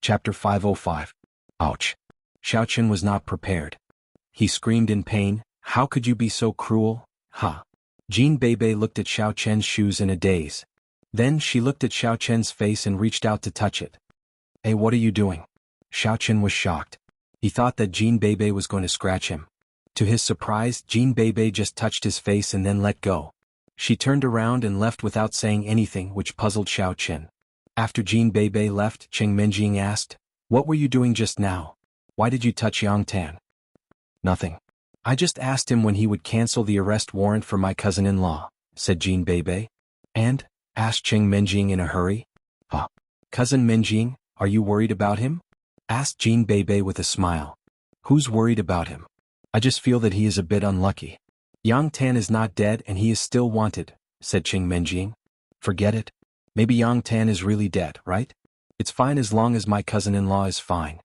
Chapter 505. Ouch. Xiaochen was not prepared. He screamed in pain, "How could you be so cruel? Ha!" Jean Bebe looked at Xiaochen's shoes in a daze. Then she looked at Xiaochen's face and reached out to touch it. "Hey, what are you doing?" Xiaochen was shocked. He thought that Jean Bebe was going to scratch him. To his surprise, Jean Bebe just touched his face and then let go. She turned around and left without saying anything, which puzzled Xiaochen. After Jean Bebe left, Cheng Menjing asked, "What were you doing just now? Why did you touch Yang Tan?" "Nothing. I just asked him when he would cancel the arrest warrant for my cousin-in-law," said Jean Bebe. "And?" asked Cheng Menjing in a hurry. "Cousin Menjing, are you worried about him?" asked Jean Bebe with a smile. "Who's worried about him? I just feel that he is a bit unlucky." "Yang Tan is not dead and he is still wanted," said Cheng Menjing. "Forget it. Maybe Yang Tan is really dead, right? It's fine as long as my cousin-in-law is fine."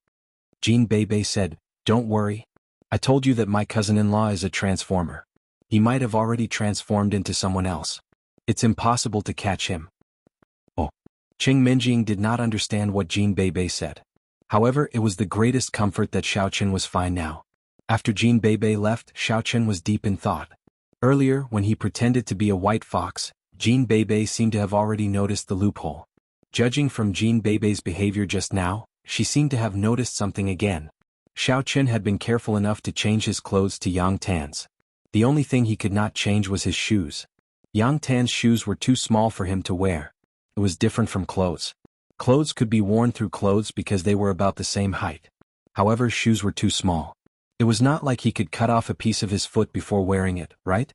Jean Bebe said, "Don't worry. I told you that my cousin-in-law is a transformer. He might have already transformed into someone else. It's impossible to catch him." Oh. Cheng Menjing did not understand what Jean Bebe said. However, it was the greatest comfort that Xiaochen was fine now. After Jean Bebe left, Xiaochen was deep in thought. Earlier, when he pretended to be a white fox, Jean Bebe seemed to have already noticed the loophole. Judging from Jean Bebe's behavior just now, she seemed to have noticed something again. Xiaochen had been careful enough to change his clothes to Yang Tan's. The only thing he could not change was his shoes. Yang Tan's shoes were too small for him to wear. It was different from clothes. Clothes could be worn through clothes because they were about the same height. However, shoes were too small. It was not like he could cut off a piece of his foot before wearing it, right?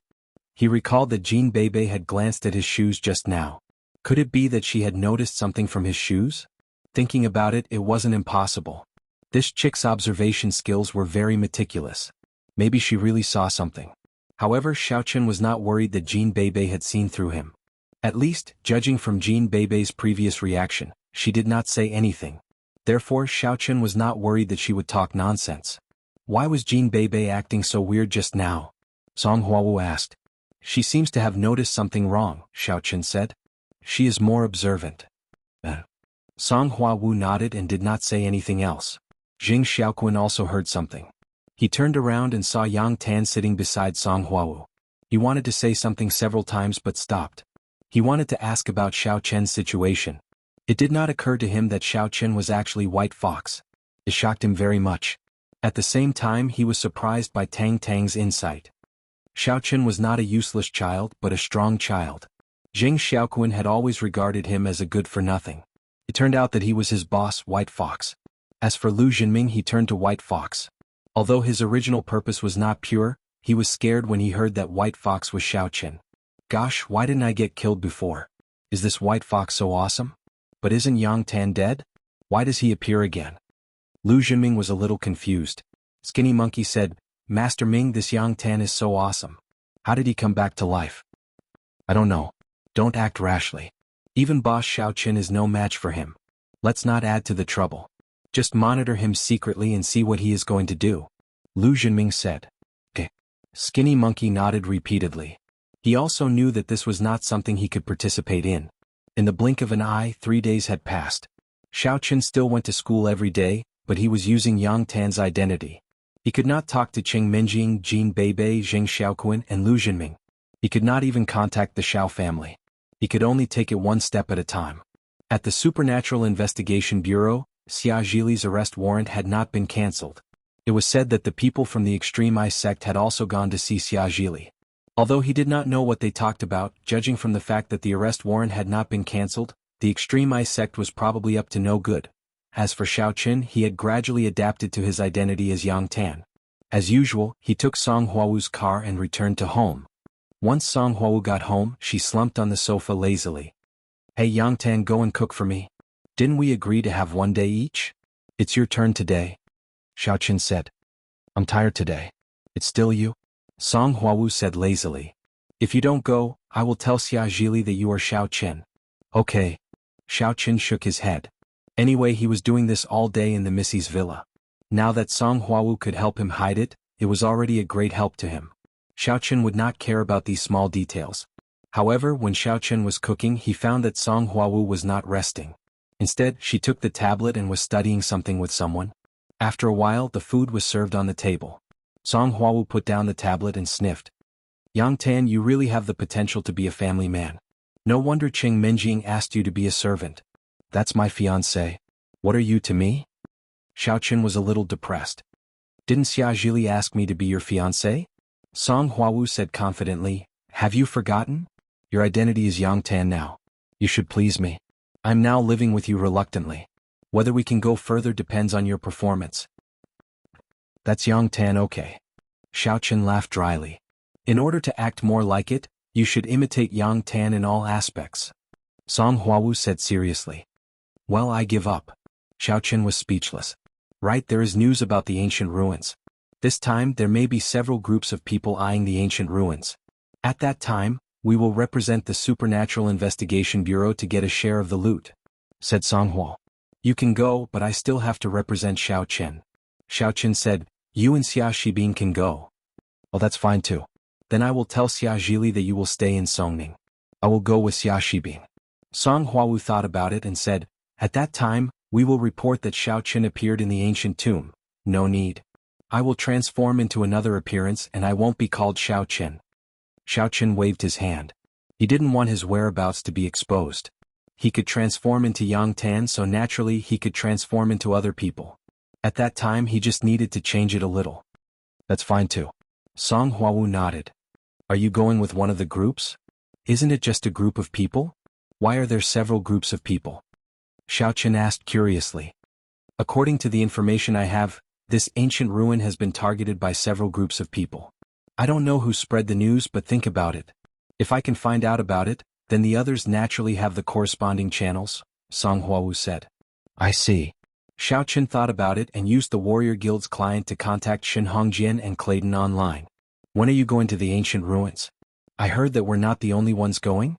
He recalled that Jean Bebe had glanced at his shoes just now. Could it be that she had noticed something from his shoes? Thinking about it, it wasn't impossible. This chick's observation skills were very meticulous. Maybe she really saw something. However, Xiaochen was not worried that Jean Bebe had seen through him. At least, judging from Jean Bebe's previous reaction, she did not say anything. Therefore, Xiaochen was not worried that she would talk nonsense. Why was Jean Bebe acting so weird just now? Song Huawu asked. "She seems to have noticed something wrong," Xiaochen said. "She is more observant." Song Huawu nodded and did not say anything else. Jing Xiaoquan also heard something. He turned around and saw Yang Tan sitting beside Song Huawu. He wanted to say something several times but stopped. He wanted to ask about Xiaochen's situation. It did not occur to him that Xiaochen was actually White Fox. It shocked him very much. At the same time, he was surprised by Tang Tang's insight. Xiaochen was not a useless child but a strong child. Jing Xiaoquan had always regarded him as a good-for-nothing. It turned out that he was his boss, White Fox. As for Lu Jinming, he turned to White Fox. Although his original purpose was not pure, he was scared when he heard that White Fox was Xiaochen. "Gosh, why didn't I get killed before? Is this White Fox so awesome? But isn't Yang Tan dead? Why does he appear again?" Lu Jinming was a little confused. Skinny Monkey said, "Master Ming, this Yang Tan is so awesome. How did he come back to life?" "I don't know. Don't act rashly. Even Boss Xiaochen is no match for him. Let's not add to the trouble. Just monitor him secretly and see what he is going to do," Lu Jinming said. "Okay." Skinny Monkey nodded repeatedly. He also knew that this was not something he could participate in. In the blink of an eye, 3 days had passed. Xiaochen still went to school every day, but he was using Yang Tan's identity. He could not talk to Cheng Menjing, Jean Bebe, Jing Xiaoquan, and Lu Jinming. He could not even contact the Xiao family. He could only take it one step at a time. At the Supernatural Investigation Bureau, Xia Zhili's arrest warrant had not been cancelled. It was said that the people from the Extreme Eye sect had also gone to see Xia Zhili. Although he did not know what they talked about, judging from the fact that the arrest warrant had not been cancelled, the Extreme Eye sect was probably up to no good. As for Xiaochen, he had gradually adapted to his identity as Yang Tan. As usual, he took Song Huawu's car and returned to home. Once Song Huawu got home, she slumped on the sofa lazily. "Hey Yang Tan, go and cook for me. Didn't we agree to have 1 day each? It's your turn today," Xiaochen said. "I'm tired today. It's still you?" Song Huawu said lazily. "If you don't go, I will tell Xia Zhili that you are Xiaochen." "Okay." Xiaochen shook his head. Anyway, he was doing this all day in the Missy's villa. Now that Song Huawu could help him hide it, it was already a great help to him. Xiaochen would not care about these small details. However, when Xiaochen was cooking, he found that Song Huawu was not resting. Instead, she took the tablet and was studying something with someone. After a while, the food was served on the table. Song Huawu put down the tablet and sniffed. Yang Tan, you really have the potential to be a family man. No wonder Qing Minjing asked you to be a servant. That's my fiancé. What are you to me? Xiaoqin was a little depressed. Didn't Xia Zhili ask me to be your fiancé? Song Huawu said confidently, have you forgotten? Your identity is Yang Tan now. You should please me. I'm now living with you reluctantly. Whether we can go further depends on your performance. That's Yang Tan, okay. Xiaoqin laughed dryly. In order to act more like it, you should imitate Yang Tan in all aspects. Song Huawu said seriously. Well, I give up. Xiaoqin was speechless. Right, there is news about the ancient ruins. This time there may be several groups of people eyeing the ancient ruins. At that time, we will represent the Supernatural Investigation Bureau to get a share of the loot, said Song Hua. You can go, but I still have to represent Xiaoqin. Xiaoqin said, you and Xia Shibin can go. Oh, that's fine too. Then I will tell Xia Zhili that you will stay in Songning. I will go with Xia Shibin. Song Huawu thought about it and said, at that time, we will report that Xiaoqin appeared in the ancient tomb. No need. I will transform into another appearance and I won't be called Xiaoqin. Xiaoqin waved his hand. He didn't want his whereabouts to be exposed. He could transform into Yang Tan, so naturally he could transform into other people. At that time he just needed to change it a little. That's fine too. Song Huawu nodded. Are you going with one of the groups? Isn't it just a group of people? Why are there several groups of people? Xiaoqin asked curiously. According to the information I have, this ancient ruin has been targeted by several groups of people. I don't know who spread the news, but think about it. If I can find out about it, then the others naturally have the corresponding channels, Song Huawu said. I see. Xiaoqin thought about it and used the Warrior Guild's client to contact Shin Hongjian and Clayton online. When are you going to the ancient ruins? I heard that we're not the only ones going?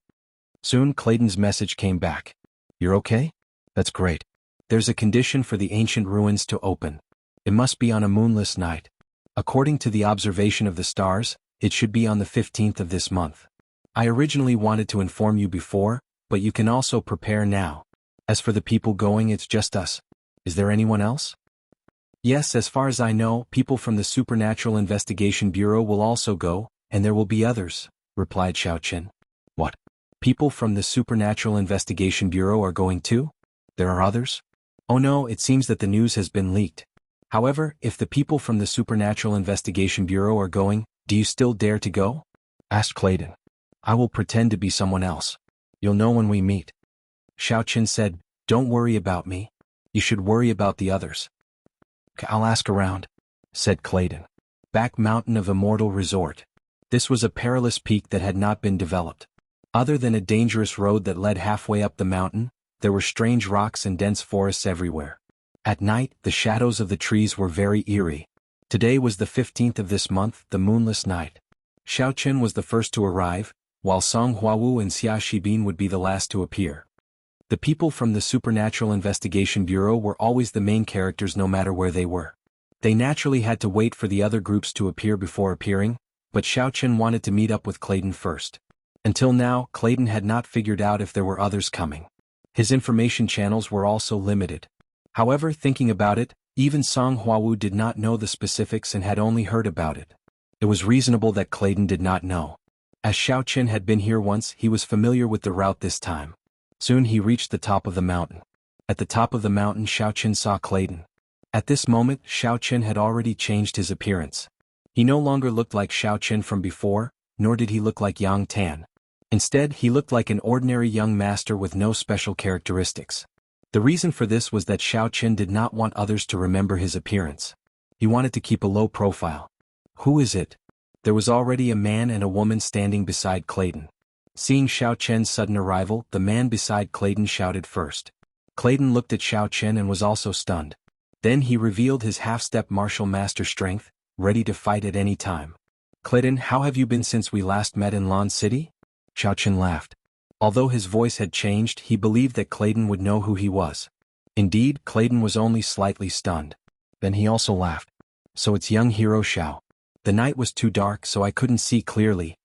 Soon Clayton's message came back. You're okay? That's great. There's a condition for the ancient ruins to open. It must be on a moonless night. According to the observation of the stars, it should be on the 15th of this month. I originally wanted to inform you before, but you can also prepare now. As for the people going, it's just us. Is there anyone else? Yes, as far as I know, people from the Supernatural Investigation Bureau will also go, and there will be others, replied Xiaoqin. What? People from the Supernatural Investigation Bureau are going too? There are others? Oh no, it seems that the news has been leaked. However, if the people from the Supernatural Investigation Bureau are going, do you still dare to go? Asked Clayton. I will pretend to be someone else. You'll know when we meet. Xiaoqin said, don't worry about me. You should worry about the others. I'll ask around, said Clayton. Back Mountain of Immortal Resort. This was a perilous peak that had not been developed. Other than a dangerous road that led halfway up the mountain, there were strange rocks and dense forests everywhere. At night, the shadows of the trees were very eerie. Today was the 15th of this month, the moonless night. Xiaoqin was the first to arrive, while Song Huawu and Xia Shibin would be the last to appear. The people from the Supernatural Investigation Bureau were always the main characters no matter where they were. They naturally had to wait for the other groups to appear before appearing, but Xiaoqin wanted to meet up with Clayton first. Until now, Clayton had not figured out if there were others coming. His information channels were also limited. However, thinking about it, even Song Huawu did not know the specifics and had only heard about it. It was reasonable that Clayton did not know. As Xiaoqin had been here once, he was familiar with the route this time. Soon he reached the top of the mountain. At the top of the mountain, Xiaoqin saw Clayton. At this moment, Xiaoqin had already changed his appearance. He no longer looked like Xiaoqin from before, nor did he look like Yang Tan. Instead, he looked like an ordinary young master with no special characteristics. The reason for this was that Xiaoqin did not want others to remember his appearance. He wanted to keep a low profile. Who is it? There was already a man and a woman standing beside Clayton. Seeing Xiaoqin's sudden arrival, the man beside Clayton shouted first. Clayton looked at Xiaoqin and was also stunned. Then he revealed his half-step martial master strength, ready to fight at any time. Clayton, how have you been since we last met in Lan City? Xiaoqin laughed. Although his voice had changed, he believed that Clayton would know who he was. Indeed, Clayton was only slightly stunned. Then he also laughed. So it's young hero Xiao. The night was too dark so I couldn't see clearly.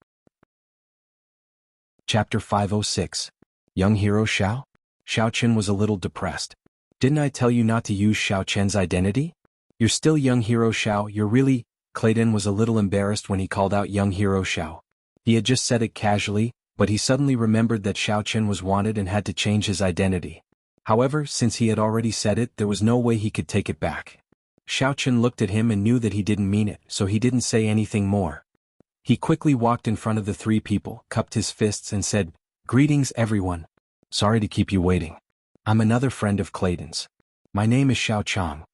Chapter 506. Young hero Xiao? Xiao Chen was a little depressed. Didn't I tell you not to use Xiao Chen's identity? You're still young hero Xiao, you're really… Clayton was a little embarrassed when he called out young hero Xiao. He had just said it casually, but he suddenly remembered that Xiao Chen was wanted and had to change his identity. However, since he had already said it, there was no way he could take it back. Xiao Chen looked at him and knew that he didn't mean it, so he didn't say anything more. He quickly walked in front of the three people, cupped his fists and said, "Greetings everyone. Sorry to keep you waiting. I'm another friend of Clayton's. My name is Xiao Chang."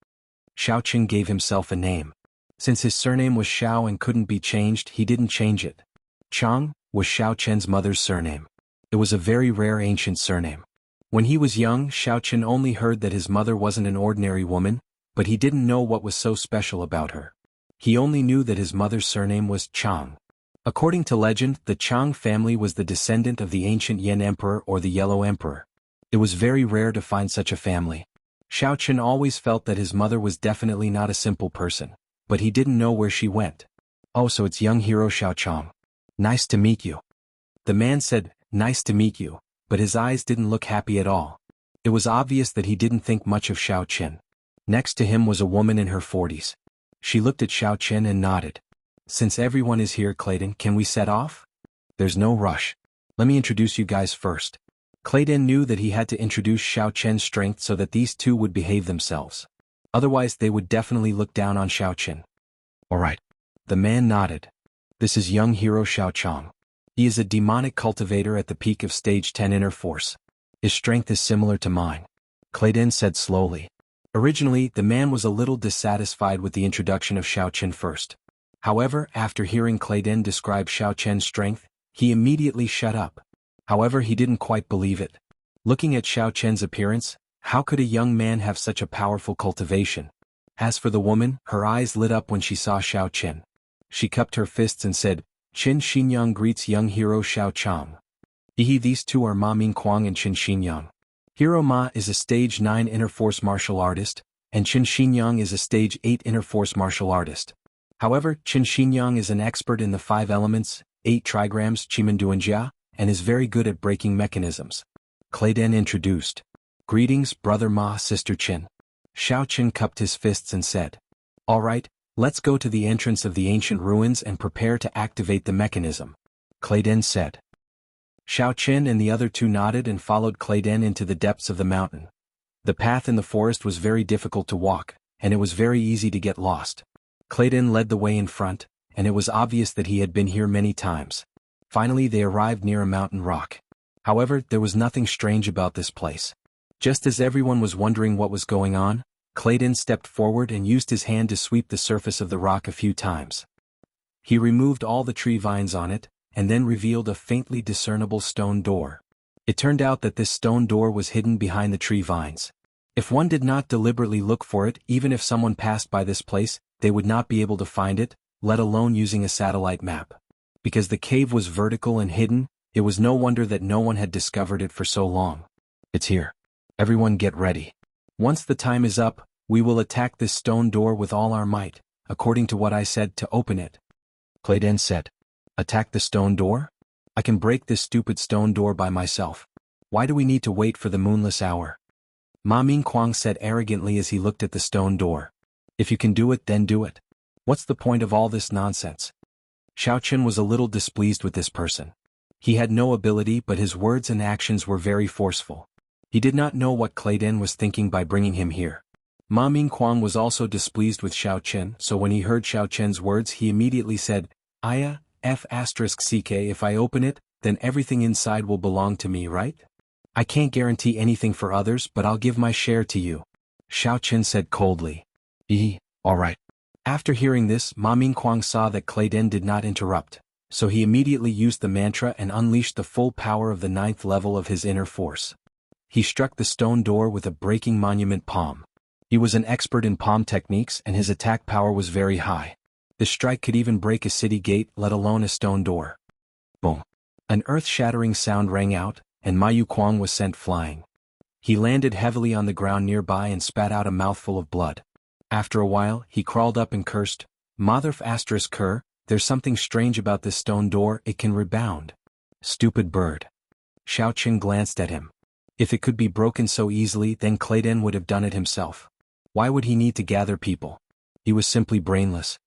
Xiao Chen gave himself a name. Since his surname was Xiao and couldn't be changed, he didn't change it. Chang was Xiao Chen's mother's surname. It was a very rare ancient surname. When he was young, Xiao Chen only heard that his mother wasn't an ordinary woman, but he didn't know what was so special about her. He only knew that his mother's surname was Chang. According to legend, the Chang family was the descendant of the ancient Yan Emperor or the Yellow Emperor. It was very rare to find such a family. Xiao Chen always felt that his mother was definitely not a simple person, but he didn't know where she went. "Oh, so it's young hero Xiao Chang. Nice to meet you." The man said, "Nice to meet you," but his eyes didn't look happy at all. It was obvious that he didn't think much of Xiao Chen. Next to him was a woman in her 40s. She looked at Xiao Chen and nodded. "Since everyone is here, Clayton, can we set off?" "There's no rush. Let me introduce you guys first." Clayton knew that he had to introduce Xiao Chen's strength so that these two would behave themselves. Otherwise they would definitely look down on Xiao Chen. "All right." The man nodded. "This is young hero Xiao Chang. He is a demonic cultivator at the peak of stage 10 inner force. His strength is similar to mine," Clayton said slowly. Originally, the man was a little dissatisfied with the introduction of Xiao Chen first. However, after hearing Clayton describe Xiao Chen's strength, he immediately shut up. However, he didn't quite believe it. Looking at Xiao Chen's appearance, how could a young man have such a powerful cultivation? As for the woman, her eyes lit up when she saw Xiao Chen. She cupped her fists and said, "Qin Xinyang greets young hero Xiao Chang." These two are Ma Mingquang and Qin Xinyang. Hero Ma is a stage 9 inner force martial artist, and Qin Xinyang is a stage 8 inner force martial artist. However, Qin Xinyang is an expert in the 5 elements, 8 trigrams Qimenduanjia, and is very good at breaking mechanisms. Clayton introduced. "Greetings, brother Ma, sister Qin." Xiao Chen cupped his fists and said, "All right, let's go to the entrance of the ancient ruins and prepare to activate the mechanism," Clayton said. Xiao Chen and the other two nodded and followed Clayton into the depths of the mountain. The path in the forest was very difficult to walk, and it was very easy to get lost. Clayton led the way in front, and it was obvious that he had been here many times. Finally they arrived near a mountain rock. However, there was nothing strange about this place. Just as everyone was wondering what was going on, Clayton stepped forward and used his hand to sweep the surface of the rock a few times. He removed all the tree vines on it, and then revealed a faintly discernible stone door. It turned out that this stone door was hidden behind the tree vines. If one did not deliberately look for it, even if someone passed by this place, they would not be able to find it, let alone using a satellite map. Because the cave was vertical and hidden, it was no wonder that no one had discovered it for so long. "It's here. Everyone get ready. Once the time is up, we will attack this stone door with all our might, according to what I said to open it," Clayton said. "Attack the stone door? I can break this stupid stone door by myself. Why do we need to wait for the moonless hour?" Ma Mingquang said arrogantly as he looked at the stone door. "If you can do it, then do it. What's the point of all this nonsense?" Xiao Chen was a little displeased with this person. He had no ability, but his words and actions were very forceful. He did not know what Clayton was thinking by bringing him here. Ma Mingquang was also displeased with Xiao Chen, so when he heard Xiao Chen's words he immediately said, "Aya, F***ck, if I open it, then everything inside will belong to me, right? I can't guarantee anything for others, but I'll give my share to you," Xiao Chen said coldly. All right." After hearing this, Ma Mingquang saw that Clayton did not interrupt, so he immediately used the mantra and unleashed the full power of the 9th level of his inner force. He struck the stone door with a breaking monument palm. He was an expert in palm techniques and his attack power was very high. The strike could even break a city gate, let alone a stone door. Boom. An earth-shattering sound rang out, and Ma Yuquang was sent flying. He landed heavily on the ground nearby and spat out a mouthful of blood. After a while, he crawled up and cursed, "Motherf***, there's something strange about this stone door, it can rebound." "Stupid bird." Xiao Chen glanced at him. If it could be broken so easily, then Clayton would have done it himself. Why would he need to gather people? He was simply brainless.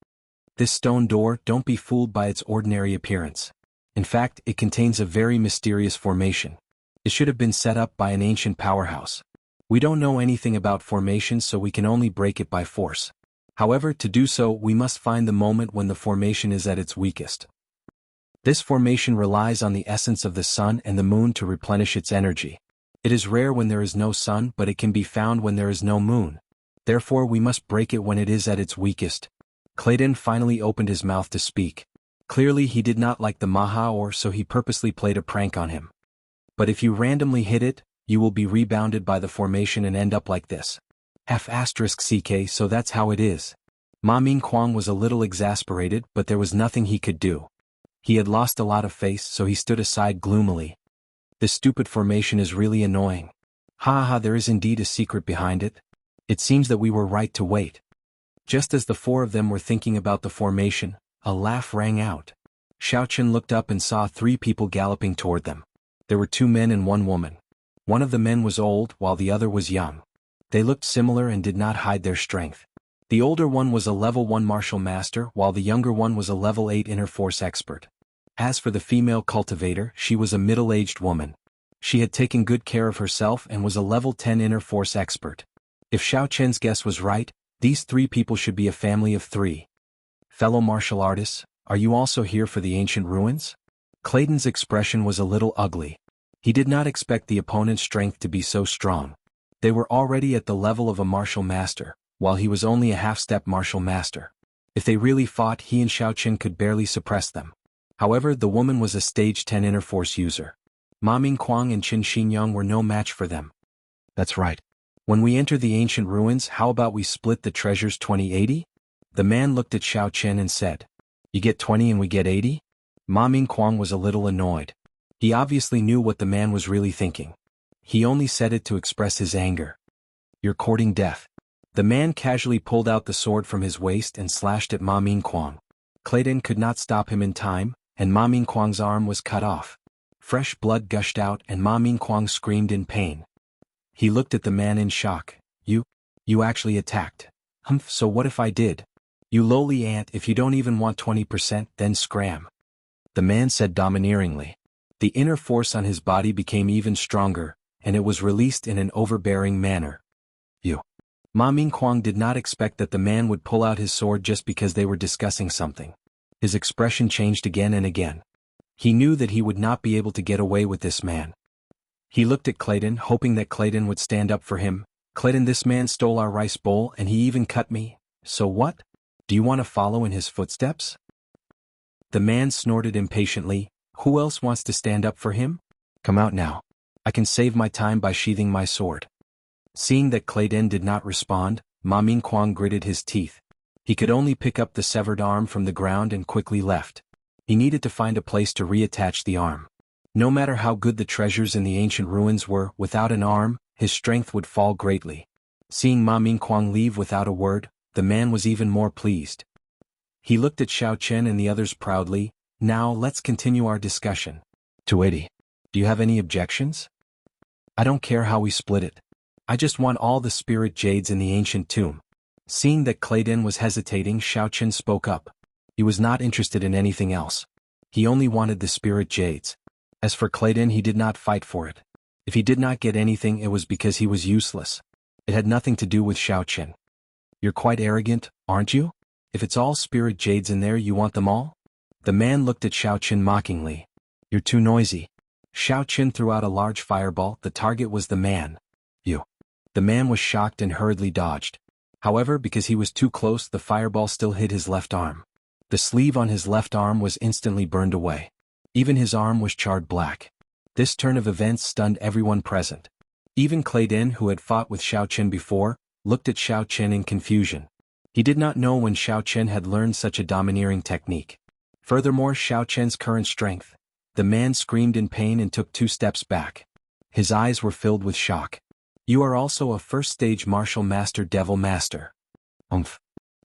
This stone door, don't be fooled by its ordinary appearance. In fact, it contains a very mysterious formation. It should have been set up by an ancient powerhouse. We don't know anything about formations, so we can only break it by force. However, to do so, we must find the moment when the formation is at its weakest. This formation relies on the essence of the sun and the moon to replenish its energy. It is rare when there is no sun, but it can be found when there is no moon. Therefore, we must break it when it is at its weakest. Clayton finally opened his mouth to speak. Clearly he did not like the Maha, or so he purposely played a prank on him. But if you randomly hit it, you will be rebounded by the formation and end up like this. F***CK, so that's how it is. Ma Mingquang was a little exasperated, but there was nothing he could do. He had lost a lot of face, so he stood aside gloomily. This stupid formation is really annoying. Ha, there is indeed a secret behind it. It seems that we were right to wait. Just as the four of them were thinking about the formation, a laugh rang out. Xiaochen looked up and saw 3 people galloping toward them. There were 2 men and 1 woman. One of the men was old, while the other was young. They looked similar and did not hide their strength. The older one was a level 1 martial master, while the younger one was a level 8 inner force expert. As for the female cultivator, she was a middle-aged woman. She had taken good care of herself and was a level 10 inner force expert. If Xiaochen's guess was right, these 3 people should be a family of 3. Fellow martial artists, are you also here for the ancient ruins? Clayton's expression was a little ugly. He did not expect the opponent's strength to be so strong. They were already at the level of a martial master, while he was only a half-step martial master. If they really fought, he and Xiaochen could barely suppress them. However, the woman was a stage 10 inner force user. Ma Mingquang and Qin Xinyang were no match for them. That's right. When we enter the ancient ruins, how about we split the treasures 20-80? The man looked at Xiaochen and said, You get 20 and we get 80? Ma Mingquang was a little annoyed. He obviously knew what the man was really thinking. He only said it to express his anger. You're courting death. The man casually pulled out the sword from his waist and slashed at Ma Mingquang. Clayton could not stop him in time, and Ma Mingquang's arm was cut off. Fresh blood gushed out and Ma Mingquang screamed in pain. He looked at the man in shock. You actually attacked. Humph, so what if I did? You lowly ant, if you don't even want 20%, then scram. The man said domineeringly. The inner force on his body became even stronger, and it was released in an overbearing manner. Ma Mingquang did not expect that the man would pull out his sword just because they were discussing something. His expression changed again and again. He knew that he would not be able to get away with this man. He looked at Clayton, hoping that Clayton would stand up for him. Clayton, this man stole our rice bowl and he even cut me. So what? Do you want to follow in his footsteps? The man snorted impatiently. Who else wants to stand up for him? Come out now. I can save my time by sheathing my sword. Seeing that Clayton did not respond, Ma Mingquang gritted his teeth. He could only pick up the severed arm from the ground and quickly left. He needed to find a place to reattach the arm. No matter how good the treasures in the ancient ruins were, without an arm, his strength would fall greatly. Seeing Ma Mingquang leave without a word, the man was even more pleased. He looked at Xiaochen and the others proudly. Now let's continue our discussion. 280. Do you have any objections? I don't care how we split it. I just want all the spirit jades in the ancient tomb. Seeing that Clayton was hesitating, Xiaochen spoke up. He was not interested in anything else. He only wanted the spirit jades. As for Clayton, he did not fight for it. If he did not get anything, it was because he was useless. It had nothing to do with Xiaochen. You're quite arrogant, aren't you? If it's all spirit jades in there, you want them all? The man looked at Xiaochen mockingly. You're too noisy. Xiaochen threw out a large fireball. The target was the man. The man was shocked and hurriedly dodged. However, because he was too close, the fireball still hit his left arm. The sleeve on his left arm was instantly burned away. Even his arm was charred black. This turn of events stunned everyone present. Even Clayton, who had fought with Xiaochen before, looked at Xiaochen in confusion. He did not know when Xiaochen had learned such a domineering technique. Furthermore, Xiaochen's current strength. The man screamed in pain and took 2 steps back. His eyes were filled with shock. You are also a first-stage martial master, devil master.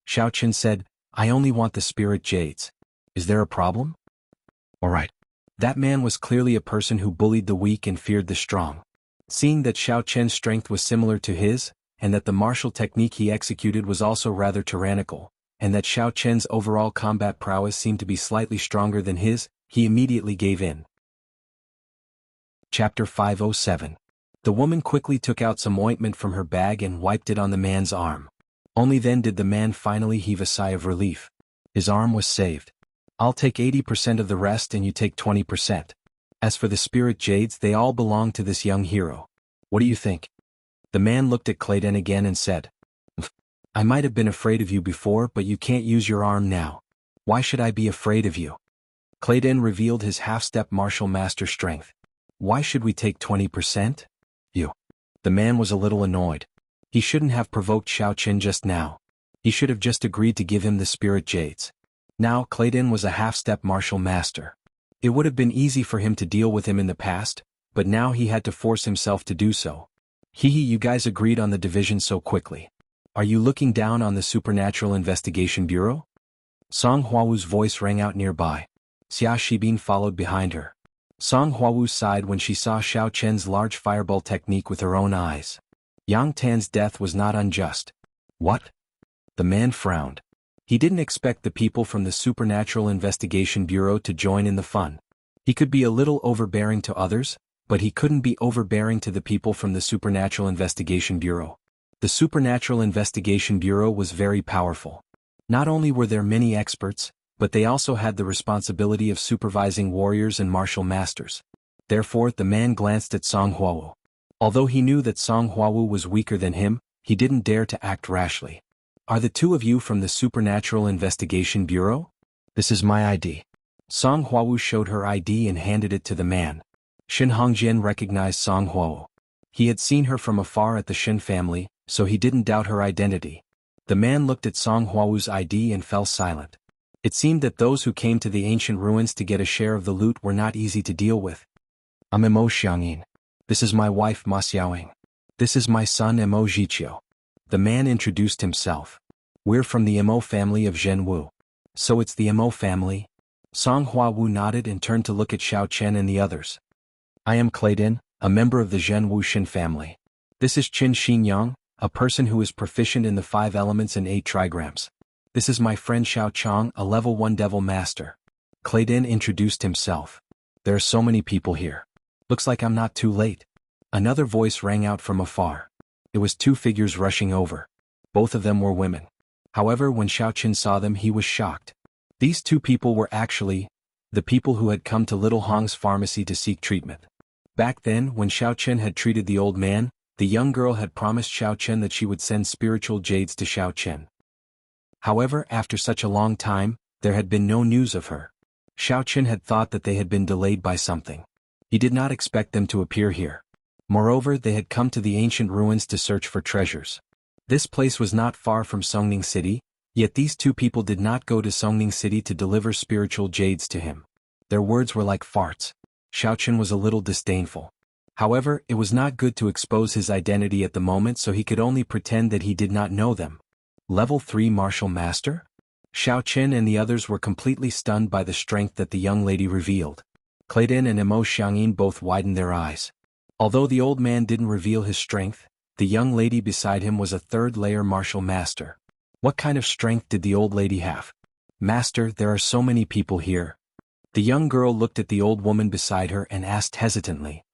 Xiaochen said, I only want the spirit jades. Is there a problem? Alright. That man was clearly a person who bullied the weak and feared the strong. Seeing that Xiao Chen's strength was similar to his, and that the martial technique he executed was also rather tyrannical, and that Xiao Chen's overall combat prowess seemed to be slightly stronger than his, he immediately gave in. Chapter 507. The woman quickly took out some ointment from her bag and wiped it on the man's arm. Only then did the man finally heave a sigh of relief. His arm was saved. I'll take 80% of the rest and you take 20%. As for the spirit jades, they all belong to this young hero. What do you think? The man looked at Clayton again and said, I might have been afraid of you before, but you can't use your arm now. Why should I be afraid of you? Clayton revealed his half-step martial master strength. Why should we take 20%? You. The man was a little annoyed. He shouldn't have provoked Xiao Chen just now. He should have just agreed to give him the spirit jades. Now Clayton was a half-step martial master. It would have been easy for him to deal with him in the past, but now he had to force himself to do so. You guys agreed on the division so quickly. Are you looking down on the Supernatural Investigation Bureau? Song Huawu's voice rang out nearby. Xia Shibin followed behind her. Song Huawu sighed when she saw Xiao Chen's large fireball technique with her own eyes. Yang Tan's death was not unjust. What? The man frowned. He didn't expect the people from the Supernatural Investigation Bureau to join in the fun. He could be a little overbearing to others, but he couldn't be overbearing to the people from the Supernatural Investigation Bureau. The Supernatural Investigation Bureau was very powerful. Not only were there many experts, but they also had the responsibility of supervising warriors and martial masters. Therefore, the man glanced at Song Huawu. Although he knew that Song Huawu was weaker than him, he didn't dare to act rashly. Are the two of you from the Supernatural Investigation Bureau? This is my ID. Song Huawu showed her ID and handed it to the man. Shin Hongjian recognized Song Huawu. He had seen her from afar at the Shin family, so he didn't doubt her identity. The man looked at Song Huawu's ID and fell silent. It seemed that those who came to the ancient ruins to get a share of the loot were not easy to deal with. I'm Mo Xiangyin. This is my wife Ma Xiaoying. This is my son Mo Jiqiu. The man introduced himself. We're from the Mo family of Zhenwu. So it's the Mo family? Song Huawu nodded and turned to look at Xiao Chen and the others. I am Clayton, a member of the Zhenwu Shin family. This is Qin Xinyang, a person who is proficient in the 5 elements and 8 trigrams. This is my friend Xiao Chong, a level 1 devil master. Clayton introduced himself. There are so many people here. Looks like I'm not too late. Another voice rang out from afar. It was 2 figures rushing over. Both of them were women. However, when Xiao Chen saw them, he was shocked. These 2 people were actually the people who had come to Little Hong's pharmacy to seek treatment. Back then, when Xiao Chen had treated the old man, the young girl had promised Xiao Chen that she would send spiritual jades to Xiao Chen. However, after such a long time, there had been no news of her. Xiao Chen had thought that they had been delayed by something. He did not expect them to appear here. Moreover, they had come to the ancient ruins to search for treasures. This place was not far from Songning City, yet these 2 people did not go to Songning City to deliver spiritual jades to him. Their words were like farts. Xiao Chen was a little disdainful. However, it was not good to expose his identity at the moment, so he could only pretend that he did not know them. Level 3 Martial Master? Xiao Chen and the others were completely stunned by the strength that the young lady revealed. Clayton and Mo Xiangyin both widened their eyes. Although the old man didn't reveal his strength, the young lady beside him was a 3rd-layer Martial Master. What kind of strength did the old lady have? Master, there are so many people here. The young girl looked at the old woman beside her and asked hesitantly.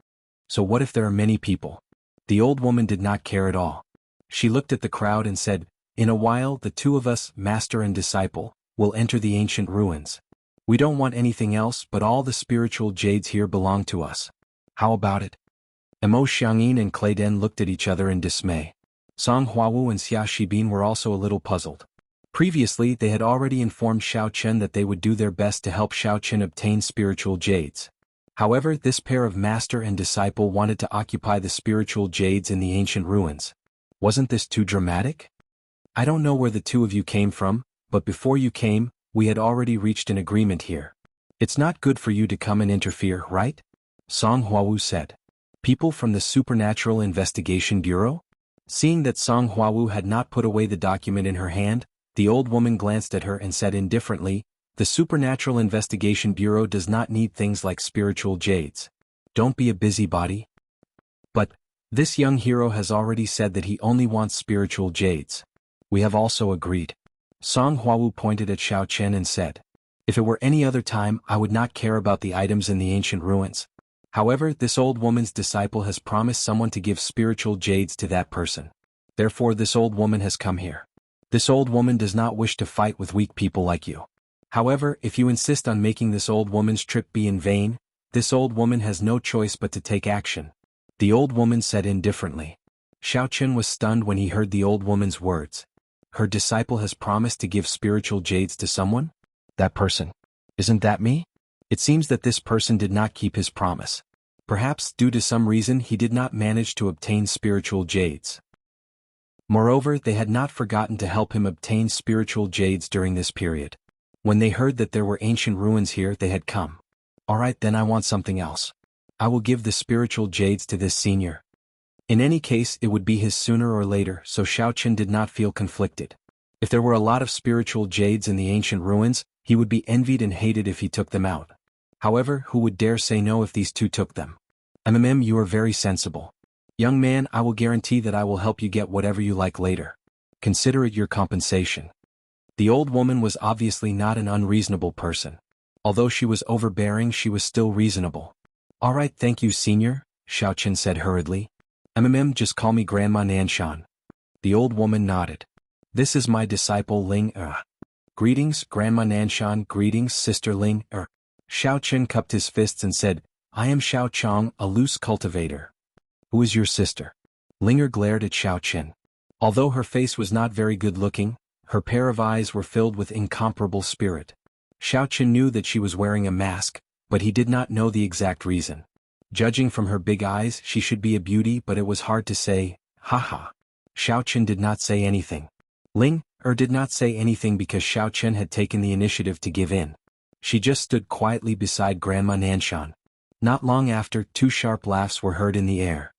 So what if there are many people? The old woman did not care at all. She looked at the crowd and said, in a while the 2 of us, master and disciple, will enter the ancient ruins. We don't want anything else, but all the spiritual jades here belong to us. How about it? Mo Xiangyin and Clayden looked at each other in dismay. Song Huawu and Xia Shibin were also a little puzzled. Previously they had already informed Xiao Chen that they would do their best to help Xiao Chen obtain spiritual jades. However, this pair of master and disciple wanted to occupy the spiritual jades in the ancient ruins. Wasn't this too dramatic? I don't know where the 2 of you came from, but before you came, we had already reached an agreement here. It's not good for you to come and interfere, right? Song Huawu said. People from the Supernatural Investigation Bureau? Seeing that Song Huawu had not put away the document in her hand, the old woman glanced at her and said indifferently, the Supernatural Investigation Bureau does not need things like spiritual jades. Don't be a busybody. But, This young hero has already said that he only wants spiritual jades. We have also agreed. Song Huawu pointed at Xiao Chen and said, if it were any other time I would not care about the items in the ancient ruins. However, this old woman's disciple has promised someone to give spiritual jades to that person. Therefore this old woman has come here. This old woman does not wish to fight with weak people like you. However, if you insist on making this old woman's trip be in vain, this old woman has no choice but to take action. The old woman said indifferently. Xiao Chen was stunned when he heard the old woman's words. Her disciple has promised to give spiritual jades to someone? That person. Isn't that me? It seems that this person did not keep his promise. Perhaps due to some reason he did not manage to obtain spiritual jades. Moreover, they had not forgotten to help him obtain spiritual jades during this period. When they heard that there were ancient ruins here, they had come. Alright, then I want something else. I will give the spiritual jades to this senior. In any case, it would be his sooner or later, so Xiao Chen did not feel conflicted. If there were a lot of spiritual jades in the ancient ruins, he would be envied and hated if he took them out. However, who would dare say no if these two took them? You are very sensible. Young man, I will guarantee that I will help you get whatever you like later. Consider it your compensation. The old woman was obviously not an unreasonable person. Although she was overbearing, she was still reasonable. Alright, thank you, senior, Xiao Chen said hurriedly. Just call me Grandma Nanshan. The old woman nodded. This is my disciple Ling Er. Greetings, Grandma Nanshan, greetings, Sister Ling Er. Xiao Chen cupped his fists and said, I am Xiao Chong, a loose cultivator. Who is your sister? Linger glared at Xiao Chen. Although her face was not very good-looking, her pair of eyes were filled with incomparable spirit. Xiao Chen knew that she was wearing a mask, but he did not know the exact reason. Judging from her big eyes, she should be a beauty, but it was hard to say, haha. Xiao Chen did not say anything. Ling Er did not say anything because Xiao Chen had taken the initiative to give in. She just stood quietly beside Grandma Nanshan. Not long after, two sharp laughs were heard in the air.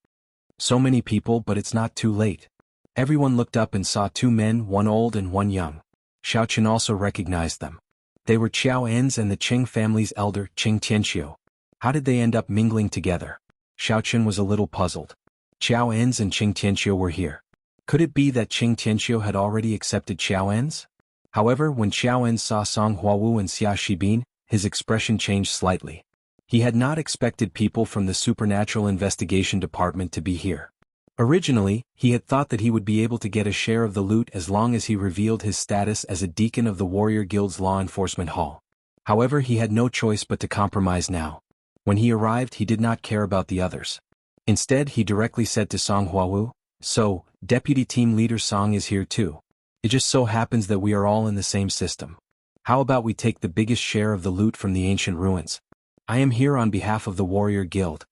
So many people, but it's not too late. Everyone looked up and saw two men, one old and one young. Xiao Chen also recognized them. They were Qiao En's and the Qing family's elder, Qing Tianqiu. How did they end up mingling together? Xiao Chen was a little puzzled. Qiao En's and Qing Tianqiu were here. Could it be that Qing Tianqiu had already accepted Qiao En's? However, when Qiao En saw Song Huawu and Xia Shibin, his expression changed slightly. He had not expected people from the Supernatural Investigation Department to be here. Originally, he had thought that he would be able to get a share of the loot as long as he revealed his status as a deacon of the Warrior Guild's Law Enforcement Hall. However, he had no choice but to compromise now. When he arrived, he did not care about the others. Instead, he directly said to Song Huawu, So, Deputy Team Leader Song is here too. It just so happens that we are all in the same system. How about we take the biggest share of the loot from the ancient ruins? I am here on behalf of the Warrior Guild.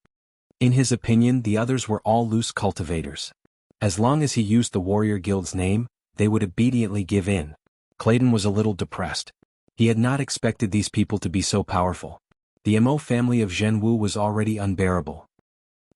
In his opinion, the others were all loose cultivators. As long as he used the Warrior Guild's name, they would obediently give in. Clayton was a little depressed. He had not expected these people to be so powerful. The Mo family of Zhenwu was already unbearable.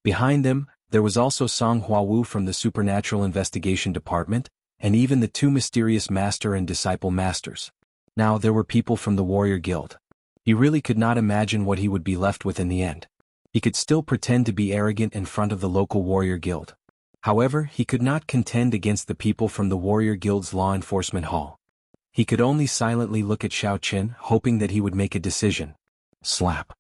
Behind them, there was also Song Huawu from the Supernatural Investigation Department, and even the two mysterious master and disciple masters. Now there were people from the Warrior Guild. He really could not imagine what he would be left with in the end. He could still pretend to be arrogant in front of the local Warrior Guild. However, he could not contend against the people from the Warrior Guild's Law Enforcement Hall. He could only silently look at Xiao Chen, hoping that he would make a decision. Slap.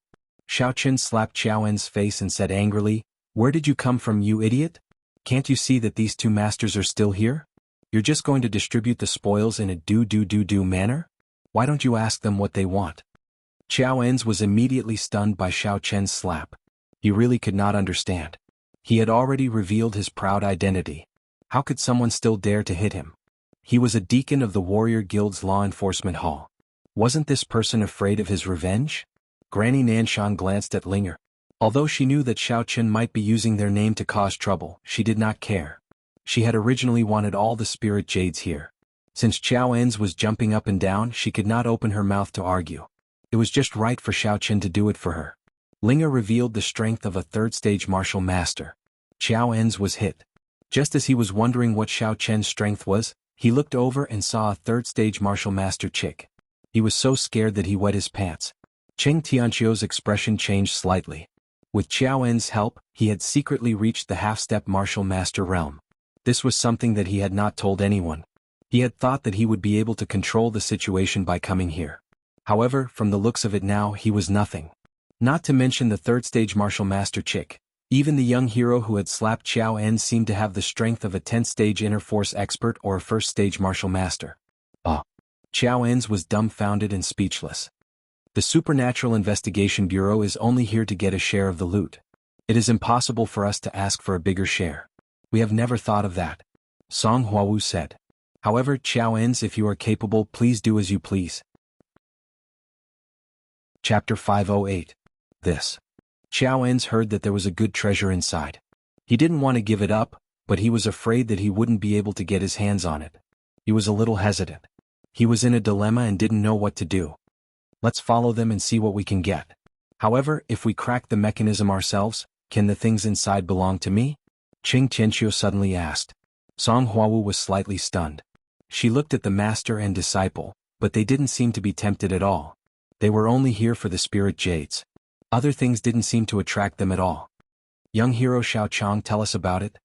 Xiao Chen slapped Qiao En's face and said angrily, Where did you come from, you idiot? Can't you see that these two masters are still here? You're just going to distribute the spoils in a do manner? Why don't you ask them what they want? Qiao En's was immediately stunned by Xiao Chen's slap. He really could not understand. He had already revealed his proud identity. How could someone still dare to hit him? He was a deacon of the Warrior Guild's Law Enforcement Hall. Wasn't this person afraid of his revenge? Granny Nanshan glanced at Linger. Although she knew that Xiao Chen might be using their name to cause trouble, she did not care. She had originally wanted all the spirit jades here. Since Qiao En's was jumping up and down, she could not open her mouth to argue. It was just right for Xiao Chen to do it for her. Linger revealed the strength of a third-stage martial master. Qiao En's was hit. Just as he was wondering what Xiao Chen's strength was, he looked over and saw a third-stage martial master chick. He was so scared that he wet his pants. Qing Tianqiu's expression changed slightly. With Qiao En's help, he had secretly reached the half-step martial master realm. This was something that he had not told anyone. He had thought that he would be able to control the situation by coming here. However, from the looks of it now, he was nothing. Not to mention the third-stage martial master chick. Even the young hero who had slapped Qiao En seemed to have the strength of a 10th-stage inner force expert or a first-stage martial master. Qiao En was dumbfounded and speechless. The Supernatural Investigation Bureau is only here to get a share of the loot. It is impossible for us to ask for a bigger share. We have never thought of that, Song Huawu said. However, Qiao En, if you are capable, please do as you please. Chapter 508. This. Qiao En heard that there was a good treasure inside. He didn't want to give it up, but he was afraid that he wouldn't be able to get his hands on it. He was a little hesitant. He was in a dilemma and didn't know what to do. Let's follow them and see what we can get. However, if we crack the mechanism ourselves, can the things inside belong to me? Qing Tianqiu suddenly asked. Song Huawu was slightly stunned. She looked at the master and disciple, but they didn't seem to be tempted at all. They were only here for the spirit jades. Other things didn't seem to attract them at all. Young hero Xiao Chang, tell us about it.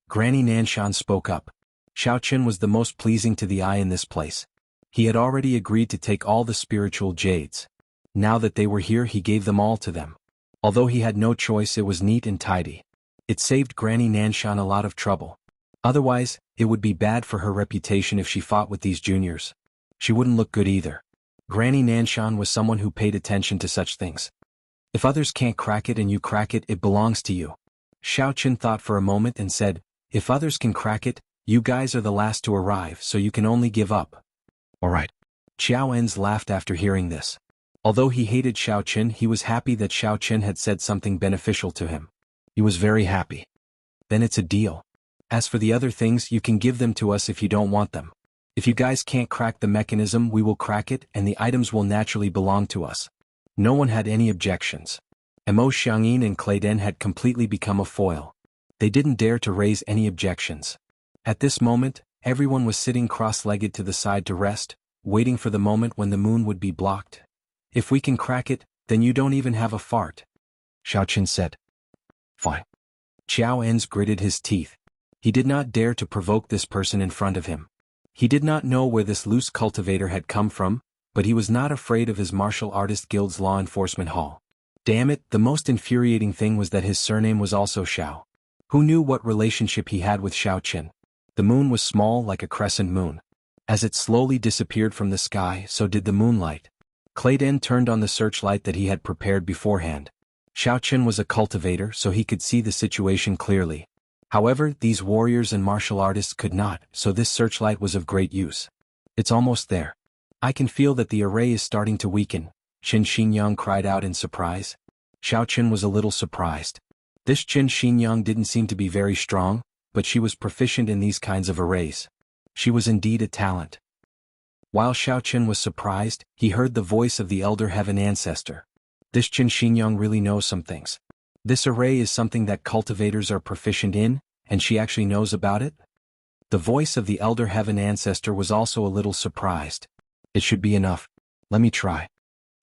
Granny Nanshan spoke up. Xiao Qin was the most pleasing to the eye in this place. He had already agreed to take all the spiritual jades. Now that they were here, he gave them all to them. Although he had no choice, it was neat and tidy. It saved Granny Nanshan a lot of trouble. Otherwise, it would be bad for her reputation if she fought with these juniors. She wouldn't look good either. Granny Nanshan was someone who paid attention to such things. If others can't crack it and you crack it, it belongs to you. Xiao Qin thought for a moment and said, if others can crack it, you guys are the last to arrive, so you can only give up. Alright. Qiao En laughed after hearing this. Although he hated Xiao Qin, he was happy that Xiao Qin had said something beneficial to him. He was very happy. Then it's a deal. As for the other things, you can give them to us if you don't want them. If you guys can't crack the mechanism, we will crack it, and the items will naturally belong to us. No one had any objections. Mo Xiangyin and Clayden had completely become a foil. They didn't dare to raise any objections. At this moment, everyone was sitting cross-legged to the side to rest, waiting for the moment when the moon would be blocked. If we can crack it, then you don't even have a fart, Xiao Qin said. Fine. Qiao En gritted his teeth. He did not dare to provoke this person in front of him. He did not know where this loose cultivator had come from, but he was not afraid of his Martial Artist Guild's law enforcement hall. Damn it, the most infuriating thing was that his surname was also Xiao. Who knew what relationship he had with Xiao Qin? The moon was small like a crescent moon. As it slowly disappeared from the sky, so did the moonlight. Clayden turned on the searchlight that he had prepared beforehand. Xiao Qin was a cultivator, so he could see the situation clearly. However, these warriors and martial artists could not, so this searchlight was of great use. It's almost there. I can feel that the array is starting to weaken, Qin Xinyang cried out in surprise. Xiao Qin was a little surprised. This Qin Xinyang didn't seem to be very strong, but she was proficient in these kinds of arrays. She was indeed a talent. While Xiao Qin was surprised, he heard the voice of the Elder Heaven Ancestor. This Qin Xinyang really knows some things. This array is something that cultivators are proficient in, and she actually knows about it? The voice of the Elder Heaven Ancestor was also a little surprised. It should be enough. Let me try.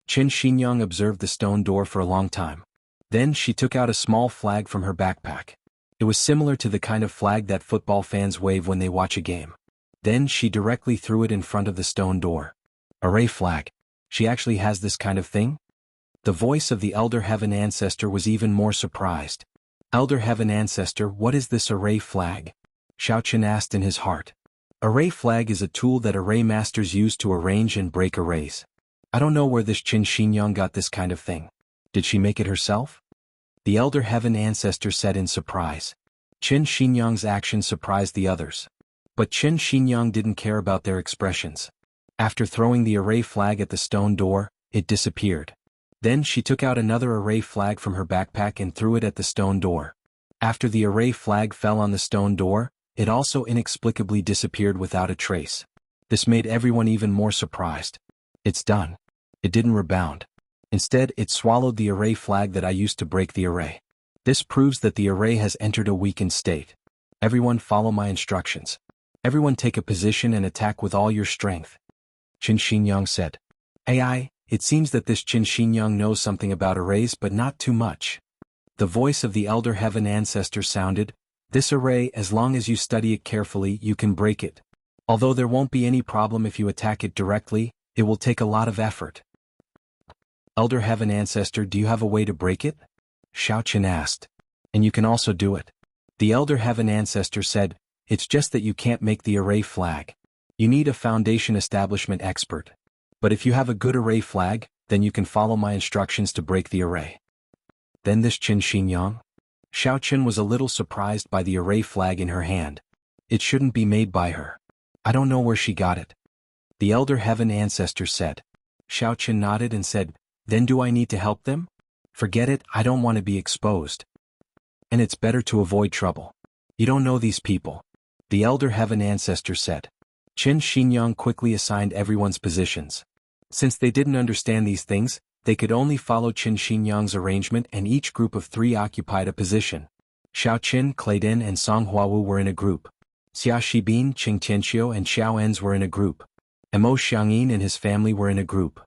Qin Xinyang observed the stone door for a long time. Then she took out a small flag from her backpack. It was similar to the kind of flag that football fans wave when they watch a game. Then she directly threw it in front of the stone door. Array flag. She actually has this kind of thing? The voice of the Elder Heaven Ancestor was even more surprised. Elder Heaven Ancestor, what is this array flag? Xiao Qin asked in his heart. Array flag is a tool that array masters use to arrange and break arrays. I don't know where this Qin Xinyang got this kind of thing. Did she make it herself? The Elder Heaven Ancestor said in surprise. Qin Xinyang's action surprised the others. But Qin Xinyang didn't care about their expressions. After throwing the array flag at the stone door, it disappeared. Then she took out another array flag from her backpack and threw it at the stone door. After the array flag fell on the stone door, it also inexplicably disappeared without a trace. This made everyone even more surprised. It's done. It didn't rebound. Instead, it swallowed the array flag that I used to break the array. This proves that the array has entered a weakened state. Everyone follow my instructions. Everyone take a position and attack with all your strength. Qin Xinyang said. AI, it seems that this Qin Xinyang knows something about arrays but not too much. The voice of the elder heaven ancestor sounded, "This array, as long as you study it carefully, you can break it. Although there won't be any problem if you attack it directly, it will take a lot of effort." "Elder heaven ancestor, do you have a way to break it?" Xiao Chen asked. "And you can also do it." The elder heaven ancestor said, "It's just that you can't make the array flag. You need a foundation establishment expert. But if you have a good array flag, then you can follow my instructions to break the array." "Then this Qin Xinyang?" Xiao Chen was a little surprised by the array flag in her hand. It shouldn't be made by her. "I don't know where she got it." The elder heaven ancestor said. Xiao Chen nodded and said, "Then do I need to help them?" "Forget it, I don't want to be exposed. And it's better to avoid trouble. You don't know these people." The elder heaven ancestor said. Qin Xinyang quickly assigned everyone's positions. Since they didn't understand these things, they could only follow Qin Xinyang's arrangement, and each group of 3 occupied a position. Xiao Qin, Claydin and Song Huawu were in a group. Xia Shibin, Qing Tianqiu and Xiao Ens were in a group. Mo Xiangyin and his family were in a group.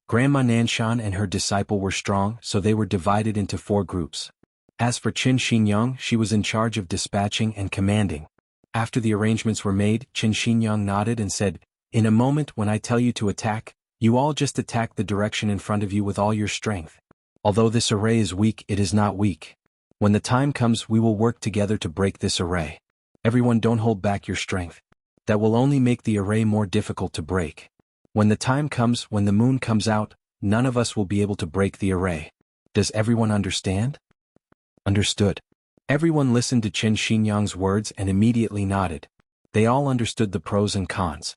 Grandma Nanshan and her disciple were strong, so they were divided into 4 groups. As for Qin Xinyang, she was in charge of dispatching and commanding. After the arrangements were made, Qin Xinyang nodded and said, "In a moment when I tell you to attack, you all just attack the direction in front of you with all your strength. Although this array is weak, it is not weak. When the time comes, we will work together to break this array. Everyone, don't hold back your strength. That will only make the array more difficult to break. When the time comes, when the moon comes out, none of us will be able to break the array. Does everyone understand?" "Understood." Everyone listened to Qin Xinyang's words and immediately nodded. They all understood the pros and cons.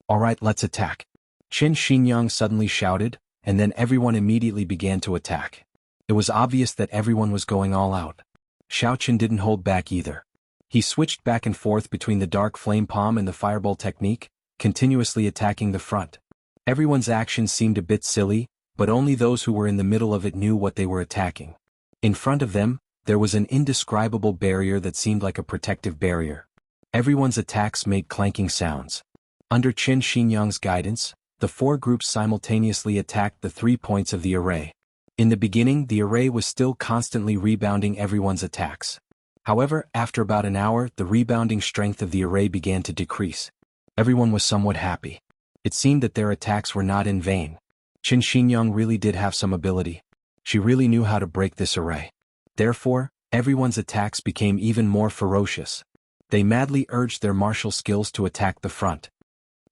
"All right, let's attack." Qin Xinyang suddenly shouted, and then everyone immediately began to attack. It was obvious that everyone was going all out. Xiao Chen didn't hold back either. He switched back and forth between the dark flame palm and the fireball technique, continuously attacking the front. Everyone's actions seemed a bit silly, but only those who were in the middle of it knew what they were attacking. In front of them, there was an indescribable barrier that seemed like a protective barrier. Everyone's attacks made clanking sounds. Under Qin Xinyang's guidance, the 4 groups simultaneously attacked the 3 points of the array. In the beginning, the array was still constantly rebounding everyone's attacks. However, after about an hour, the rebounding strength of the array began to decrease. Everyone was somewhat happy. It seemed that their attacks were not in vain. Qin Xinyang really did have some ability. She really knew how to break this array. Therefore, everyone's attacks became even more ferocious. They madly urged their martial skills to attack the front.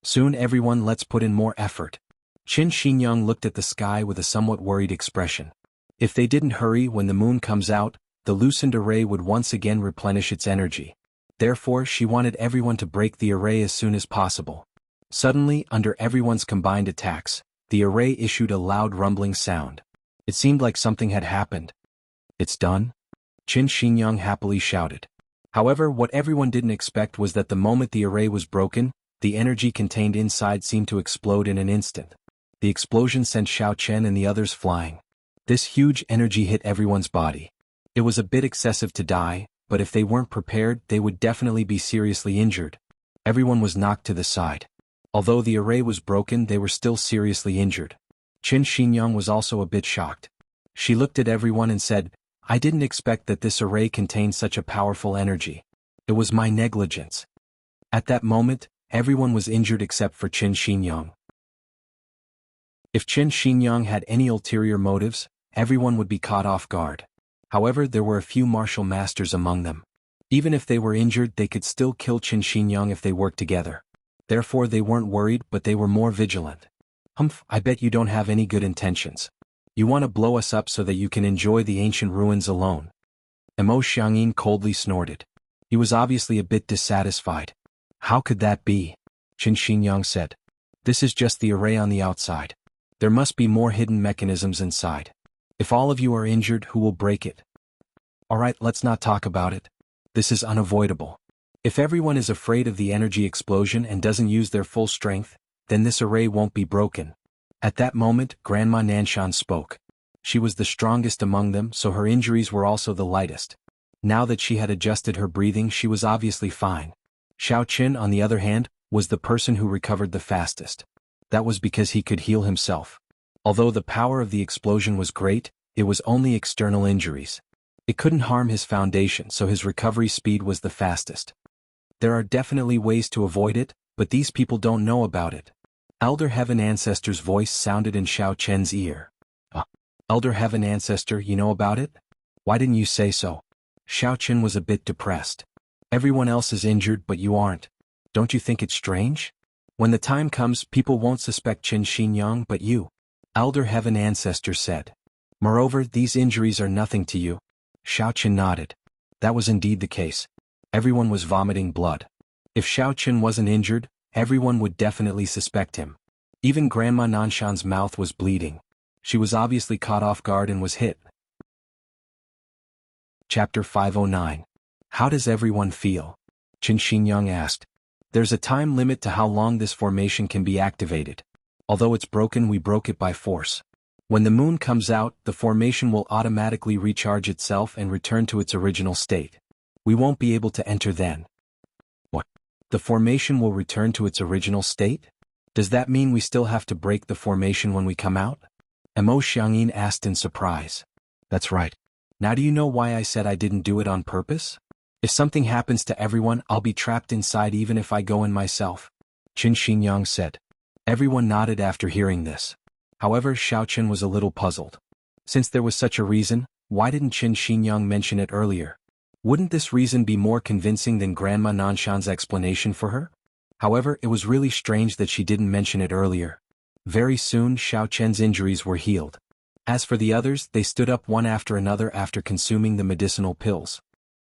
Soon everyone, let's put in more effort. Qin Xinyang looked at the sky with a somewhat worried expression. If they didn't hurry, when the moon comes out, the loosened array would once again replenish its energy. Therefore, she wanted everyone to break the array as soon as possible. Suddenly, under everyone's combined attacks, the array issued a loud rumbling sound. It seemed like something had happened. "It's done?" Qin Xinyang happily shouted. However, what everyone didn't expect was that the moment the array was broken, the energy contained inside seemed to explode in an instant. The explosion sent Xiao Chen and the others flying. This huge energy hit everyone's body. It was a bit excessive to die, but if they weren't prepared, they would definitely be seriously injured. Everyone was knocked to the side. Although the array was broken, they were still seriously injured. Qin Xinyang was also a bit shocked. She looked at everyone and said, "I didn't expect that this array contained such a powerful energy. It was my negligence." At that moment, everyone was injured except for Qin Xinyang. If Qin Xinyang had any ulterior motives, everyone would be caught off guard. However, there were a few martial masters among them. Even if they were injured, they could still kill Qin Xinyang if they worked together. Therefore, they weren't worried, but they were more vigilant. "Humph, I bet you don't have any good intentions. You want to blow us up so that you can enjoy the ancient ruins alone." Mo Xiangyin coldly snorted. He was obviously a bit dissatisfied. "How could that be?" Qin Xinyang said. "This is just the array on the outside. There must be more hidden mechanisms inside. If all of you are injured, who will break it?" "All right, let's not talk about it. This is unavoidable. If everyone is afraid of the energy explosion and doesn't use their full strength, then this array won't be broken." At that moment, Grandma Nanshan spoke. She was the strongest among them, so her injuries were also the lightest. Now that she had adjusted her breathing, she was obviously fine. Xiao Qin, on the other hand, was the person who recovered the fastest. That was because he could heal himself. Although the power of the explosion was great, It was only external injuries. It couldn't harm his foundation, so his recovery speed was the fastest. There are definitely ways to avoid it, but these people don't know about it. Elder Heaven Ancestor's voice sounded in Xiao Chen's ear. Elder Heaven Ancestor, you know about it? Why didn't you say so? Xiao Chen was a bit depressed. Everyone else is injured but you aren't. Don't you think it's strange? When the time comes, people won't suspect Qin Xinyang but you. Elder Heaven Ancestor said. Moreover, these injuries are nothing to you. Xiao Chen nodded. That was indeed the case. Everyone was vomiting blood. If Xiao Chen wasn't injured, everyone would definitely suspect him. Even Grandma Nanshan's mouth was bleeding. She was obviously caught off guard and was hit. Chapter 509. How does everyone feel? Qin Xinyang asked. There's a time limit to how long this formation can be activated. Although it's broken, we broke it by force. When the moon comes out, the formation will automatically recharge itself and return to its original state. We won't be able to enter then. What? The formation will return to its original state? Does that mean we still have to break the formation when we come out? Mo Xiangyin asked in surprise. That's right. Now do you know why I said I didn't do it on purpose? If something happens to everyone, I'll be trapped inside even if I go in myself. Qin Xinyang said. Everyone nodded after hearing this. However, Xiao Chen was a little puzzled. Since there was such a reason, why didn't Qin Xinyang mention it earlier? Wouldn't this reason be more convincing than Grandma Nanshan's explanation for her? However, it was really strange that she didn't mention it earlier. Very soon, Xiao Chen's injuries were healed. As for the others, they stood up one after another after consuming the medicinal pills.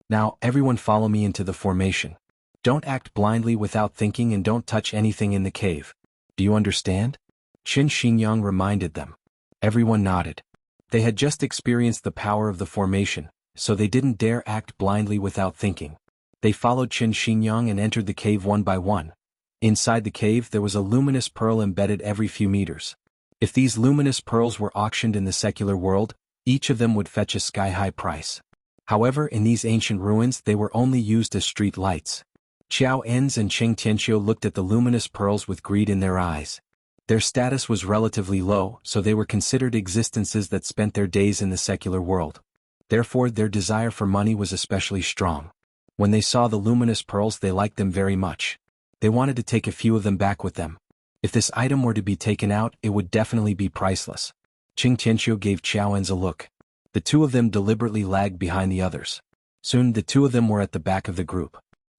Now, everyone follow me into the formation. Don't act blindly without thinking and don't touch anything in the cave. Do you understand? Qin Xinyang reminded them. Everyone nodded. They had just experienced the power of the formation, so they didn't dare act blindly without thinking. They followed Qin Xinyang and entered the cave one by one. Inside the cave there was a luminous pearl embedded every few meters. If these luminous pearls were auctioned in the secular world, each of them would fetch a sky-high price. However, in these ancient ruins they were only used as street lights. Qiao Enz and Cheng Tianqiu looked at the luminous pearls with greed in their eyes. Their status was relatively low, so they were considered existences that spent their days in the secular world. Therefore, their desire for money was especially strong. When they saw the luminous pearls, they liked them very much. They wanted to take a few of them back with them. If this item were to be taken out, it would definitely be priceless. Cheng Tianqiu gave Qiao Enz a look. The two of them deliberately lagged behind the others. Soon the two of them were at the back of the group.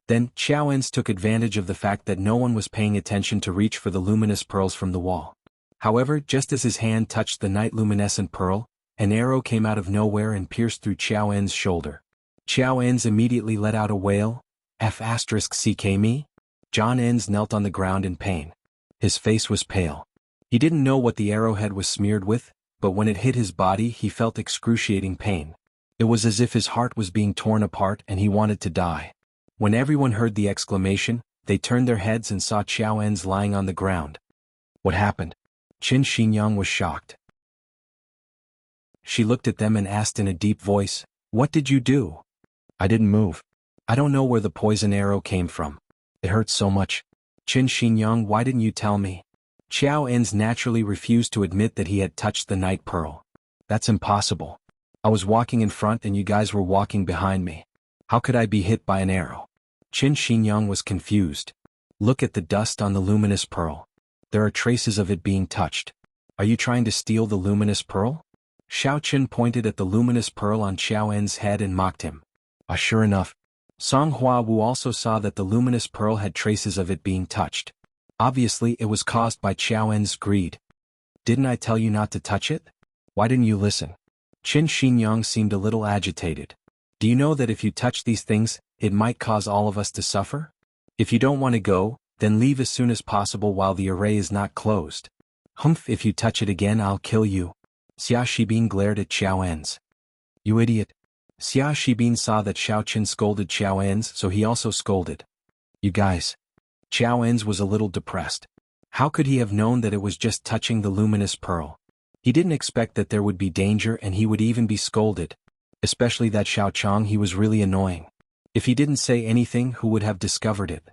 Then, Qiao Enz took advantage of the fact that no one was paying attention to reach for the luminous pearls from the wall. However, just as his hand touched the night luminescent pearl, an arrow came out of nowhere and pierced through Qiao Enz's shoulder. Qiao Enz immediately let out a wail. F***ck me? John Enz knelt on the ground in pain. His face was pale. He didn't know what the arrowhead was smeared with, but when it hit his body he felt excruciating pain. It was as if his heart was being torn apart and he wanted to die. When everyone heard the exclamation, they turned their heads and saw Qiao Enz lying on the ground. What happened? Qin Xinyang was shocked. She looked at them and asked in a deep voice, "What did you do?" "I didn't move. I don't know where the poison arrow came from. It hurts so much." "Qin Xinyang, why didn't you tell me?" Qiao Enz naturally refused to admit that he had touched the night pearl. "That's impossible. I was walking in front and you guys were walking behind me. How could I be hit by an arrow?" Qin Xinyang was confused. "Look at the dust on the luminous pearl. There are traces of it being touched. Are you trying to steal the luminous pearl?" Xiao Chen pointed at the luminous pearl on Qiao En's head and mocked him. Sure enough. Song Hua Wu also saw that the luminous pearl had traces of it being touched. Obviously, it was caused by Qiao En's greed. "Didn't I tell you not to touch it? Why didn't you listen?" Qin Xinyang seemed a little agitated. "Do you know that if you touch these things, it might cause all of us to suffer? If you don't want to go, then leave as soon as possible while the array is not closed. Humph, if you touch it again I'll kill you." Xia Shibin glared at Qiao Enz. "You idiot." Xia Shibin saw that Xiao Chen scolded Qiao Enz, so he also scolded. "You guys." Qiao Enz was a little depressed. How could he have known that it was just touching the luminous pearl? He didn't expect that there would be danger and he would even be scolded. Especially that Xiao Chong, he was really annoying. If he didn't say anything, who would have discovered it?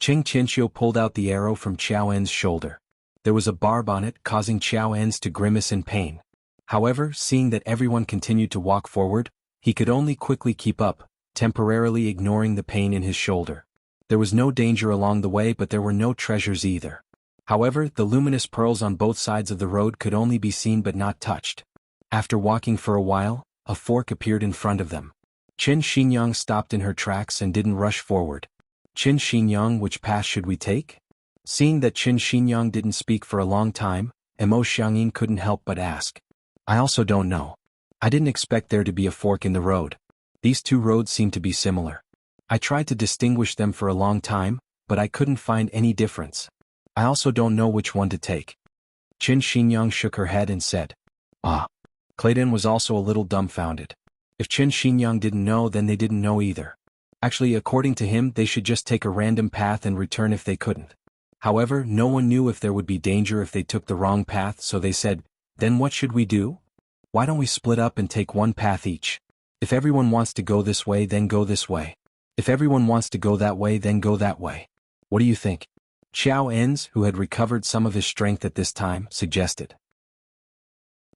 Cheng Tianqiu pulled out the arrow from Qiao En's shoulder. There was a barb on it, causing Qiao Enz to grimace in pain. However, seeing that everyone continued to walk forward, he could only quickly keep up, temporarily ignoring the pain in his shoulder. There was no danger along the way, but there were no treasures either. However, the luminous pearls on both sides of the road could only be seen but not touched. After walking for a while, a fork appeared in front of them. Qin Xinyang stopped in her tracks and didn't rush forward. Qin Xinyang, which path should we take? Seeing that Qin Xinyang didn't speak for a long time, Mo Xiangyin couldn't help but ask. I also don't know. I didn't expect there to be a fork in the road. These two roads seem to be similar. I tried to distinguish them for a long time, but I couldn't find any difference. I also don't know which one to take. Qin Xinyang shook her head and said. Clayton was also a little dumbfounded. If Qin Xinyang didn't know, then they didn't know either. Actually, according to him, they should just take a random path and return if they couldn't. However, no one knew if there would be danger if they took the wrong path, so they said, then what should we do? Why don't we split up and take one path each? If everyone wants to go this way, then go this way. If everyone wants to go that way, then go that way. What do you think? Xiao Enz, who had recovered some of his strength at this time, suggested.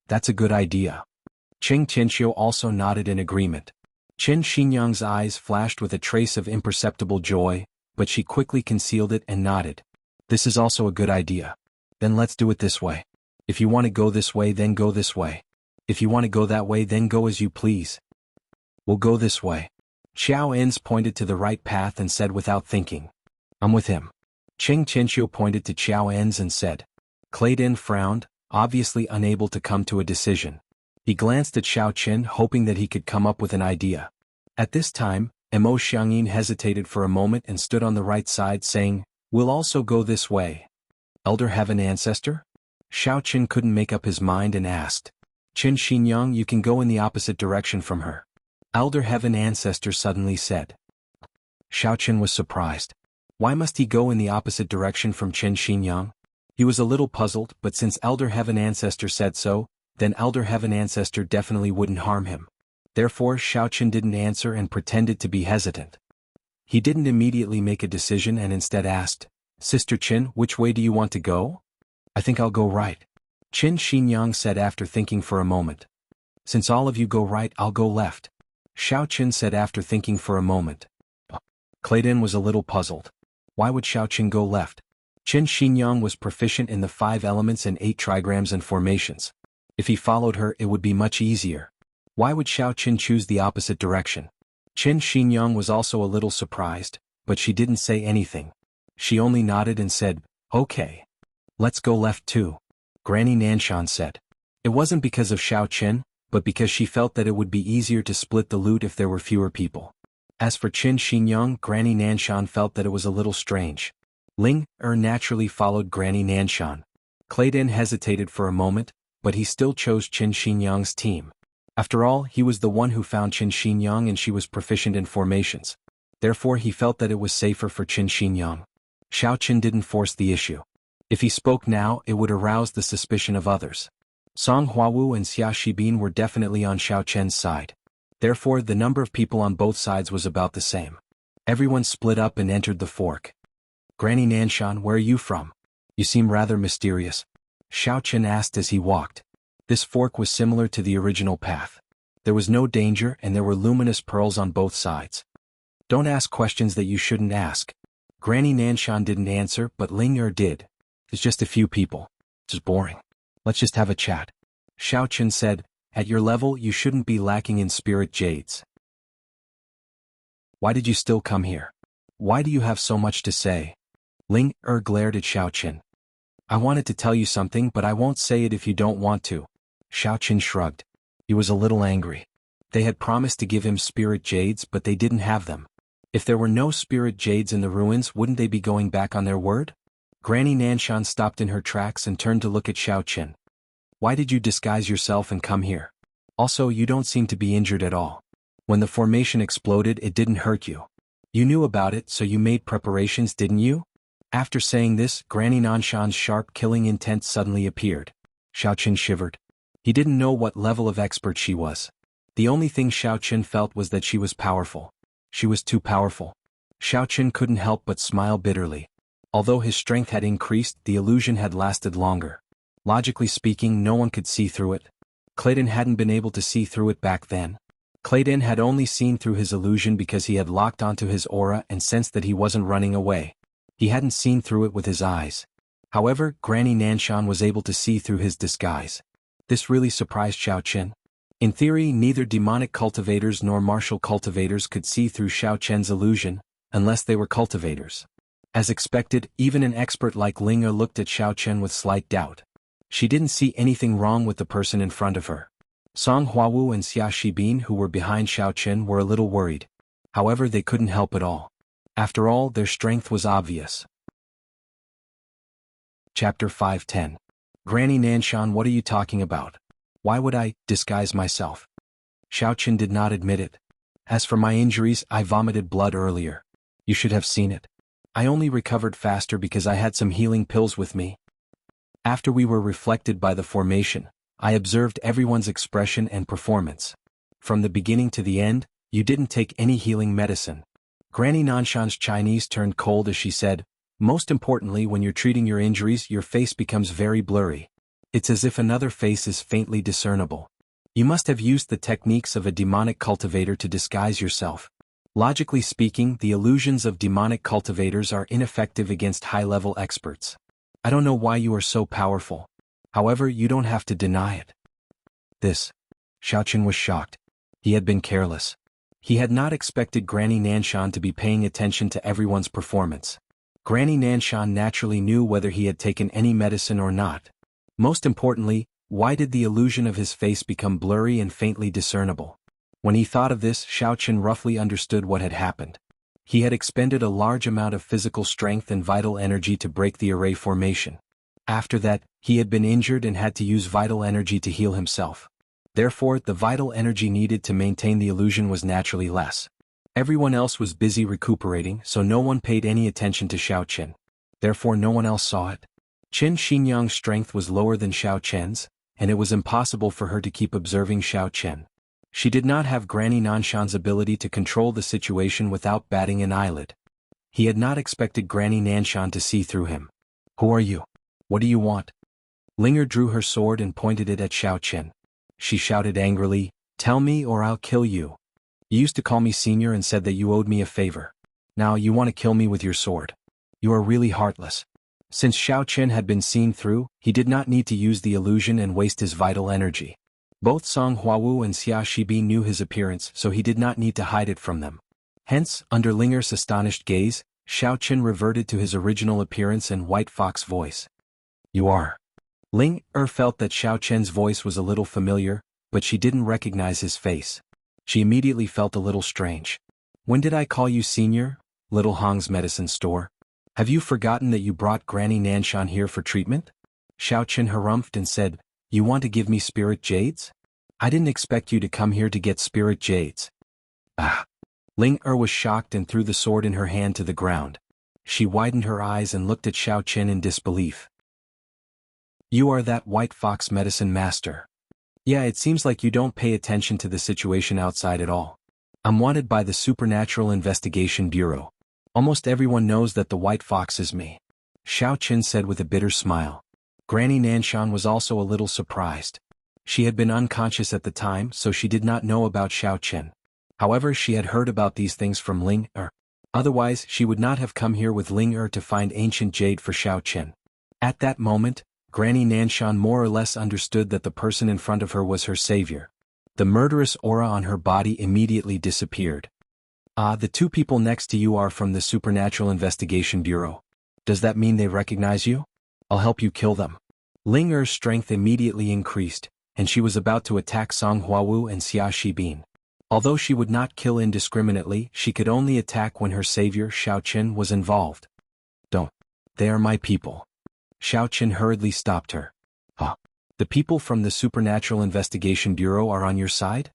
That's a good idea. Qing Tianqiu also nodded in agreement. Qin Xinyang's eyes flashed with a trace of imperceptible joy, but she quickly concealed it and nodded. This is also a good idea. Then let's do it this way. If you want to go this way, then go this way. If you want to go that way, then go as you please. We'll go this way. Xiao Enz pointed to the right path and said without thinking. I'm with him. Qing Tianqiu pointed to Xiao Enz and said. Clayton frowned, obviously unable to come to a decision. He glanced at Xiao Qin, hoping that he could come up with an idea. At this time, Mo Xiangyin hesitated for a moment and stood on the right side saying, We'll also go this way. Elder have an ancestor? Xiao Qin couldn't make up his mind and asked. Qin Xinyang, you can go in the opposite direction from her. Elder have an ancestor suddenly said. Xiao Qin was surprised. Why must he go in the opposite direction from Qin Xinyang? He was a little puzzled, but since Elder have an ancestor said so, then Elder have an ancestor definitely wouldn't harm him. Therefore, Xiao Qin didn't answer and pretended to be hesitant. He didn't immediately make a decision and instead asked, Sister Qin, which way do you want to go? I think I'll go right. Qin Xinyang said after thinking for a moment. Since all of you go right, I'll go left. Xiao Qin said after thinking for a moment. Clayton was a little puzzled. Why would Xiao Qin go left? Qin Xinyang was proficient in the 5 elements and 8 trigrams and formations. If he followed her, it would be much easier. Why would Xiao Qin choose the opposite direction? Qin Xinyang was also a little surprised, but she didn't say anything. She only nodded and said, Okay. Let's go left too. Granny Nanshan said. It wasn't because of Xiao Qin, but because she felt that it would be easier to split the loot if there were fewer people. As for Qin Xinyang, Granny Nanshan felt that it was a little strange. Ling naturally followed Granny Nanshan. Clayton hesitated for a moment, but he still chose Qin Xinyang's team. After all, he was the one who found Qin Xinyang and she was proficient in formations. Therefore he felt that it was safer for Qin Xinyang. Xiao Qin didn't force the issue. If he spoke now, it would arouse the suspicion of others. Song Huawu and Xia Shibin were definitely on Xiao Qin's side. Therefore the number of people on both sides was about the same. Everyone split up and entered the fork. Granny Nanshan, where are you from? You seem rather mysterious. Xiao Qin asked as he walked. This fork was similar to the original path. There was no danger and there were luminous pearls on both sides. Don't ask questions that you shouldn't ask. Granny Nanshan didn't answer, but Ling did. It's just a few people. It's boring. Let's just have a chat. Xiao Qin said, at your level you shouldn't be lacking in spirit jades. Why did you still come here? Why do you have so much to say? Ling glared at Xiao Qin. I wanted to tell you something, but I won't say it if you don't want to. Xiao Qin shrugged. He was a little angry. They had promised to give him spirit jades, but they didn't have them. If there were no spirit jades in the ruins, wouldn't they be going back on their word? Granny Nanshan stopped in her tracks and turned to look at Xiao Qin. Why did you disguise yourself and come here? Also, you don't seem to be injured at all. When the formation exploded, it didn't hurt you. You knew about it, so you made preparations, didn't you? After saying this, Granny Nanshan's sharp killing intent suddenly appeared. Xiao Qin shivered. He didn't know what level of expert she was. The only thing Xiao Qin felt was that she was powerful. She was too powerful. Xiao Qin couldn't help but smile bitterly. Although his strength had increased, the illusion had lasted longer. Logically speaking, no one could see through it. Clayton hadn't been able to see through it back then. Clayton had only seen through his illusion because he had locked onto his aura and sensed that he wasn't running away. He hadn't seen through it with his eyes. However, Granny Nanshan was able to see through his disguise. This really surprised Xiaochen. In theory, neither demonic cultivators nor martial cultivators could see through Xiaochen's illusion, unless they were cultivators. As expected, even an expert like Ling Er looked at Xiaochen with slight doubt. She didn't see anything wrong with the person in front of her. Song Huawu and Xia Shibin, who were behind Xiaochen, were a little worried. However, they couldn't help at all. After all, their strength was obvious. Chapter 510. Granny Nanshan, what are you talking about? Why would I disguise myself? Xiaochen did not admit it. As for my injuries, I vomited blood earlier. You should have seen it. I only recovered faster because I had some healing pills with me. After we were reflected by the formation, I observed everyone's expression and performance. From the beginning to the end, you didn't take any healing medicine. Granny Nanshan's Chinese turned cold as she said, most importantly, when you're treating your injuries, your face becomes very blurry. It's as if another face is faintly discernible. You must have used the techniques of a demonic cultivator to disguise yourself. Logically speaking, the illusions of demonic cultivators are ineffective against high-level experts. I don't know why you are so powerful. However, you don't have to deny it. Xiaochen was shocked. He had been careless. He had not expected Granny Nanshan to be paying attention to everyone's performance. Granny Nanshan naturally knew whether he had taken any medicine or not. Most importantly, why did the illusion of his face become blurry and faintly discernible? When he thought of this, Xiaochen roughly understood what had happened. He had expended a large amount of physical strength and vital energy to break the array formation. After that, he had been injured and had to use vital energy to heal himself. Therefore, the vital energy needed to maintain the illusion was naturally less. Everyone else was busy recuperating, so no one paid any attention to Xiaochen. Therefore, no one else saw it. Qin Xinyang's strength was lower than Xiaochen's, and it was impossible for her to keep observing Xiaochen. She did not have Granny Nanshan's ability to control the situation without batting an eyelid. He had not expected Granny Nanshan to see through him. Who are you? What do you want? Ling Er drew her sword and pointed it at Xiaochen. She shouted angrily, tell me or I'll kill you. You used to call me senior and said that you owed me a favor. Now you want to kill me with your sword. You are really heartless. Since Xiaochen had been seen through, he did not need to use the illusion and waste his vital energy. Both Song Huawu and Xia Shibi knew his appearance, so he did not need to hide it from them. Hence, under Ling Er's astonished gaze, Xiaochen reverted to his original appearance and white fox voice. You are. Ling Er felt that Xiaochen's voice was a little familiar, but she didn't recognize his face. She immediately felt a little strange. When did I call you senior? Little Hong's medicine store. Have you forgotten that you brought Granny Nanshan here for treatment? Xiaochen harumphed and said, you want to give me spirit jades? I didn't expect you to come here to get spirit jades. Ah! Ling Er was shocked and threw the sword in her hand to the ground. She widened her eyes and looked at Xiaochen in disbelief. You are that white fox medicine master. Yeah, it seems like you don't pay attention to the situation outside at all. I'm wanted by the Supernatural Investigation Bureau. Almost everyone knows that the white fox is me. Xiaochen said with a bitter smile. Granny Nanshan was also a little surprised. She had been unconscious at the time, so she did not know about Xiaochen. However, she had heard about these things from Ling Er. Otherwise, she would not have come here with Ling Er to find ancient jade for Xiaochen. At that moment, Granny Nanshan more or less understood that the person in front of her was her savior. The murderous aura on her body immediately disappeared. Ah, the two people next to you are from the Supernatural Investigation Bureau. Does that mean they recognize you? I'll help you kill them. Ling Er's strength immediately increased, and she was about to attack Song Huawu and Xia Shibin. Although she would not kill indiscriminately, she could only attack when her savior, Xiaochen, was involved. Don't. They are my people. Xiaochen hurriedly stopped her. Huh. The people from the Supernatural Investigation Bureau are on your side?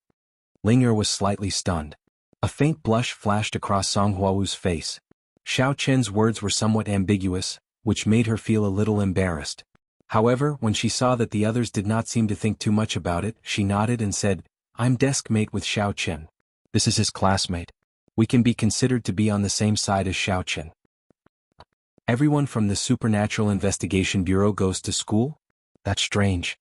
Ling Er was slightly stunned. A faint blush flashed across Song Huawu's face. Xiaochen's words were somewhat ambiguous, which made her feel a little embarrassed. However, when she saw that the others did not seem to think too much about it, she nodded and said, I'm desk mate with Xiaochen. This is his classmate. We can be considered to be on the same side as Xiaochen. Everyone from the Supernatural Investigation Bureau goes to school? That's strange.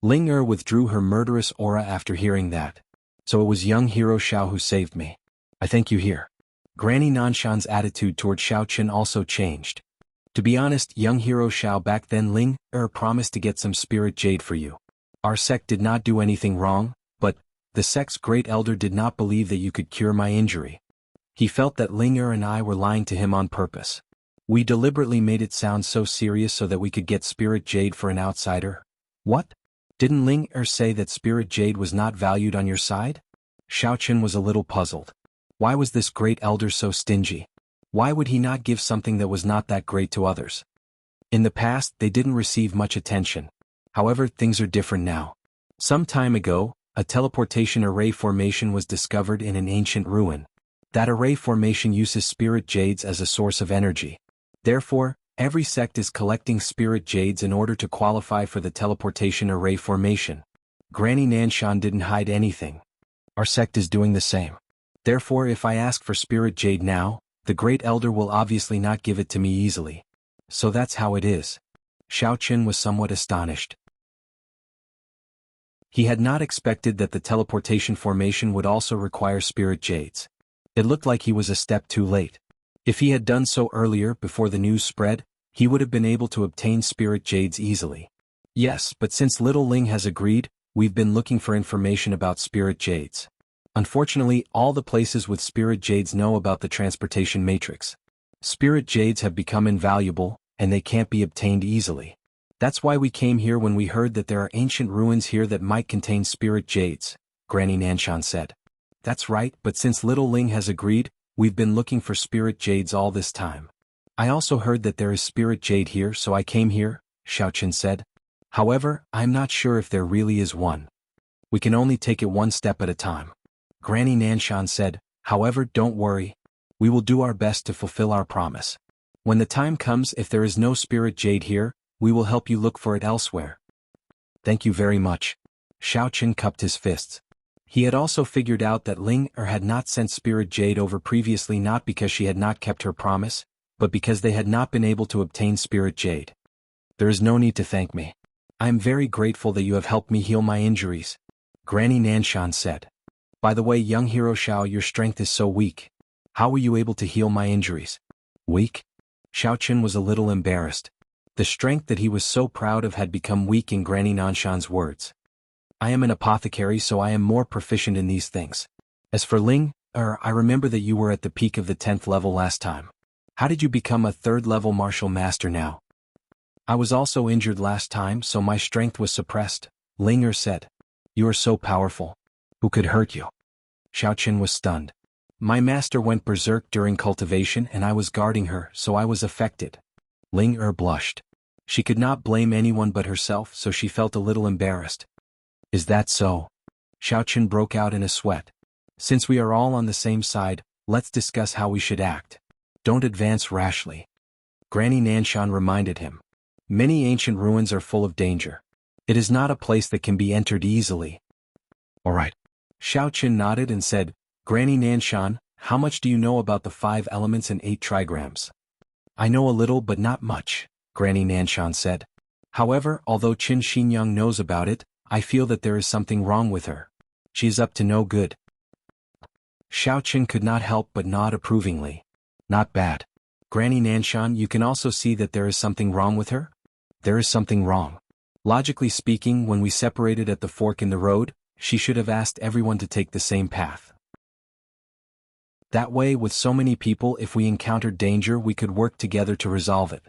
Ling withdrew her murderous aura after hearing that. So it was young hero Xiao who saved me. I thank you here. Granny Nanshan's attitude toward Xiao Chen also changed. To be honest, young hero Xiao, back then Ling promised to get some spirit jade for you. Our sect did not do anything wrong, but the sect's great elder did not believe that you could cure my injury. He felt that Ling and I were lying to him on purpose. We deliberately made it sound so serious so that we could get spirit jade for an outsider. What? Didn't Ling say that spirit jade was not valued on your side? Xiao Chen was a little puzzled. Why was this great elder so stingy? Why would he not give something that was not that great to others? In the past, they didn't receive much attention. However, things are different now. Some time ago, a teleportation array formation was discovered in an ancient ruin. That array formation uses spirit jades as a source of energy. Therefore, every sect is collecting spirit jades in order to qualify for the teleportation array formation. Granny Nanshan didn't hide anything. Our sect is doing the same. Therefore, if I ask for spirit jade now, the great elder will obviously not give it to me easily. So that's how it is. Xiao Chen was somewhat astonished. He had not expected that the teleportation formation would also require spirit jades. It looked like he was a step too late. If he had done so earlier before the news spread, he would have been able to obtain spirit jades easily. Yes, but since little Ling has agreed, we've been looking for information about spirit jades. Unfortunately, all the places with spirit jades know about the transportation matrix. Spirit jades have become invaluable, and they can't be obtained easily. That's why we came here when we heard that there are ancient ruins here that might contain spirit jades, Granny Nanshan said. That's right, but since little Ling has agreed, we've been looking for spirit jades all this time. I also heard that there is spirit jade here, so I came here, Xiao Chen said. However, I'm not sure if there really is one. We can only take it one step at a time. Granny Nanshan said, however, don't worry. We will do our best to fulfill our promise. When the time comes, if there is no spirit jade here, we will help you look for it elsewhere. Thank you very much. Xiao Chen cupped his fists. He had also figured out that Ling had not sent spirit jade over previously, not because she had not kept her promise, but because they had not been able to obtain spirit jade. There is no need to thank me. I am very grateful that you have helped me heal my injuries, Granny Nanshan said. By the way, young hero Xiao, your strength is so weak. How were you able to heal my injuries? Weak? Xiao Chen was a little embarrassed. The strength that he was so proud of had become weak in Granny Nanshan's words. I am an apothecary, so I am more proficient in these things. As for Ling, I remember that you were at the peak of the 10th level last time. How did you become a 3rd level martial master now? I was also injured last time, so my strength was suppressed, Ling said. You are so powerful. Who could hurt you? Xiao Chen was stunned. My master went berserk during cultivation and I was guarding her, so I was affected. Ling blushed. She could not blame anyone but herself, so she felt a little embarrassed. Is that so? Xiao Chen broke out in a sweat. Since we are all on the same side, let's discuss how we should act. Don't advance rashly. Granny Nanshan reminded him. Many ancient ruins are full of danger. It is not a place that can be entered easily. All right. Xiao Chen nodded and said, Granny Nanshan, how much do you know about the 5 elements and 8 trigrams? I know a little but not much, Granny Nanshan said. However, although Qin Xinyang knows about it, I feel that there is something wrong with her. She is up to no good. Xiao Chen could not help but nod approvingly. Not bad. Granny Nanshan, you can also see that there is something wrong with her? There is something wrong. Logically speaking, when we separated at the fork in the road, she should have asked everyone to take the same path. That way, with so many people, if we encountered danger, we could work together to resolve it.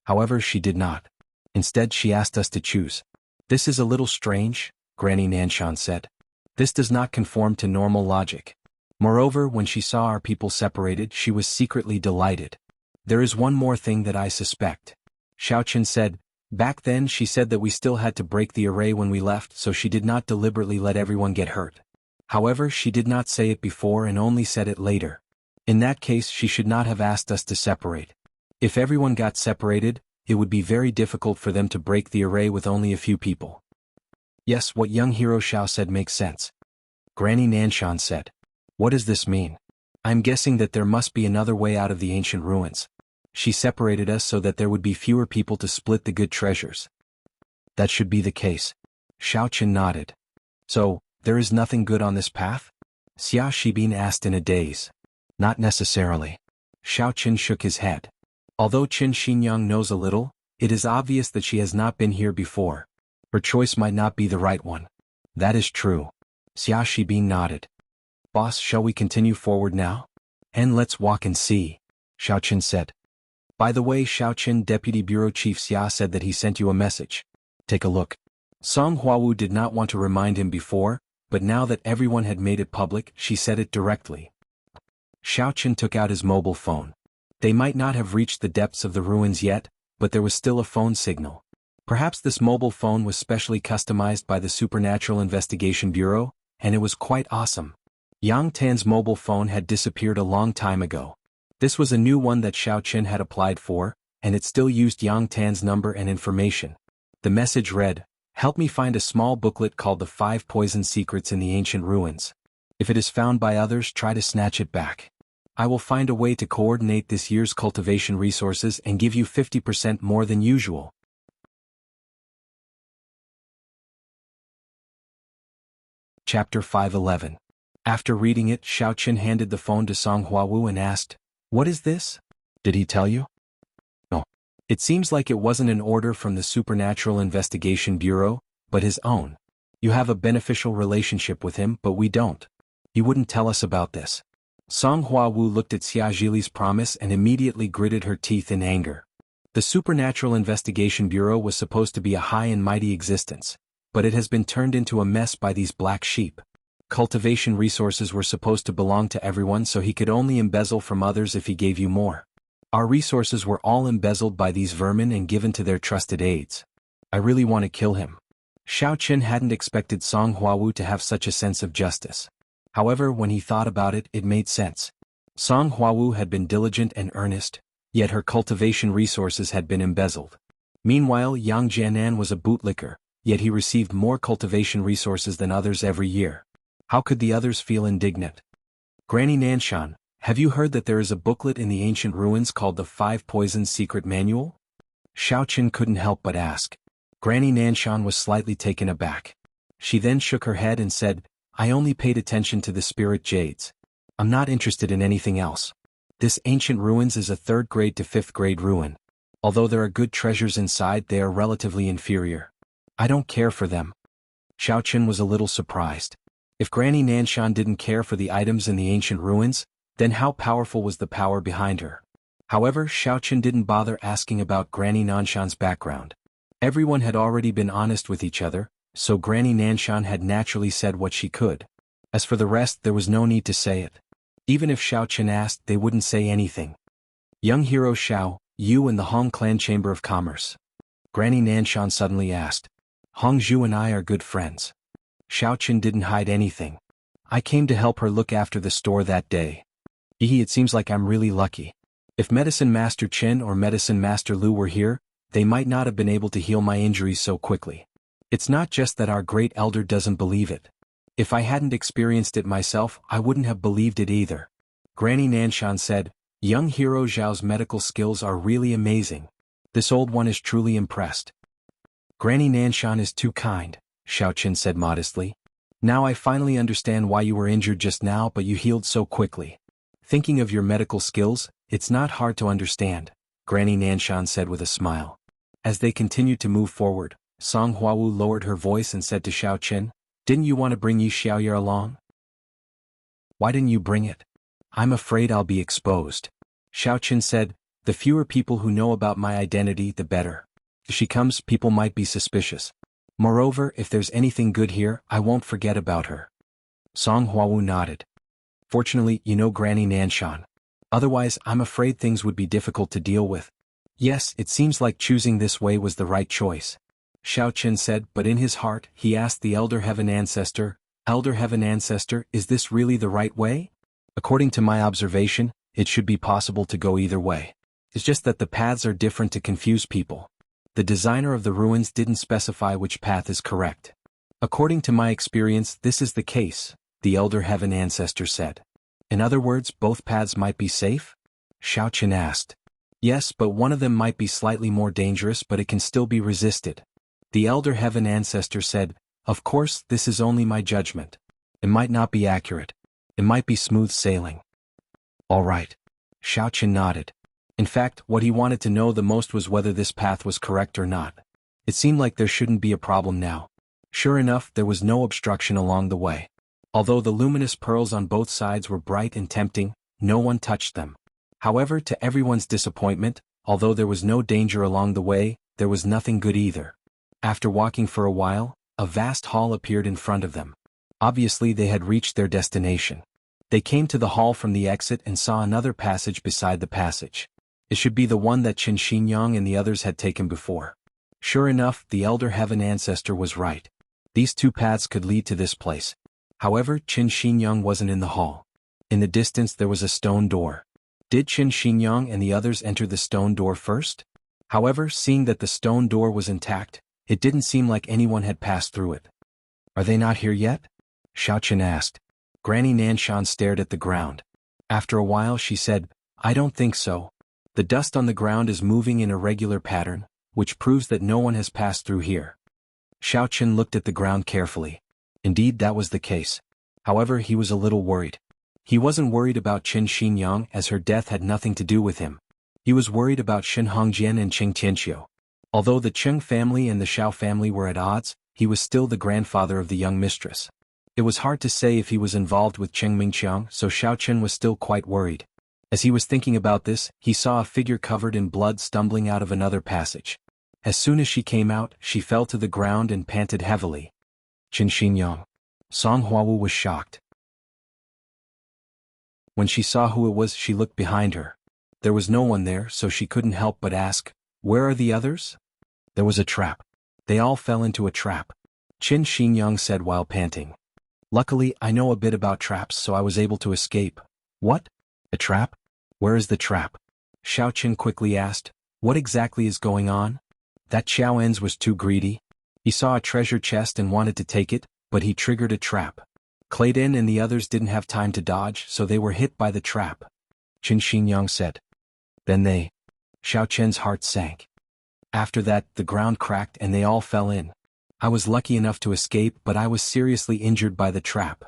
However, she did not. Instead, she asked us to choose. This is a little strange, Granny Nanshan said. This does not conform to normal logic. Moreover, when she saw our people separated, she was secretly delighted. There is one more thing that I suspect. Xiao Chen said, back then she said that we still had to break the array when we left, so she did not deliberately let everyone get hurt. However, she did not say it before and only said it later. In that case, she should not have asked us to separate. If everyone got separated, it would be very difficult for them to break the array with only a few people. Yes, what young hero Xiao said makes sense. Granny Nanshan said. What does this mean? I'm guessing that there must be another way out of the ancient ruins. She separated us so that there would be fewer people to split the good treasures. That should be the case. Xiao nodded. So, there is nothing good on this path? Xia Shibin asked in a daze. Not necessarily. Xiao shook his head. Although Qin Xinyang knows a little, it is obvious that she has not been here before. Her choice might not be the right one. That is true. Xia Shibin nodded. Boss, shall we continue forward now? And let's walk and see, Xiao said. By the way, Xiao Deputy Bureau Chief Xia said that he sent you a message. Take a look. Song Huawu did not want to remind him before, but now that everyone had made it public, she said it directly. Xiao took out his mobile phone. They might not have reached the depths of the ruins yet, but there was still a phone signal. Perhaps this mobile phone was specially customized by the Supernatural Investigation Bureau, and it was quite awesome. Yang Tan's mobile phone had disappeared a long time ago. This was a new one that Xiao had applied for, and it still used Yang Tan's number and information. The message read, "Help me find a small booklet called The 5 Poison Secrets in the Ancient Ruins. If it is found by others, try to snatch it back. I will find a way to coordinate this year's cultivation resources and give you 50% more than usual." Chapter 511. After reading it, Xiao handed the phone to Song Huawu and asked, "What is this? Did he tell you?" "No. It seems like it wasn't an order from the Supernatural Investigation Bureau, but his own. You have a beneficial relationship with him, but we don't. He wouldn't tell us about this." Song Huawu looked at Xia Zhili's promise and immediately gritted her teeth in anger. The Supernatural Investigation Bureau was supposed to be a high and mighty existence, but it has been turned into a mess by these black sheep. Cultivation resources were supposed to belong to everyone, so he could only embezzle from others if he gave you more. Our resources were all embezzled by these vermin and given to their trusted aides. I really want to kill him. Xiao hadn't expected Song Huawu to have such a sense of justice. However, when he thought about it, it made sense. Song Huawu had been diligent and earnest, yet her cultivation resources had been embezzled. Meanwhile, Yang Jianan was a bootlicker, yet he received more cultivation resources than others every year. How could the others feel indignant? "Granny Nanshan, have you heard that there is a booklet in the ancient ruins called the 5 Poisons Secret Manual?" Xiao couldn't help but ask. Granny Nanshan was slightly taken aback. She then shook her head and said, "I only paid attention to the spirit jades. I'm not interested in anything else. This ancient ruins is a 3rd grade to 5th grade ruin. Although there are good treasures inside, they are relatively inferior. I don't care for them." Xiao was a little surprised. If Granny Nanshan didn't care for the items in the ancient ruins, then how powerful was the power behind her? However, Xiao didn't bother asking about Granny Nanshan's background. Everyone had already been honest with each other, so Granny Nanshan had naturally said what she could. As for the rest, there was no need to say it. Even if Xiao asked, they wouldn't say anything. "Young hero Xiao, you and the Hong Clan Chamber of Commerce?" Granny Nanshan suddenly asked. "Hongzhu and I are good friends." Xiao didn't hide anything. "I came to help her look after the store that day. It seems like I'm really lucky. If Medicine Master Chen or Medicine Master Lu were here, they might not have been able to heal my injuries so quickly. It's not just that our great elder doesn't believe it. If I hadn't experienced it myself, I wouldn't have believed it either." Granny Nanshan said, "Young hero Zhao's medical skills are really amazing. This old one is truly impressed." "Granny Nanshan is too kind," Xiao said modestly. "Now I finally understand why you were injured just now, but you healed so quickly. Thinking of your medical skills, it's not hard to understand," Granny Nanshan said with a smile. As they continued to move forward, Song Huawu lowered her voice and said to Xiao, "Didn't you want to bring Yi Xiaoye along? Why didn't you bring it?" "I'm afraid I'll be exposed." Xiao said, "The fewer people who know about my identity, the better. If she comes, people might be suspicious. Moreover, if there's anything good here, I won't forget about her." Song Huawu nodded. "Fortunately, you know Granny Nanshan. Otherwise, I'm afraid things would be difficult to deal with." "Yes, it seems like choosing this way was the right choice," Xiao said, but in his heart, he asked the Elder Heaven Ancestor, "Elder Heaven Ancestor, is this really the right way?" "According to my observation, it should be possible to go either way. It's just that the paths are different to confuse people. The designer of the ruins didn't specify which path is correct. According to my experience, this is the case," the Elder Heaven Ancestor said. "In other words, both paths might be safe?" Xiao asked. "Yes, but one of them might be slightly more dangerous, but it can still be resisted." The Elder Heaven Ancestor said, Of course, this is only my judgment. It might not be accurate. It might be smooth sailing. All right. Xiaochen nodded. In fact, what he wanted to know the most was whether this path was correct or not. It seemed like there shouldn't be a problem now. Sure enough, there was no obstruction along the way. Although the luminous pearls on both sides were bright and tempting, no one touched them. However, to everyone's disappointment, although there was no danger along the way, there was nothing good either. After walking for a while, a vast hall appeared in front of them. Obviously they had reached their destination. They came to the hall from the exit and saw another passage beside the passage. It should be the one that Qin Xinyang and the others had taken before. Sure enough, the Elder Heaven Ancestor was right. These two paths could lead to this place. However, Qin Xinyang wasn't in the hall. In the distance there was a stone door. Did Qin Xinyang and the others enter the stone door first? However, seeing that the stone door was intact, it didn't seem like anyone had passed through it. Are they not here yet? Xiaochen asked. Granny Nanshan stared at the ground. After a while she said, I don't think so. The dust on the ground is moving in a regular pattern, which proves that no one has passed through here. Xiaochen looked at the ground carefully. Indeed, that was the case. However, he was a little worried. He wasn't worried about Qin Xinyang as her death had nothing to do with him. He was worried about Shen Hongjian and Qing Tianqiu. Although the Cheng family and the Xiao family were at odds, he was still the grandfather of the young mistress. It was hard to say if he was involved with Cheng Mingqiang, so Xiaochen was still quite worried. As he was thinking about this, he saw a figure covered in blood stumbling out of another passage. As soon as she came out, she fell to the ground and panted heavily. Qin Xinyang. Song Huawu was shocked. When she saw who it was, she looked behind her. There was no one there, so she couldn't help but ask, where are the others? There was a trap. They all fell into a trap. Qin Xinyang said while panting. Luckily, I know a bit about traps, so I was able to escape. What? A trap? Where is the trap? Xiaochen quickly asked. What exactly is going on? That Xiao Enz was too greedy. He saw a treasure chest and wanted to take it, but he triggered a trap. Clayton and the others didn't have time to dodge, so they were hit by the trap. Qin Xinyang said. Then they. Xiaochen's heart sank. After that, the ground cracked and they all fell in. I was lucky enough to escape, but I was seriously injured by the trap.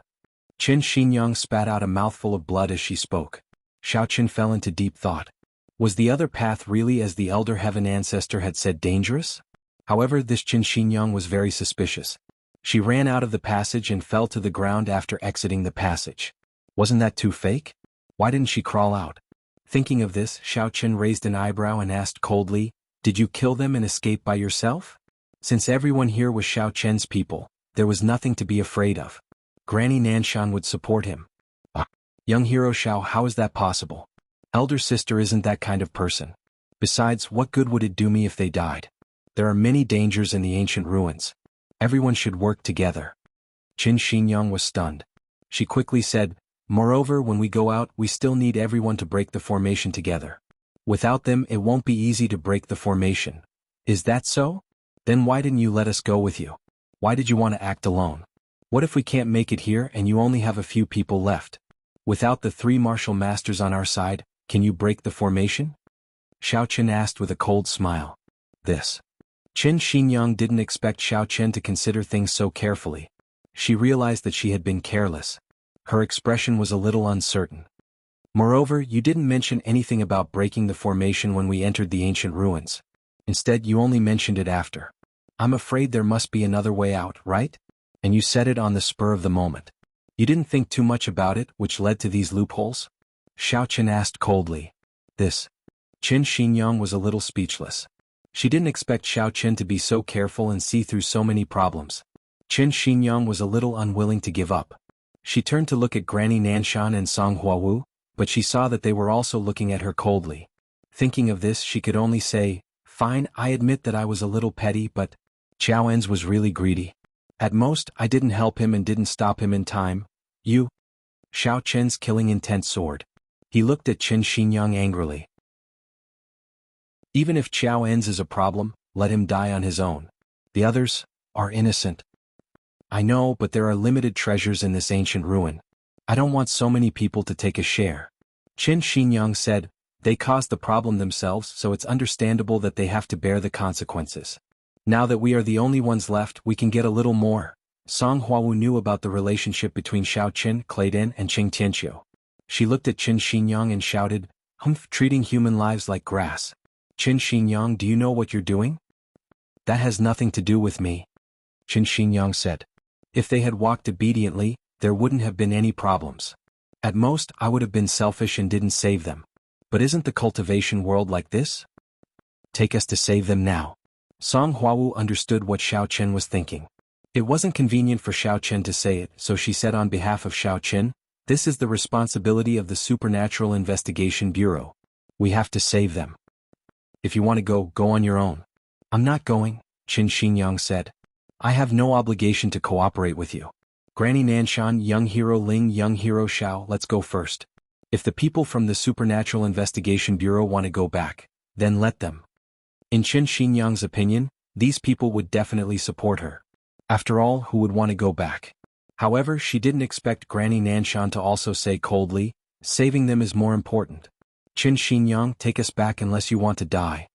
Qin Xinyang spat out a mouthful of blood as she spoke. Xiaochen fell into deep thought. Was the other path really, as the Elder Heaven Ancestor had said, dangerous? However, this Qin Xinyang was very suspicious. She ran out of the passage and fell to the ground after exiting the passage. Wasn't that too fake? Why didn't she crawl out? Thinking of this, Xiaochen raised an eyebrow and asked coldly, Did you kill them and escape by yourself? Since everyone here was Xiaochen's people, there was nothing to be afraid of. Granny Nanshan would support him. Young hero Xiao, how is that possible? Elder sister isn't that kind of person. Besides, what good would it do me if they died? There are many dangers in the ancient ruins. Everyone should work together. Qin Xinyang was stunned. She quickly said, Moreover, when we go out, we still need everyone to break the formation together. Without them, it won't be easy to break the formation. Is that so? Then why didn't you let us go with you? Why did you want to act alone? What if we can't make it here and you only have a few people left? Without the three martial masters on our side, can you break the formation? Xiaochen asked with a cold smile. This. Qin Xinyang didn't expect Xiaochen to consider things so carefully. She realized that she had been careless. Her expression was a little uncertain. Moreover, you didn't mention anything about breaking the formation when we entered the ancient ruins. Instead, you only mentioned it after. I'm afraid there must be another way out, right? And you said it on the spur of the moment. You didn't think too much about it, which led to these loopholes? Xiaochen asked coldly. This. Qin Xinyang was a little speechless. She didn't expect Xiaochen to be so careful and see through so many problems. Qin Xinyang was a little unwilling to give up. She turned to look at Granny Nanshan and Song Huawu, but she saw that they were also looking at her coldly. Thinking of this, she could only say, Fine, I admit that I was a little petty, but Xiao Enz was really greedy. At most, I didn't help him and didn't stop him in time. You? Xiaochen's killing intent soared. He looked at Qin Xinyang angrily. Even if Xiao Enz is a problem, let him die on his own. The others are innocent. I know, but there are limited treasures in this ancient ruin. I don't want so many people to take a share. Qin Xinyang said, They caused the problem themselves, so it's understandable that they have to bear the consequences. Now that we are the only ones left, we can get a little more. Song Huawu knew about the relationship between Xiao Qin, Claydin, and Qing Tianqiu. She looked at Qin Xinyang and shouted, "Humph, treating human lives like grass. Qin Xinyang, do you know what you're doing?" "That has nothing to do with me," Qin Xinyang said. "If they had walked obediently, there wouldn't have been any problems. At most, I would have been selfish and didn't save them. But isn't the cultivation world like this? Take us to save them now." Song Huawu understood what Xiao Chen was thinking. It wasn't convenient for Xiao Chen to say it, so she said on behalf of Xiao Chen, "This is the responsibility of the Supernatural Investigation Bureau. We have to save them. If you want to go, go on your own." "I'm not going," Qin Xinyang said. "I have no obligation to cooperate with you. Granny Nanshan, young hero Ling, young hero Xiao, let's go first. If the people from the Supernatural Investigation Bureau want to go back, then let them." In Qin Xinyang's opinion, these people would definitely support her. After all, who would want to go back? However, she didn't expect Granny Nanshan to also say coldly, "Saving them is more important. Qin Xinyang, take us back unless you want to die.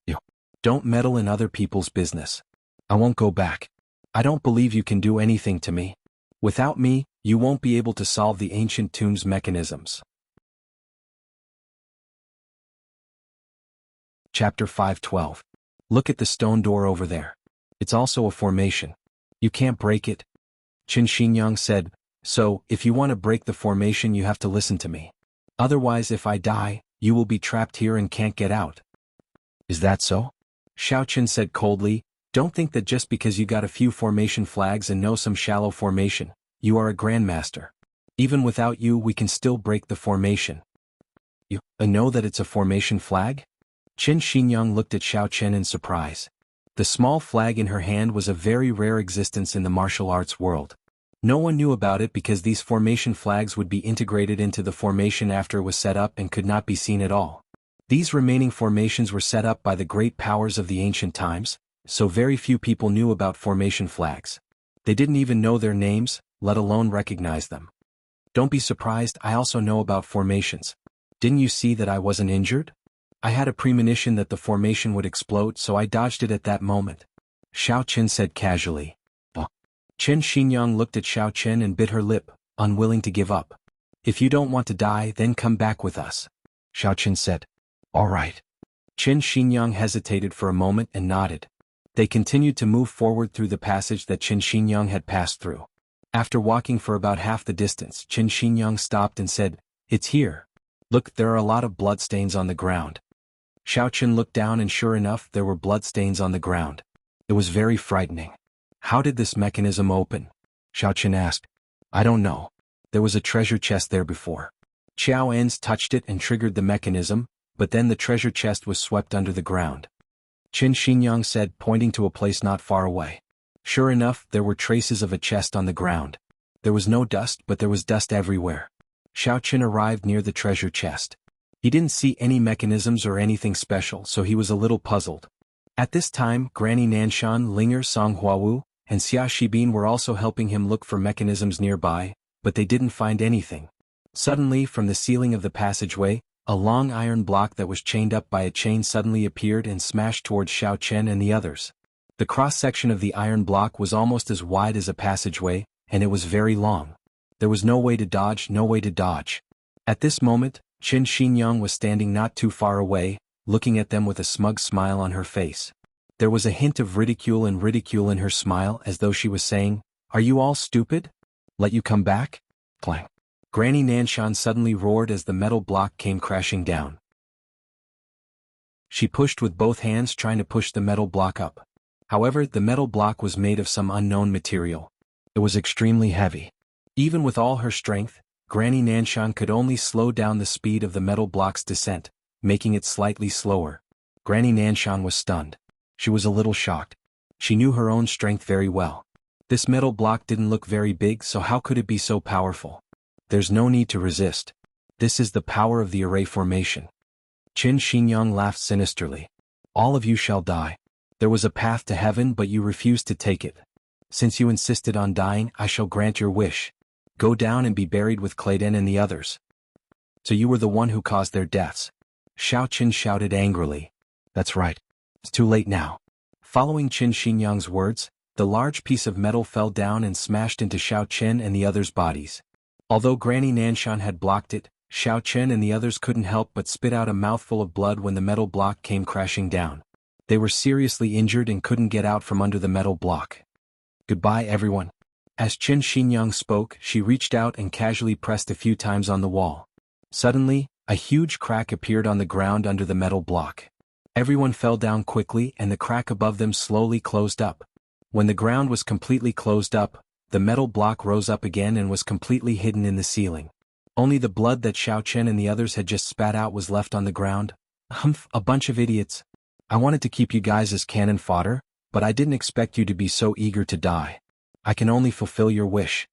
You don't meddle in other people's business. I won't go back. I don't believe you can do anything to me. Without me, you won't be able to solve the ancient tomb's mechanisms." Chapter 5:12. Look at the stone door over there. It's also a formation. You can't break it. Qin Xinyang said, "So, if you want to break the formation you have to listen to me. Otherwise if I die, you will be trapped here and can't get out." "Is that so?" Xiao Qin said coldly, "Don't think that just because you got a few formation flags and know some shallow formation, you are a grandmaster. Even without you we can still break the formation." "You know that it's a formation flag?" Qin Xinyang looked at Xiao Chen in surprise. The small flag in her hand was a very rare existence in the martial arts world. No one knew about it because these formation flags would be integrated into the formation after it was set up and could not be seen at all. These remaining formations were set up by the great powers of the ancient times, so very few people knew about formation flags. They didn't even know their names, let alone recognize them. "Don't be surprised, I also know about formations. Didn't you see that I wasn't injured? I had a premonition that the formation would explode, so I dodged it at that moment," Xiao Qin said casually. Qin Xinyang looked at Xiao Chen and bit her lip, unwilling to give up. "If you don't want to die, then come back with us," Xiao Chen said. "All right." Qin Xinyang hesitated for a moment and nodded. They continued to move forward through the passage that Qin Xinyang had passed through. After walking for about half the distance, Qin Xinyang stopped and said, "It's here. Look, there are a lot of bloodstains on the ground." Xiao Chen looked down and sure enough there were bloodstains on the ground. It was very frightening. "How did this mechanism open?" Xiao Chen asked. "I don't know. There was a treasure chest there before. Qiao Ens touched it and triggered the mechanism, but then the treasure chest was swept under the ground," Qin Xinyang said, pointing to a place not far away. Sure enough, there were traces of a chest on the ground. There was no dust, but there was dust everywhere. Xiao Chen arrived near the treasure chest. He didn't see any mechanisms or anything special, so he was a little puzzled. At this time, Granny Nanshan, Linger, Song Huawu, and Xia Shibin were also helping him look for mechanisms nearby, but they didn't find anything. Suddenly, from the ceiling of the passageway, a long iron block that was chained up by a chain suddenly appeared and smashed towards Xiao Chen and the others. The cross-section of the iron block was almost as wide as a passageway, and it was very long. There was no way to dodge, no way to dodge. At this moment, Qin Xinyang was standing not too far away, looking at them with a smug smile on her face. There was a hint of ridicule in her smile, as though she was saying, "Are you all stupid? Let you come back?" Clang. Granny Nanshan suddenly roared as the metal block came crashing down. She pushed with both hands, trying to push the metal block up. However, the metal block was made of some unknown material. It was extremely heavy. Even with all her strength, Granny Nanshan could only slow down the speed of the metal block's descent, making it slightly slower. Granny Nanshan was stunned. She was a little shocked. She knew her own strength very well. This metal block didn't look very big, so how could it be so powerful? There's no need to resist. This is the power of the array formation. Qin Xinyang laughed sinisterly. "All of you shall die. There was a path to heaven, but you refused to take it. Since you insisted on dying, I shall grant your wish. Go down and be buried with Claydin and the others." "So you were the one who caused their deaths?" Xiao Qin shouted angrily. "That's right. It's too late now." Following Qin Xinyang's words, The large piece of metal fell down and smashed into Xiao Chen and the others' bodies. Although Granny Nanshan had blocked it, Xiao Chen and the others couldn't help but spit out a mouthful of blood when the metal block came crashing down. They were seriously injured and couldn't get out from under the metal block. Goodbye, everyone. As Qin Xinyang spoke, she reached out and casually pressed a few times on the wall. Suddenly, a huge crack appeared on the ground under the metal block. Everyone fell down quickly and the crack above them slowly closed up. When the ground was completely closed up, the metal block rose up again and was completely hidden in the ceiling. Only the blood that Xiao Chen and the others had just spat out was left on the ground. Humph, a bunch of idiots. I wanted to keep you guys as cannon fodder, but I didn't expect you to be so eager to die. I can only fulfill your wish.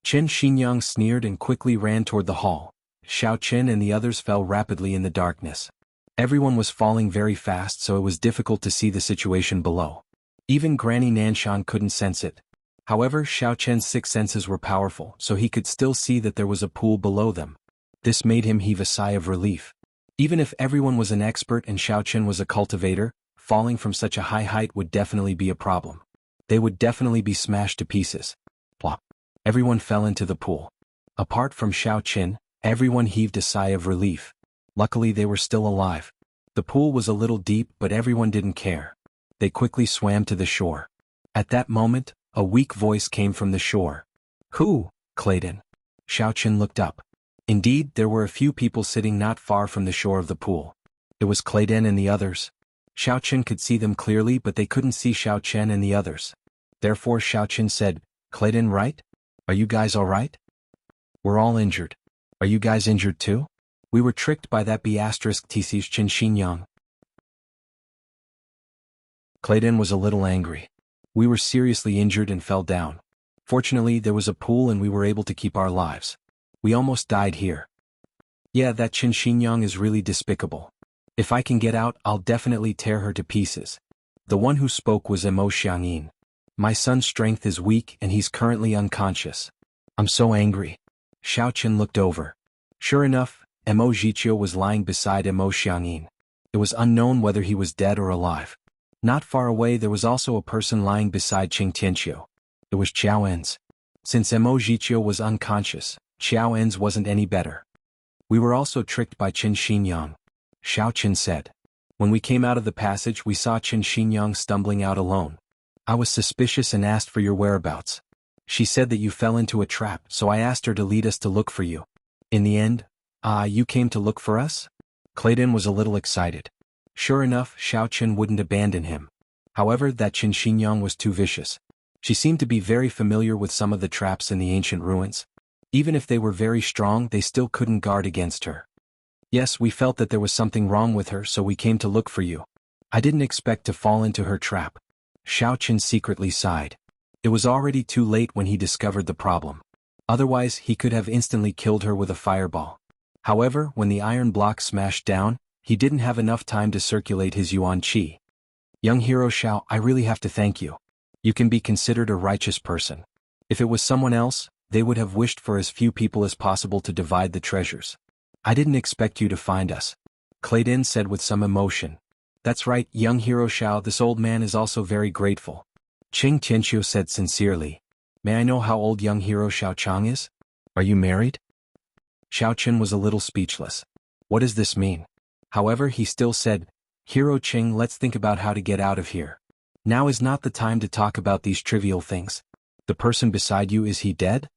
Qin Xinyang sneered and quickly ran toward the hall. Xiao Chen and the others fell rapidly in the darkness. Everyone was falling very fast, so it was difficult to see the situation below. Even Granny Nanshan couldn't sense it. However, Xiao Chen's six senses were powerful, so he could still see that there was a pool below them. This made him heave a sigh of relief. Even if everyone was an expert and Xiao Chen was a cultivator, falling from such a high height would definitely be a problem. They would definitely be smashed to pieces. Plop. Everyone fell into the pool. Apart from Xiao Chen, everyone heaved a sigh of relief. Luckily they were still alive. The pool was a little deep, but everyone didn't care. They quickly swam to the shore. At that moment, a weak voice came from the shore. Who, Clayton? Xiao Chen looked up. Indeed, there were a few people sitting not far from the shore of the pool. It was Clayton and the others. Xiao Chen could see them clearly, but they couldn't see Xiao Chen and the others. Therefore Xiao Chen said, Clayton, right? Are you guys alright? We're all injured. Are you guys injured too? We were tricked by that B*TC's Qin Xinyang. Clayton was a little angry. We were seriously injured and fell down. Fortunately, there was a pool and we were able to keep our lives. We almost died here. Yeah, that Qin Xinyang is really despicable. If I can get out, I'll definitely tear her to pieces. The one who spoke was Mo Xiangyin. My son's strength is weak and he's currently unconscious. I'm so angry. Xiao Chen looked over. Sure enough, Mo Zhiqiu was lying beside Mo Xiangyin. It was unknown whether he was dead or alive. Not far away there was also a person lying beside Qing Tianqiu. It was Qiao En's. Since Mo Zhiqiu was unconscious, Qiao En's wasn't any better. We were also tricked by Qin Xinyang. Xiao Chen said. When we came out of the passage we saw Qin Xinyang stumbling out alone. I was suspicious and asked for your whereabouts. She said that you fell into a trap, so I asked her to lead us to look for you. In the end, you came to look for us? Clayton was a little excited. Sure enough, Xiao Chen wouldn't abandon him. However, that Qin Xinyang was too vicious. She seemed to be very familiar with some of the traps in the ancient ruins. Even if they were very strong, they still couldn't guard against her. Yes, we felt that there was something wrong with her, so we came to look for you. I didn't expect to fall into her trap. Xiao Chen secretly sighed. It was already too late when he discovered the problem. Otherwise, he could have instantly killed her with a fireball. However, when the iron block smashed down, he didn't have enough time to circulate his yuan qi. Young hero Xiao, I really have to thank you. You can be considered a righteous person. If it was someone else, they would have wished for as few people as possible to divide the treasures. I didn't expect you to find us. Clayton said with some emotion. That's right, young hero Xiao, this old man is also very grateful. Qing Tianqiu said sincerely. May I know how old young hero Xiao Chang is? Are you married? Xiao Chen was a little speechless. What does this mean? However, he still said, Hero Qing, let's think about how to get out of here. Now is not the time to talk about these trivial things. The person beside you, is he dead?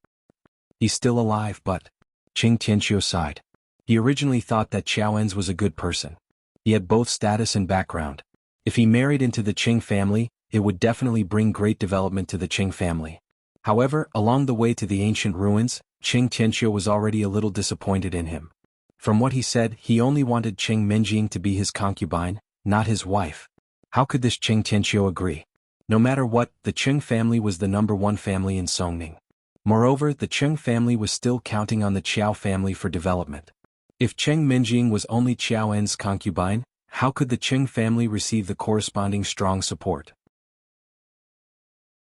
He's still alive, but... Qing Tianqiu sighed. He originally thought that Qiao En's was a good person. He had both status and background. If he married into the Qing family, it would definitely bring great development to the Qing family. However, along the way to the ancient ruins, Qing Tianqiu was already a little disappointed in him. From what he said, he only wanted Qing Menjing to be his concubine, not his wife. How could this Qing Tianqiu agree? No matter what, the Qing family was the #1 family in Songning. Moreover, the Qing family was still counting on the Qiao family for development. If Qing Menjing was only Qiao En's concubine, how could the Qing family receive the corresponding strong support?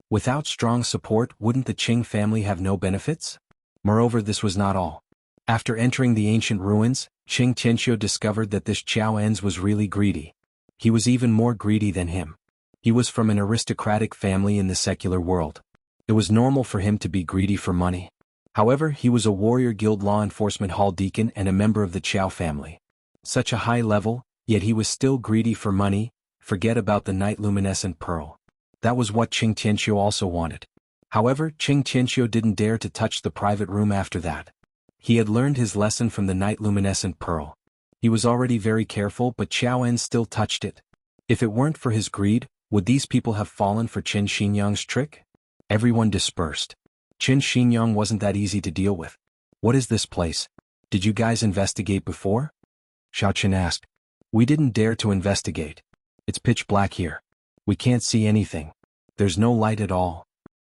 Without strong support, wouldn't the Qing family have no benefits? Moreover, this was not all. After entering the ancient ruins, Qing Tianqiu discovered that this Qiao En's was really greedy. He was even more greedy than him. He was from an aristocratic family in the secular world. It was normal for him to be greedy for money. However, he was a warrior guild law enforcement hall deacon and a member of the Chow family. Such a high level, yet he was still greedy for money. Forget about the night luminescent pearl. That was what Qing Tianqiu also wanted. However, Qing Tianqiu didn't dare to touch the private room after that. He had learned his lesson from the night luminescent pearl. He was already very careful, but Xiao En still touched it. If it weren't for his greed, would these people have fallen for Qin Xinyang's trick? Everyone dispersed. Qin Xinyang wasn't that easy to deal with. What is this place? Did you guys investigate before? Xiao Qin asked. We didn't dare to investigate. It's pitch black here. We can't see anything. There's no light at all.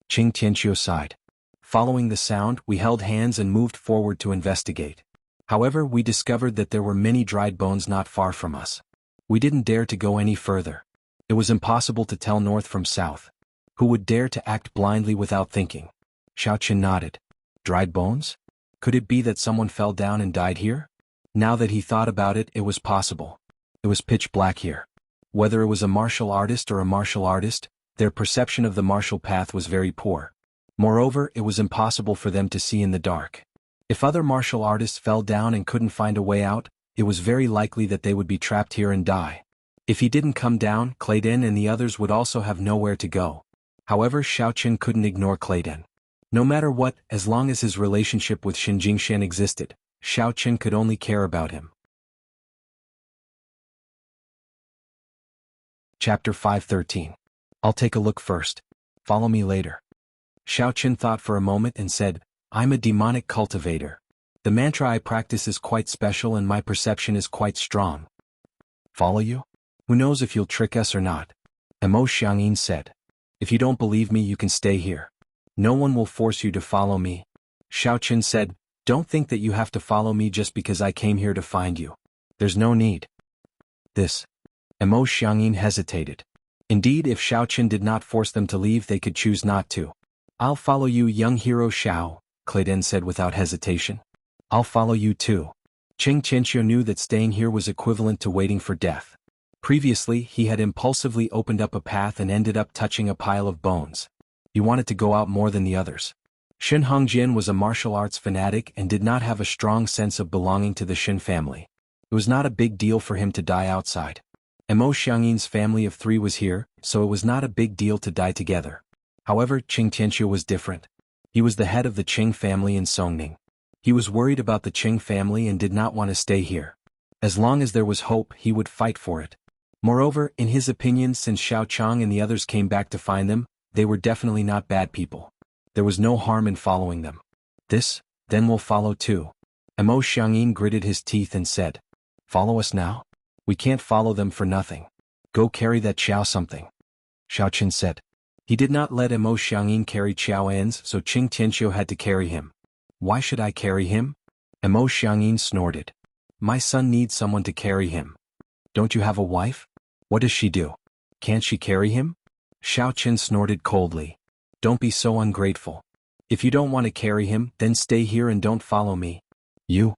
Qing Tianqiu sighed. Following the sound, we held hands and moved forward to investigate. However, we discovered that there were many dried bones not far from us. We didn't dare to go any further. It was impossible to tell north from south. Who would dare to act blindly without thinking? Xiao Qin nodded. Dried bones? Could it be that someone fell down and died here? Now that he thought about it, it was possible. It was pitch black here. Whether it was a martial artist or a martial artist, their perception of the martial path was very poor. Moreover, it was impossible for them to see in the dark. If other martial artists fell down and couldn't find a way out, it was very likely that they would be trapped here and die. If he didn't come down, Clayden and the others would also have nowhere to go. However, Xiao Qin couldn't ignore Clayden. No matter what, as long as his relationship with Xin Jingshan existed, Xiao Qin could only care about him. Chapter 513. I'll take a look first. Follow me later. Xiao Qin thought for a moment and said, I'm a demonic cultivator. The mantra I practice is quite special and my perception is quite strong. Follow you? Who knows if you'll trick us or not? Emo Xiangyin said. If you don't believe me, you can stay here. No one will force you to follow me. Xiao Qin said, don't think that you have to follow me just because I came here to find you. There's no need. This. Emo Xiangyin hesitated. Indeed, if Xiao Qin did not force them to leave, they could choose not to. I'll follow you, young hero Xiao, Clayden said without hesitation. I'll follow you too. Qing Tianqiu knew that staying here was equivalent to waiting for death. Previously, he had impulsively opened up a path and ended up touching a pile of bones. He wanted to go out more than the others. Shen Hongjian was a martial arts fanatic and did not have a strong sense of belonging to the Shen family. It was not a big deal for him to die outside. Emo Xiangyin's family of 3 was here, so it was not a big deal to die together. However, Qing Tianqiu was different. He was the head of the Qing family in Songning. He was worried about the Qing family and did not want to stay here. As long as there was hope, he would fight for it. Moreover, in his opinion, since Xiao Chang and the others came back to find them, they were definitely not bad people. There was no harm in following them. Then we'll follow too. Emo Xiangyin gritted his teeth and said, follow us now? We can't follow them for nothing. Go carry that Xiao something. Xiao Qin said. He did not let Emo Xiangyin carry Xiao En's, so Qing Tianqiu had to carry him. Why should I carry him? Emo Xiangyin snorted. My son needs someone to carry him. Don't you have a wife? What does she do? Can't she carry him? Xiao Qin snorted coldly. Don't be so ungrateful. If you don't want to carry him, then stay here and don't follow me. You?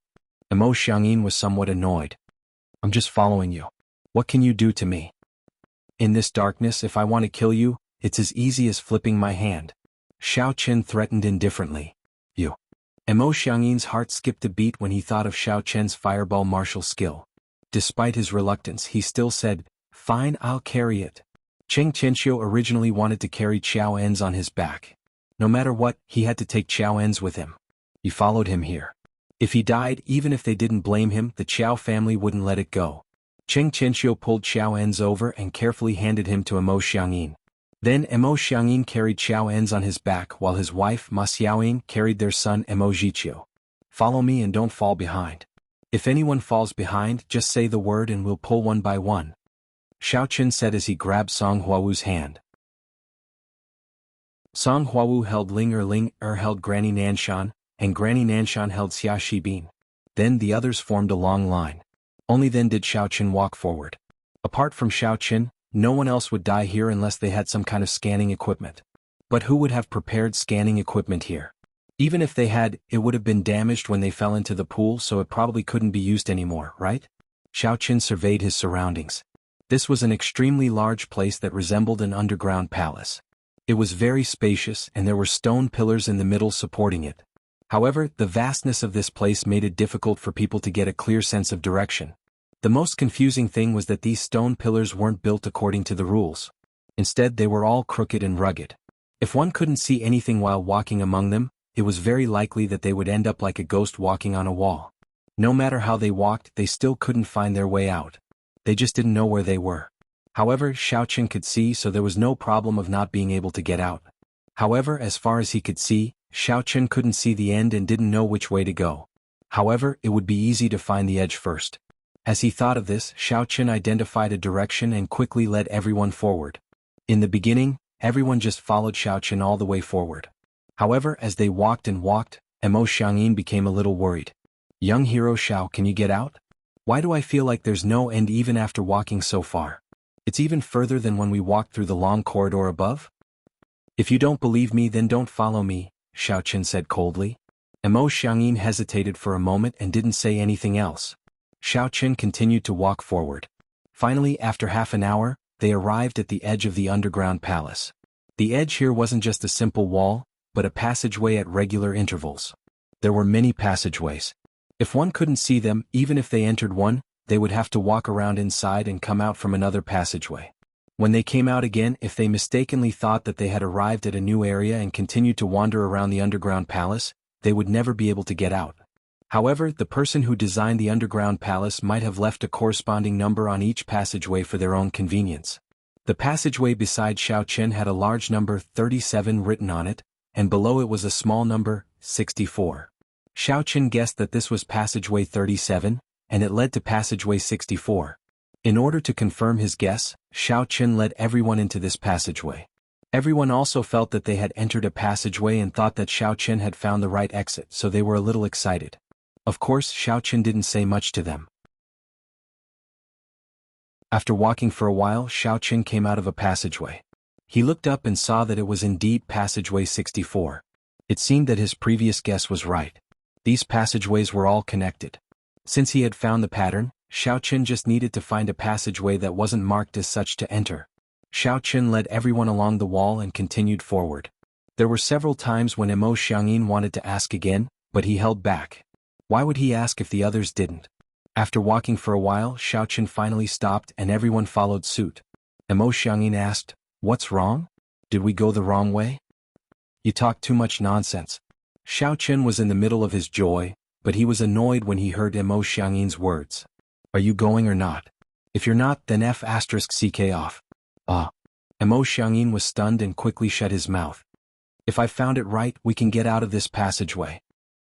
Emo Xiangyin was somewhat annoyed. I'm just following you. What can you do to me? In this darkness, if I want to kill you, it's as easy as flipping my hand. Xiao Qin threatened indifferently. You. Emo Xiangyin's heart skipped a beat when he thought of Xiao Qin's fireball martial skill. Despite his reluctance, he still said, fine, I'll carry it. Qing Tianqiu originally wanted to carry Xiao En's on his back. No matter what, he had to take Xiao En's with him. He followed him here. If he died, even if they didn't blame him, the Qiao family wouldn't let it go. Qing Tianqiu pulled Xiao En's over and carefully handed him to Emo Xiangyin. Then Emo Xiangyin carried Xiao En's on his back while his wife Ma Xiaoying carried their son Emo Zhiqiu. Follow me and don't fall behind. If anyone falls behind, just say the word and we'll pull one by one. Xiao Qin said as he grabbed Song Huawu's hand. Song Huawu held Ling held Granny Nanshan, and Granny Nanshan held Xia Shibin. Then the others formed a long line. Only then did Xiao Qin walk forward. Apart from Xiao Qin, no one else would die here unless they had some kind of scanning equipment. But who would have prepared scanning equipment here? Even if they had, it would have been damaged when they fell into the pool, so it probably couldn't be used anymore, right? Xiao Qin surveyed his surroundings. This was an extremely large place that resembled an underground palace. It was very spacious and there were stone pillars in the middle supporting it. However, the vastness of this place made it difficult for people to get a clear sense of direction. The most confusing thing was that these stone pillars weren't built according to the rules. Instead, they were all crooked and rugged. If one couldn't see anything while walking among them, it was very likely that they would end up like a ghost walking on a wall. No matter how they walked, they still couldn't find their way out. They just didn't know where they were. However, Xiaochen could see, so there was no problem of not being able to get out. However, as far as he could see, Xiaochen couldn't see the end and didn't know which way to go. However, it would be easy to find the edge first. As he thought of this, Xiaochen identified a direction and quickly led everyone forward. In the beginning, everyone just followed Xiaochen all the way forward. However, as they walked and walked, Mo Xiangyin became a little worried. "Young hero Xiao, can you get out? Why do I feel like there's no end even after walking so far? It's even further than when we walked through the long corridor above?" "If you don't believe me, then don't follow me," Xiaochen said coldly. Mo Xiangyin hesitated for a moment and didn't say anything else. Xiaochen continued to walk forward. Finally, after half an hour, they arrived at the edge of the underground palace. The edge here wasn't just a simple wall, but a passageway at regular intervals. There were many passageways. If one couldn't see them, even if they entered one, they would have to walk around inside and come out from another passageway. When they came out again, if they mistakenly thought that they had arrived at a new area and continued to wander around the underground palace, they would never be able to get out. However, the person who designed the underground palace might have left a corresponding number on each passageway for their own convenience. The passageway beside Xiaochen had a large number 37 written on it, and below it was a small number 64. Xiaochen guessed that this was passageway 37, and it led to passageway 64. In order to confirm his guess, Xiaochen led everyone into this passageway. Everyone also felt that they had entered a passageway and thought that Xiaochen had found the right exit, so they were a little excited. Of course, Xiaochen didn't say much to them. After walking for a while, Xiaochen came out of a passageway. He looked up and saw that it was indeed passageway 64. It seemed that his previous guess was right. These passageways were all connected. Since he had found the pattern, Xiaochen just needed to find a passageway that wasn't marked as such to enter. Xiaochen led everyone along the wall and continued forward. There were several times when Mo Xiangyin wanted to ask again, but he held back. Why would he ask if the others didn't? After walking for a while, Xiaochen finally stopped and everyone followed suit. Mo Xiangyin asked, "What's wrong? Did we go the wrong way?" "You talk too much nonsense." Xiaochen was in the middle of his joy, but he was annoyed when he heard Mo Xiangyin's words. "Are you going or not? If you're not, then F***ck off." Mo Xiangyin was stunned and quickly shut his mouth. "If I found it right, we can get out of this passageway."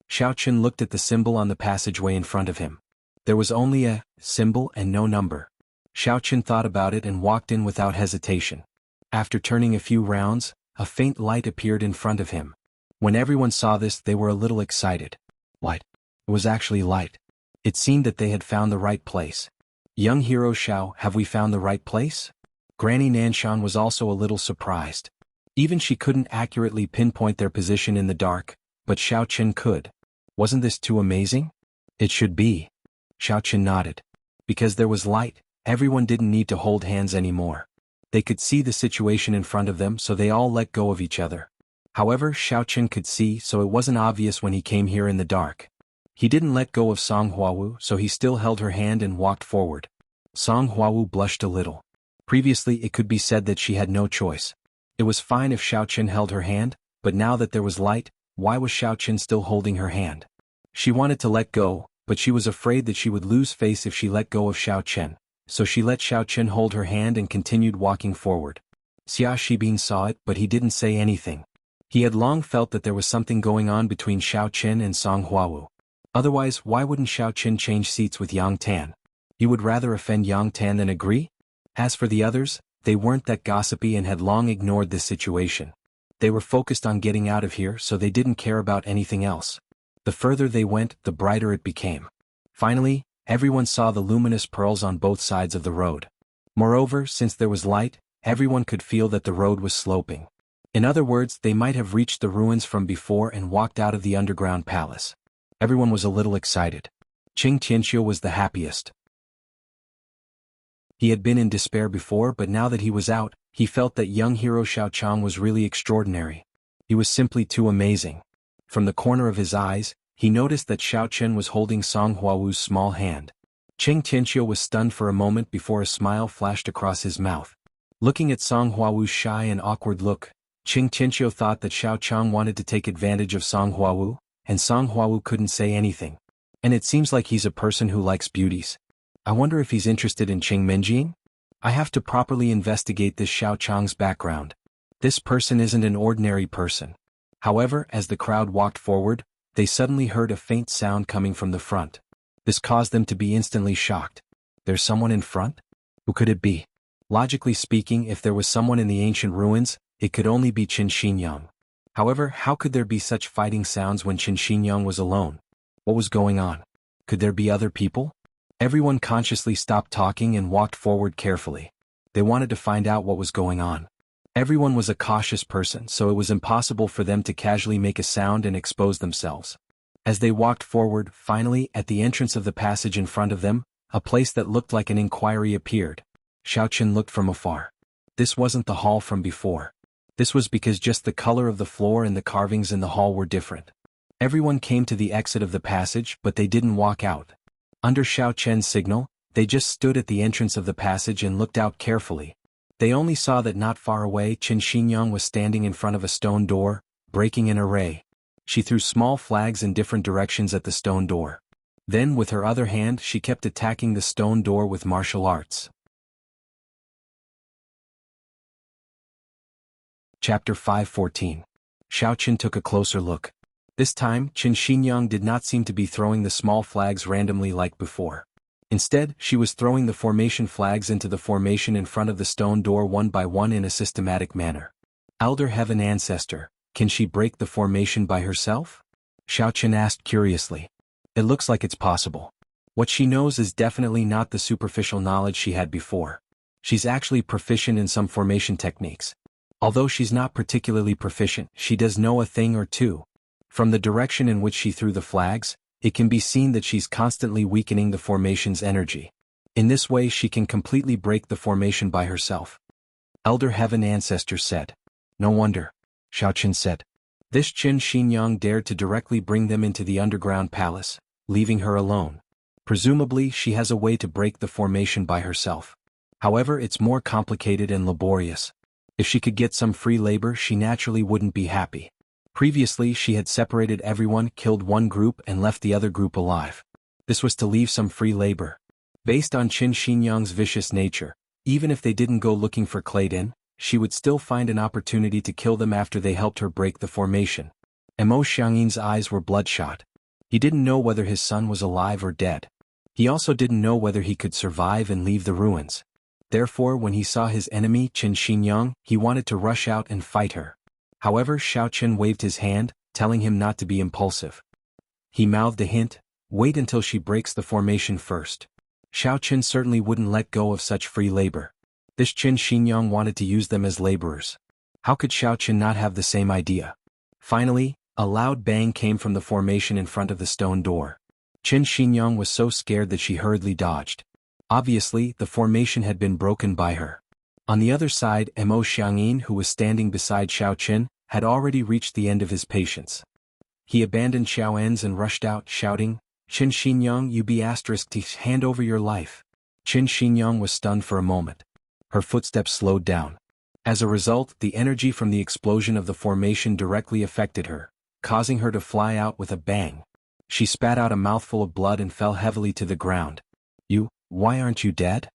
Xiaochen looked at the symbol on the passageway in front of him. There was only a symbol and no number. Xiaochen thought about it and walked in without hesitation. After turning a few rounds, a faint light appeared in front of him. When everyone saw this, they were a little excited. Light. It was actually light. It seemed that they had found the right place. "Young hero Xiao, have we found the right place?" Granny Nanshan was also a little surprised. Even she couldn't accurately pinpoint their position in the dark, but Xiaochen could. Wasn't this too amazing? "It should be." Xiaochen nodded. Because there was light, everyone didn't need to hold hands anymore. They could see the situation in front of them, so they all let go of each other. However, Xiaochen could see, so it wasn't obvious when he came here in the dark. He didn't let go of Song Huawu, so he still held her hand and walked forward. Song Huawu blushed a little. Previously, it could be said that she had no choice. It was fine if Xiaochen held her hand, but now that there was light, why was Xiaochen still holding her hand? She wanted to let go, but she was afraid that she would lose face if she let go of Xiaochen, so she let Xiaochen hold her hand and continued walking forward. Xia Shibin saw it, but he didn't say anything. He had long felt that there was something going on between Xiaochen and Song Huawu. Otherwise, why wouldn't Xiaochen change seats with Yang Tan? He would rather offend Yang Tan than agree? As for the others, they weren't that gossipy and had long ignored this situation. They were focused on getting out of here, so they didn't care about anything else. The further they went, the brighter it became. Finally, everyone saw the luminous pearls on both sides of the road. Moreover, since there was light, everyone could feel that the road was sloping. In other words, they might have reached the ruins from before and walked out of the underground palace. Everyone was a little excited. Qing Tianxiu was the happiest. He had been in despair before, but now that he was out, he felt that young hero Xiao Chang was really extraordinary. He was simply too amazing. From the corner of his eyes, he noticed that Xiao Chen was holding Song Huawu's small hand. Cheng Tianqiu was stunned for a moment before a smile flashed across his mouth. Looking at Song Huawu's shy and awkward look, Cheng Tianqiu thought that Xiao Chang wanted to take advantage of Song Huawu, and Song Huawu couldn't say anything. And it seems like he's a person who likes beauties. I wonder if he's interested in Cheng Minjing? I have to properly investigate this Xiao Chang's background. This person isn't an ordinary person. However, as the crowd walked forward, they suddenly heard a faint sound coming from the front. This caused them to be instantly shocked. There's someone in front? Who could it be? Logically speaking, if there was someone in the ancient ruins, it could only be Qin Xinyang. However, how could there be such fighting sounds when Qin Xinyang was alone? What was going on? Could there be other people? Everyone consciously stopped talking and walked forward carefully. They wanted to find out what was going on. Everyone was a cautious person, so it was impossible for them to casually make a sound and expose themselves. As they walked forward, finally, at the entrance of the passage in front of them, a place that looked like an inquiry appeared. Xiao Chen looked from afar. This wasn't the hall from before. This was because just the color of the floor and the carvings in the hall were different. Everyone came to the exit of the passage, but they didn't walk out. Under Xiao Chen's signal, they just stood at the entrance of the passage and looked out carefully. They only saw that not far away Qin Xinyang was standing in front of a stone door, breaking an array. She threw small flags in different directions at the stone door. Then with her other hand she kept attacking the stone door with martial arts. Chapter 5:14. Xiao Chen took a closer look. This time, Qin Xinyang did not seem to be throwing the small flags randomly like before. Instead, she was throwing the formation flags into the formation in front of the stone door one by one in a systematic manner. Elder Heaven Ancestor, can she break the formation by herself? Xiao Chen asked curiously. It looks like it's possible. What she knows is definitely not the superficial knowledge she had before. She's actually proficient in some formation techniques. Although she's not particularly proficient, she does know a thing or two. From the direction in which she threw the flags, it can be seen that she's constantly weakening the formation's energy. In this way she can completely break the formation by herself. Elder Heaven Ancestor said. No wonder. Xiao Chen said. This Qin Xinyang dared to directly bring them into the underground palace, leaving her alone. Presumably she has a way to break the formation by herself. However, it's more complicated and laborious. If she could get some free labor, she naturally wouldn't be happy. Previously she had separated everyone, killed one group and left the other group alive. This was to leave some free labor. Based on Qin Xinyang's vicious nature, even if they didn't go looking for Clayton, she would still find an opportunity to kill them after they helped her break the formation. Mo Xiangyin's eyes were bloodshot. He didn't know whether his son was alive or dead. He also didn't know whether he could survive and leave the ruins. Therefore, when he saw his enemy Qin Xinyang, he wanted to rush out and fight her. However, Xiao Chen waved his hand, telling him not to be impulsive. He mouthed a hint, wait until she breaks the formation first. Xiao Chen certainly wouldn't let go of such free labor. This Qin Xinyang wanted to use them as laborers. How could Xiao Chen not have the same idea? Finally, a loud bang came from the formation in front of the stone door. Qin Xinyang was so scared that she hurriedly dodged. Obviously, the formation had been broken by her. On the other side, Mo Xiangyin, who was standing beside Xiao Chen, had already reached the end of his patience. He abandoned Xiao En's and rushed out, shouting, Qin Xinyang, you be asterisk, hand over your life. Qin Xinyang was stunned for a moment. Her footsteps slowed down. As a result, the energy from the explosion of the formation directly affected her, causing her to fly out with a bang. She spat out a mouthful of blood and fell heavily to the ground. Why aren't you dead?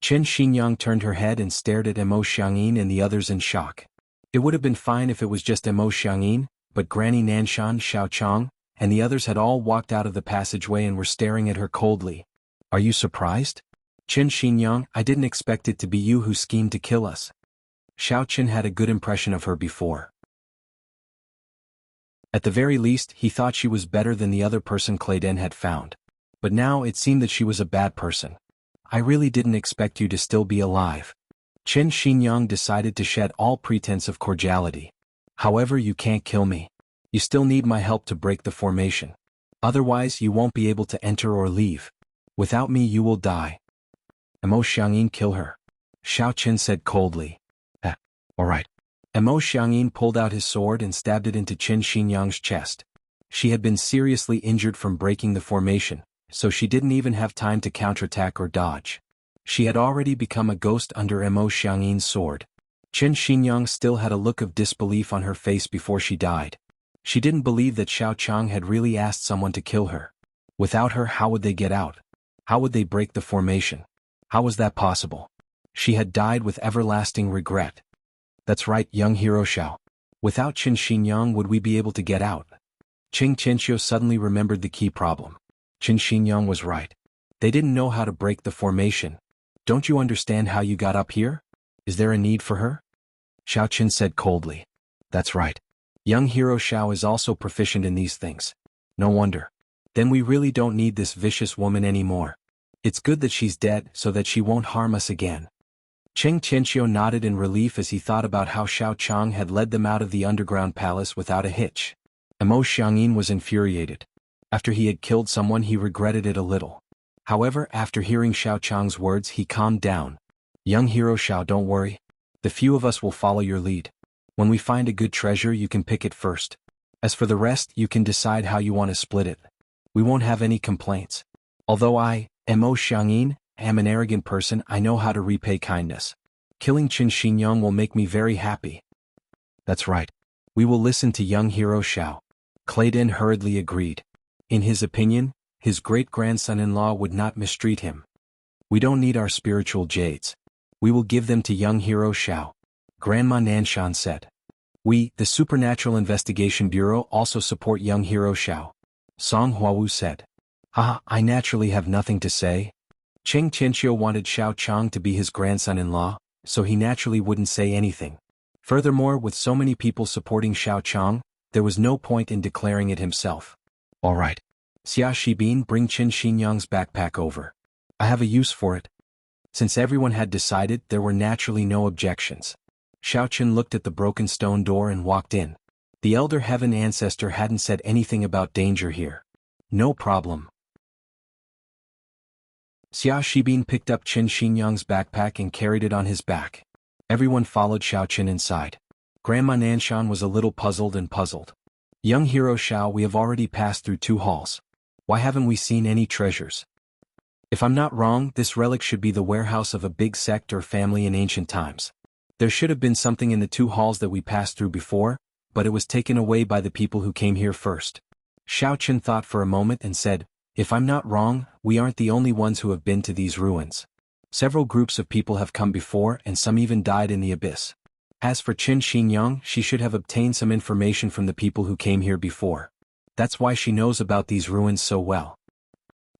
Qin Xinyang turned her head and stared at Mo Xiangyin and the others in shock. It would have been fine if it was just Mo Xiangyin, but Granny Nanshan, Xiao Chang, and the others had all walked out of the passageway and were staring at her coldly. Are you surprised? Qin Xinyang, I didn't expect it to be you who schemed to kill us. Xiao Chen had a good impression of her before. At the very least, he thought she was better than the other person Clayden had found. But now it seemed that she was a bad person. I really didn't expect you to still be alive. Qin Xinyang decided to shed all pretense of cordiality. However, you can't kill me. You still need my help to break the formation. Otherwise, you won't be able to enter or leave. Without me, you will die. Emo Xiangyin kill her? Xiao Chen said coldly. Alright. Emo Xiangyin pulled out his sword and stabbed it into Qin Xinyang's chest. She had been seriously injured from breaking the formation, so she didn't even have time to counterattack or dodge. She had already become a ghost under Emo Xiangyin's sword. Qin Xinyang still had a look of disbelief on her face before she died. She didn't believe that Xiao Chang had really asked someone to kill her. Without her, how would they get out? How would they break the formation? How was that possible? She had died with everlasting regret. That's right, young hero Xiao. Without Qin Xinyang, would we be able to get out? Qing Qianqiu suddenly remembered the key problem. Qin Xinyang was right. They didn't know how to break the formation. Don't you understand how you got up here? Is there a need for her? Xiao Qin said coldly. That's right. Young hero Xiao is also proficient in these things. No wonder. Then we really don't need this vicious woman anymore. It's good that she's dead so that she won't harm us again. Qing Qianqiu nodded in relief as he thought about how Xiao Chang had led them out of the underground palace without a hitch. Emo Xiangyin was infuriated. After he had killed someone, he regretted it a little. However, after hearing Xiao Chang's words, he calmed down. Young hero Xiao, don't worry. The few of us will follow your lead. When we find a good treasure, you can pick it first. As for the rest, you can decide how you want to split it. We won't have any complaints. Although I, Emo Xiangyin, am an arrogant person, I know how to repay kindness. Killing Qin Xinyang will make me very happy. That's right. We will listen to young hero Xiao. Clayden hurriedly agreed. In his opinion, his great-grandson-in-law would not mistreat him. We don't need our spiritual jades. We will give them to young hero Xiao. Grandma Nanshan said. We, the Supernatural Investigation Bureau, also support young hero Xiao. Song Huawu said. Haha, I naturally have nothing to say. Qing Qianqiu wanted Xiao Chang to be his grandson-in-law, so he naturally wouldn't say anything. Furthermore, with so many people supporting Xiao Chang, there was no point in declaring it himself. All right. Xia Shibin, bring Qin Xinyang's backpack over. I have a use for it. Since everyone had decided, there were naturally no objections. Xiao Chen looked at the broken stone door and walked in. The Elder Heaven Ancestor hadn't said anything about danger here. No problem. Xia Shibin picked up Qin Xinyang's backpack and carried it on his back. Everyone followed Xiao Chen inside. Grandma Nanshan was a little puzzled. Young hero Xiao, we have already passed through 2 halls. Why haven't we seen any treasures? If I'm not wrong, this relic should be the warehouse of a big sect or family in ancient times. There should have been something in the 2 halls that we passed through before, but it was taken away by the people who came here first. Xiao Chen thought for a moment and said, if I'm not wrong, we aren't the only ones who have been to these ruins. Several groups of people have come before and some even died in the abyss. As for Qin Xinyang, she should have obtained some information from the people who came here before. That's why she knows about these ruins so well.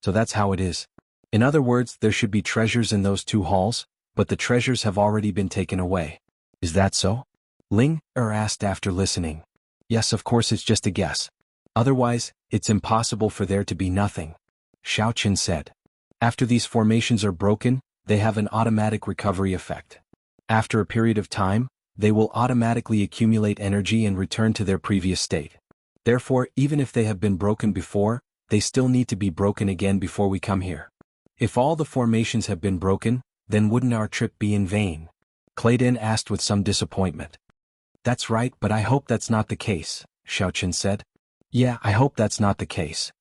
So that's how it is. In other words, there should be treasures in those 2 halls, but the treasures have already been taken away. Is that so? Ling asked after listening. Yes, of course, it's just a guess. Otherwise, it's impossible for there to be nothing. Xiao Chen said. After these formations are broken, they have an automatic recovery effect. After a period of time, they will automatically accumulate energy and return to their previous state. Therefore, even if they have been broken before, they still need to be broken again before we come here. If all the formations have been broken, then wouldn't our trip be in vain? Clayden asked with some disappointment. That's right, but I hope that's not the case, Xiao Chen said. Yeah, I hope that's not the case.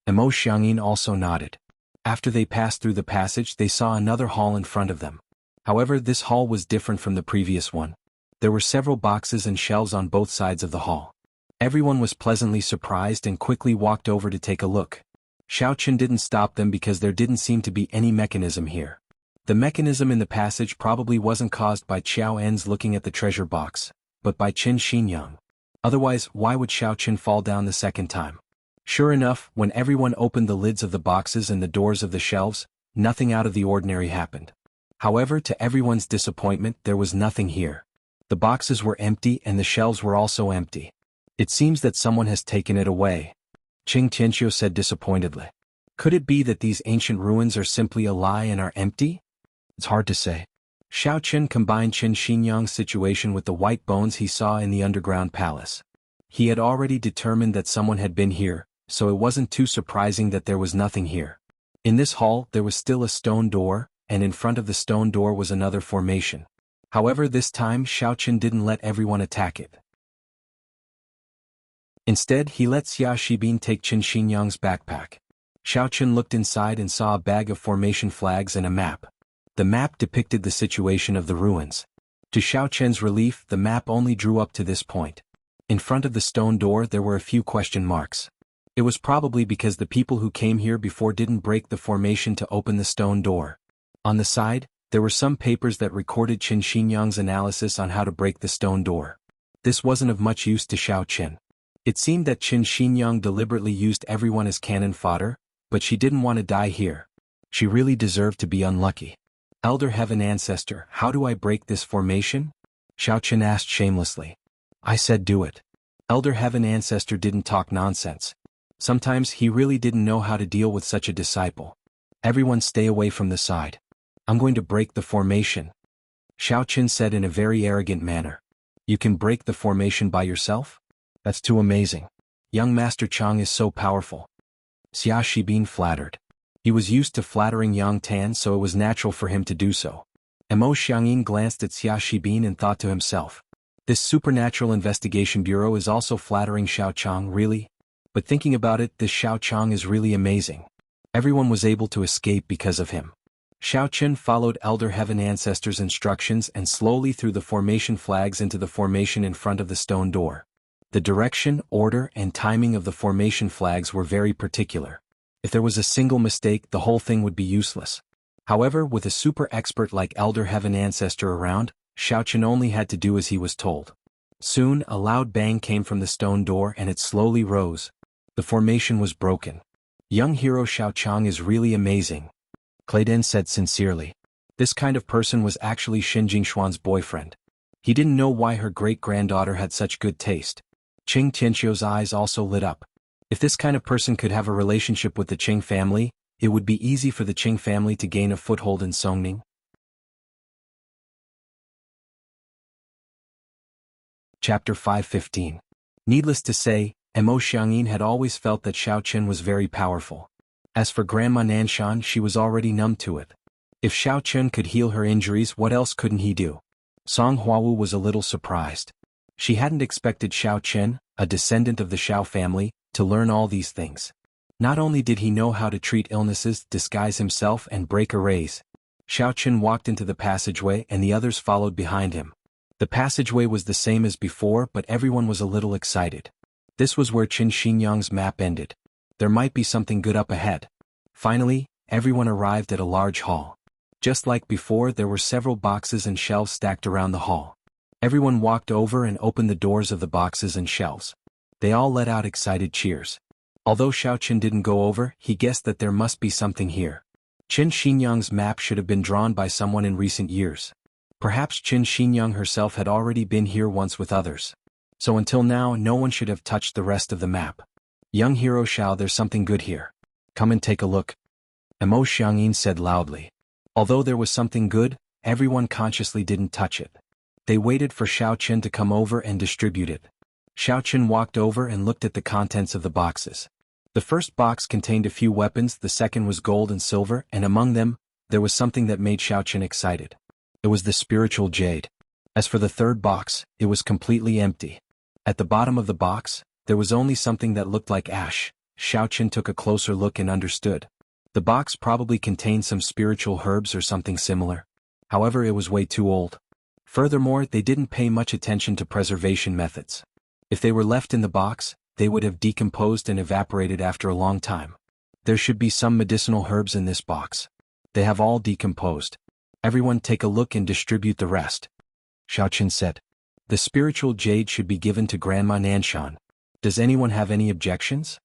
Emo Xiangyin also nodded. After they passed through the passage, they saw another hall in front of them. However, this hall was different from the previous one. There were several boxes and shelves on both sides of the hall. Everyone was pleasantly surprised and quickly walked over to take a look. Xiao Chen didn't stop them because there didn't seem to be any mechanism here. The mechanism in the passage probably wasn't caused by Xiao En's looking at the treasure box, but by Qin Xinyang. Otherwise, why would Xiao Chen fall down the second time? Sure enough, when everyone opened the lids of the boxes and the doors of the shelves, nothing out of the ordinary happened. However, to everyone's disappointment, there was nothing here. The boxes were empty and the shelves were also empty. It seems that someone has taken it away. Qing Tianqiu said disappointedly. Could it be that these ancient ruins are simply a lie and are empty? It's hard to say. Xiao Chen combined Qin Xinyang's situation with the white bones he saw in the underground palace. He had already determined that someone had been here, so it wasn't too surprising that there was nothing here. In this hall, there was still a stone door, and in front of the stone door was another formation. However, this time Xiaochen didn't let everyone attack it. Instead, he let Xia Shibin take Qin Xinyang's backpack. Xiaochen looked inside and saw a bag of formation flags and a map. The map depicted the situation of the ruins. To Xiaochen's relief, the map only drew up to this point. In front of the stone door there were a few question marks. It was probably because the people who came here before didn't break the formation to open the stone door. On the side, there were some papers that recorded Qin Xinyang's analysis on how to break the stone door. This wasn't of much use to Xiaochen. It seemed that Qin Xinyang deliberately used everyone as cannon fodder, but she didn't want to die here. She really deserved to be unlucky. Elder Heaven Ancestor, how do I break this formation? Xiaochen asked shamelessly. I said do it. Elder Heaven Ancestor didn't talk nonsense. Sometimes he really didn't know how to deal with such a disciple. Everyone stay away from the side. I'm going to break the formation. Xiaochen said in a very arrogant manner. You can break the formation by yourself? That's too amazing. Young Master Chang is so powerful. Xia Shibin flattered. He was used to flattering Yang Tan, so it was natural for him to do so. Mo Xiangyin glanced at Xia Shibin and thought to himself. This Supernatural Investigation Bureau is also flattering Xiao Chang, really? But thinking about it, this Xiao Chang is really amazing. Everyone was able to escape because of him. Xiaochen followed Elder Heaven Ancestor's instructions and slowly threw the formation flags into the formation in front of the stone door. The direction, order, and timing of the formation flags were very particular. If there was a single mistake, the whole thing would be useless. However, with a super expert like Elder Heaven Ancestor around, Xiaochen only had to do as he was told. Soon, a loud bang came from the stone door and it slowly rose. The formation was broken. Young hero Xiao Chang is really amazing, Clayden said sincerely. This kind of person was actually Xin Jingshuan's boyfriend. He didn't know why her great-granddaughter had such good taste. Qing Tianqiu's eyes also lit up. If this kind of person could have a relationship with the Qing family, it would be easy for the Qing family to gain a foothold in Songning. Chapter 515. Needless to say, Mo Xiangyin had always felt that Xiaochen was very powerful. As for Grandma Nanshan, she was already numb to it. If Xiaochen could heal her injuries, what else couldn't he do? Song Huawu was a little surprised. She hadn't expected Xiaochen, a descendant of the Xiao family, to learn all these things. Not only did he know how to treat illnesses, disguise himself, and break arrays. Xiaochen walked into the passageway and the others followed behind him. The passageway was the same as before, but everyone was a little excited. This was where Qin Xinyang's map ended. There might be something good up ahead. Finally, everyone arrived at a large hall. Just like before, there were several boxes and shelves stacked around the hall. Everyone walked over and opened the doors of the boxes and shelves. They all let out excited cheers. Although Xiaochen didn't go over, he guessed that there must be something here. Qin Xinyang's map should have been drawn by someone in recent years. Perhaps Qin Xinyang herself had already been here once with others. So until now, no one should have touched the rest of the map. Young hero Xiao, there's something good here. Come and take a look. Mo Xiangyin said loudly. Although there was something good, everyone consciously didn't touch it. They waited for Xiaochen to come over and distribute it. Xiaochen walked over and looked at the contents of the boxes. The first box contained a few weapons, the second was gold and silver, and among them, there was something that made Xiaochen excited. It was the spiritual jade. As for the third box, it was completely empty. At the bottom of the box, there was only something that looked like ash. Xiaochen took a closer look and understood. The box probably contained some spiritual herbs or something similar. However, it was way too old. Furthermore, they didn't pay much attention to preservation methods. If they were left in the box, they would have decomposed and evaporated after a long time. There should be some medicinal herbs in this box. They have all decomposed. Everyone take a look and distribute the rest. Xiaochen said. The spiritual jade should be given to Grandma Nanshan. Does anyone have any objections?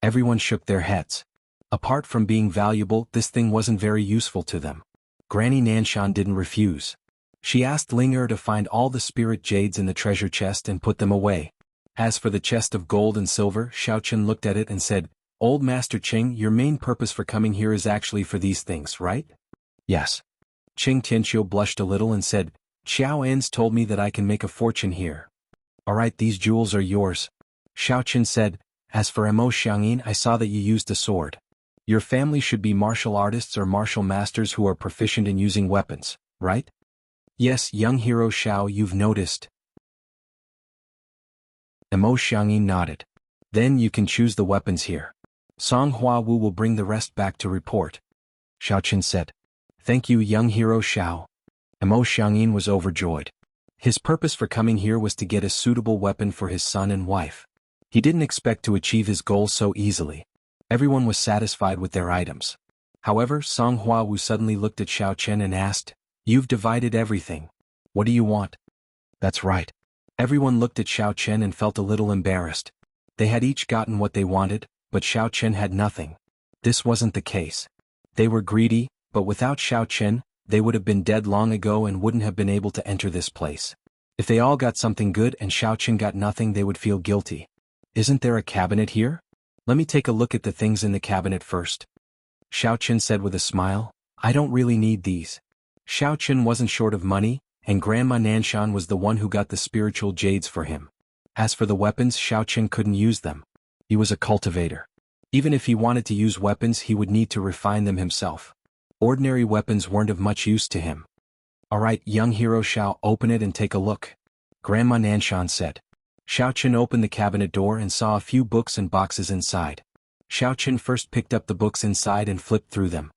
Everyone shook their heads. Apart from being valuable, this thing wasn't very useful to them. Granny Nanshan didn't refuse. She asked Ling to find all the spirit jades in the treasure chest and put them away. As for the chest of gold and silver, Xiaochen looked at it and said, Old Master Qing, your main purpose for coming here is actually for these things, right? Yes. Qing Tianqiu blushed a little and said, Xiao En's told me that I can make a fortune here. Alright, these jewels are yours. Xiaochen said, As for Mo Xiangyin, I saw that you used a sword. Your family should be martial artists or martial masters who are proficient in using weapons, right? Yes, young hero Xiao, you've noticed. Mo Xiangyin nodded. Then you can choose the weapons here. Song Hua Wu will bring the rest back to report. Xiao Chen said. Thank you, young hero Xiao. Mo Xiangyin was overjoyed. His purpose for coming here was to get a suitable weapon for his son and wife. He didn't expect to achieve his goal so easily. Everyone was satisfied with their items. However, Song Hua Wu suddenly looked at Xiao Chen and asked, You've divided everything. What do you want? That's right. Everyone looked at Xiao Chen and felt a little embarrassed. They had each gotten what they wanted, but Xiao Chen had nothing. This wasn't the case. They were greedy, but without Xiao Chen, they would have been dead long ago and wouldn't have been able to enter this place. If they all got something good and Xiao Chen got nothing, they would feel guilty. Isn't there a cabinet here? Let me take a look at the things in the cabinet first. Xiao Chen said with a smile, I don't really need these. Xiao Chen wasn't short of money, and Grandma Nanshan was the one who got the spiritual jades for him. As for the weapons, Xiao Chen couldn't use them. He was a cultivator. Even if he wanted to use weapons, he would need to refine them himself. Ordinary weapons weren't of much use to him. Alright, young hero Xiao, open it and take a look. Grandma Nanshan said. Xiao Chen opened the cabinet door and saw a few books and boxes inside. Xiao Chen first picked up the books inside and flipped through them.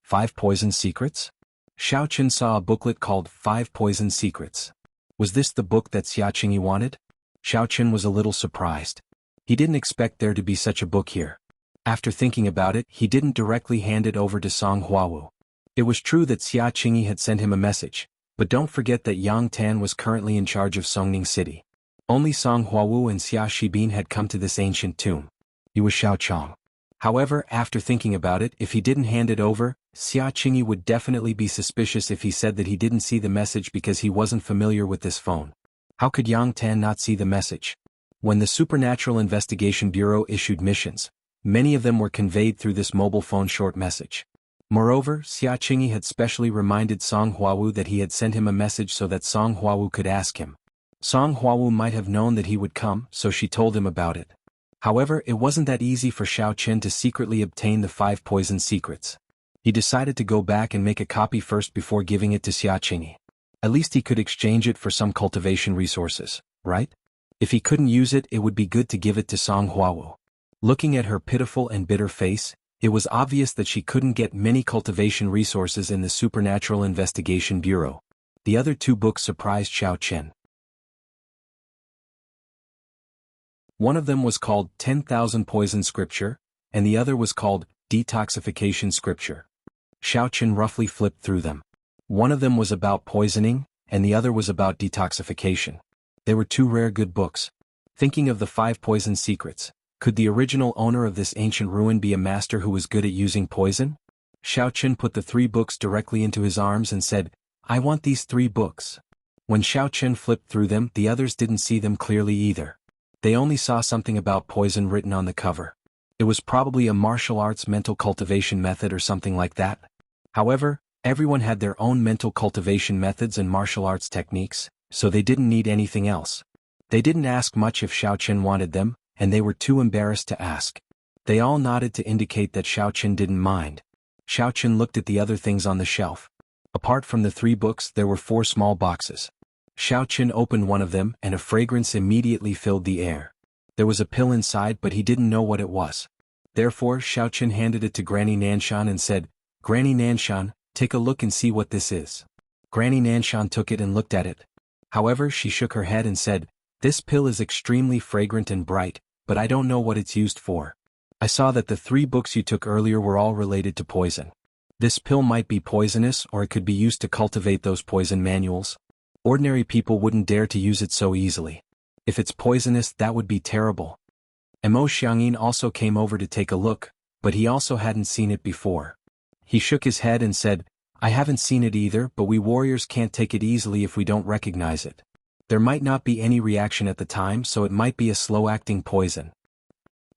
5 Poison Secrets? Xiao Chen saw a booklet called 5 Poison Secrets. Was this the book that Xia Qingyi wanted? Xiao Chen was a little surprised. He didn't expect there to be such a book here. After thinking about it, he didn't directly hand it over to Song Huawu. It was true that Xia Qingyi had sent him a message, but don't forget that Yang Tan was currently in charge of Songning City. Only Song Huawu and Xia Shibin had come to this ancient tomb. He was Xiao Chong. However, after thinking about it, if he didn't hand it over, Xia Qingyi would definitely be suspicious if he said that he didn't see the message because he wasn't familiar with this phone. How could Yang Tan not see the message? When the Supernatural Investigation Bureau issued missions, many of them were conveyed through this mobile phone short message. Moreover, Xia Qingyi had specially reminded Song Huawu that he had sent him a message so that Song Huawu could ask him. Song Huawu might have known that he would come, so she told him about it. However, it wasn't that easy for Xiao Chen to secretly obtain the 5 poison secrets. He decided to go back and make a copy first before giving it to Xia Qingyi. At least he could exchange it for some cultivation resources, right? If he couldn't use it, it would be good to give it to Song Huawu. Looking at her pitiful and bitter face, it was obvious that she couldn't get many cultivation resources in the Supernatural Investigation Bureau. The other 2 books surprised Xiao Chen. One of them was called 10,000 Poison Scripture, and the other was called Detoxification Scripture. Xiao Chen roughly flipped through them. One of them was about poisoning, and the other was about detoxification. They were 2 rare good books. Thinking of the 5 poison secrets, could the original owner of this ancient ruin be a master who was good at using poison? Xiao Chen put the 3 books directly into his arms and said, I want these 3 books. When Xiao Chen flipped through them, the others didn't see them clearly either. They only saw something about poison written on the cover. It was probably a martial arts mental cultivation method or something like that. However, everyone had their own mental cultivation methods and martial arts techniques, so they didn't need anything else. They didn't ask much if Xiao Chen wanted them, and they were too embarrassed to ask. They all nodded to indicate that Xiao Chen didn't mind. Xiao Chen looked at the other things on the shelf. Apart from the 3 books, there were 4 small boxes. Xiao Chen opened one of them and a fragrance immediately filled the air. There was a pill inside, but he didn't know what it was. Therefore, Xiao Chen handed it to Granny Nanshan and said, Granny Nanshan, take a look and see what this is. Granny Nanshan took it and looked at it. However, she shook her head and said, This pill is extremely fragrant and bright, but I don't know what it's used for. I saw that the 3 books you took earlier were all related to poison. This pill might be poisonous, or it could be used to cultivate those poison manuals. Ordinary people wouldn't dare to use it so easily. If it's poisonous, that would be terrible. Mo Xiangyin also came over to take a look, but he also hadn't seen it before. He shook his head and said, I haven't seen it either, but we warriors can't take it easily if we don't recognize it. There might not be any reaction at the time, so it might be a slow-acting poison.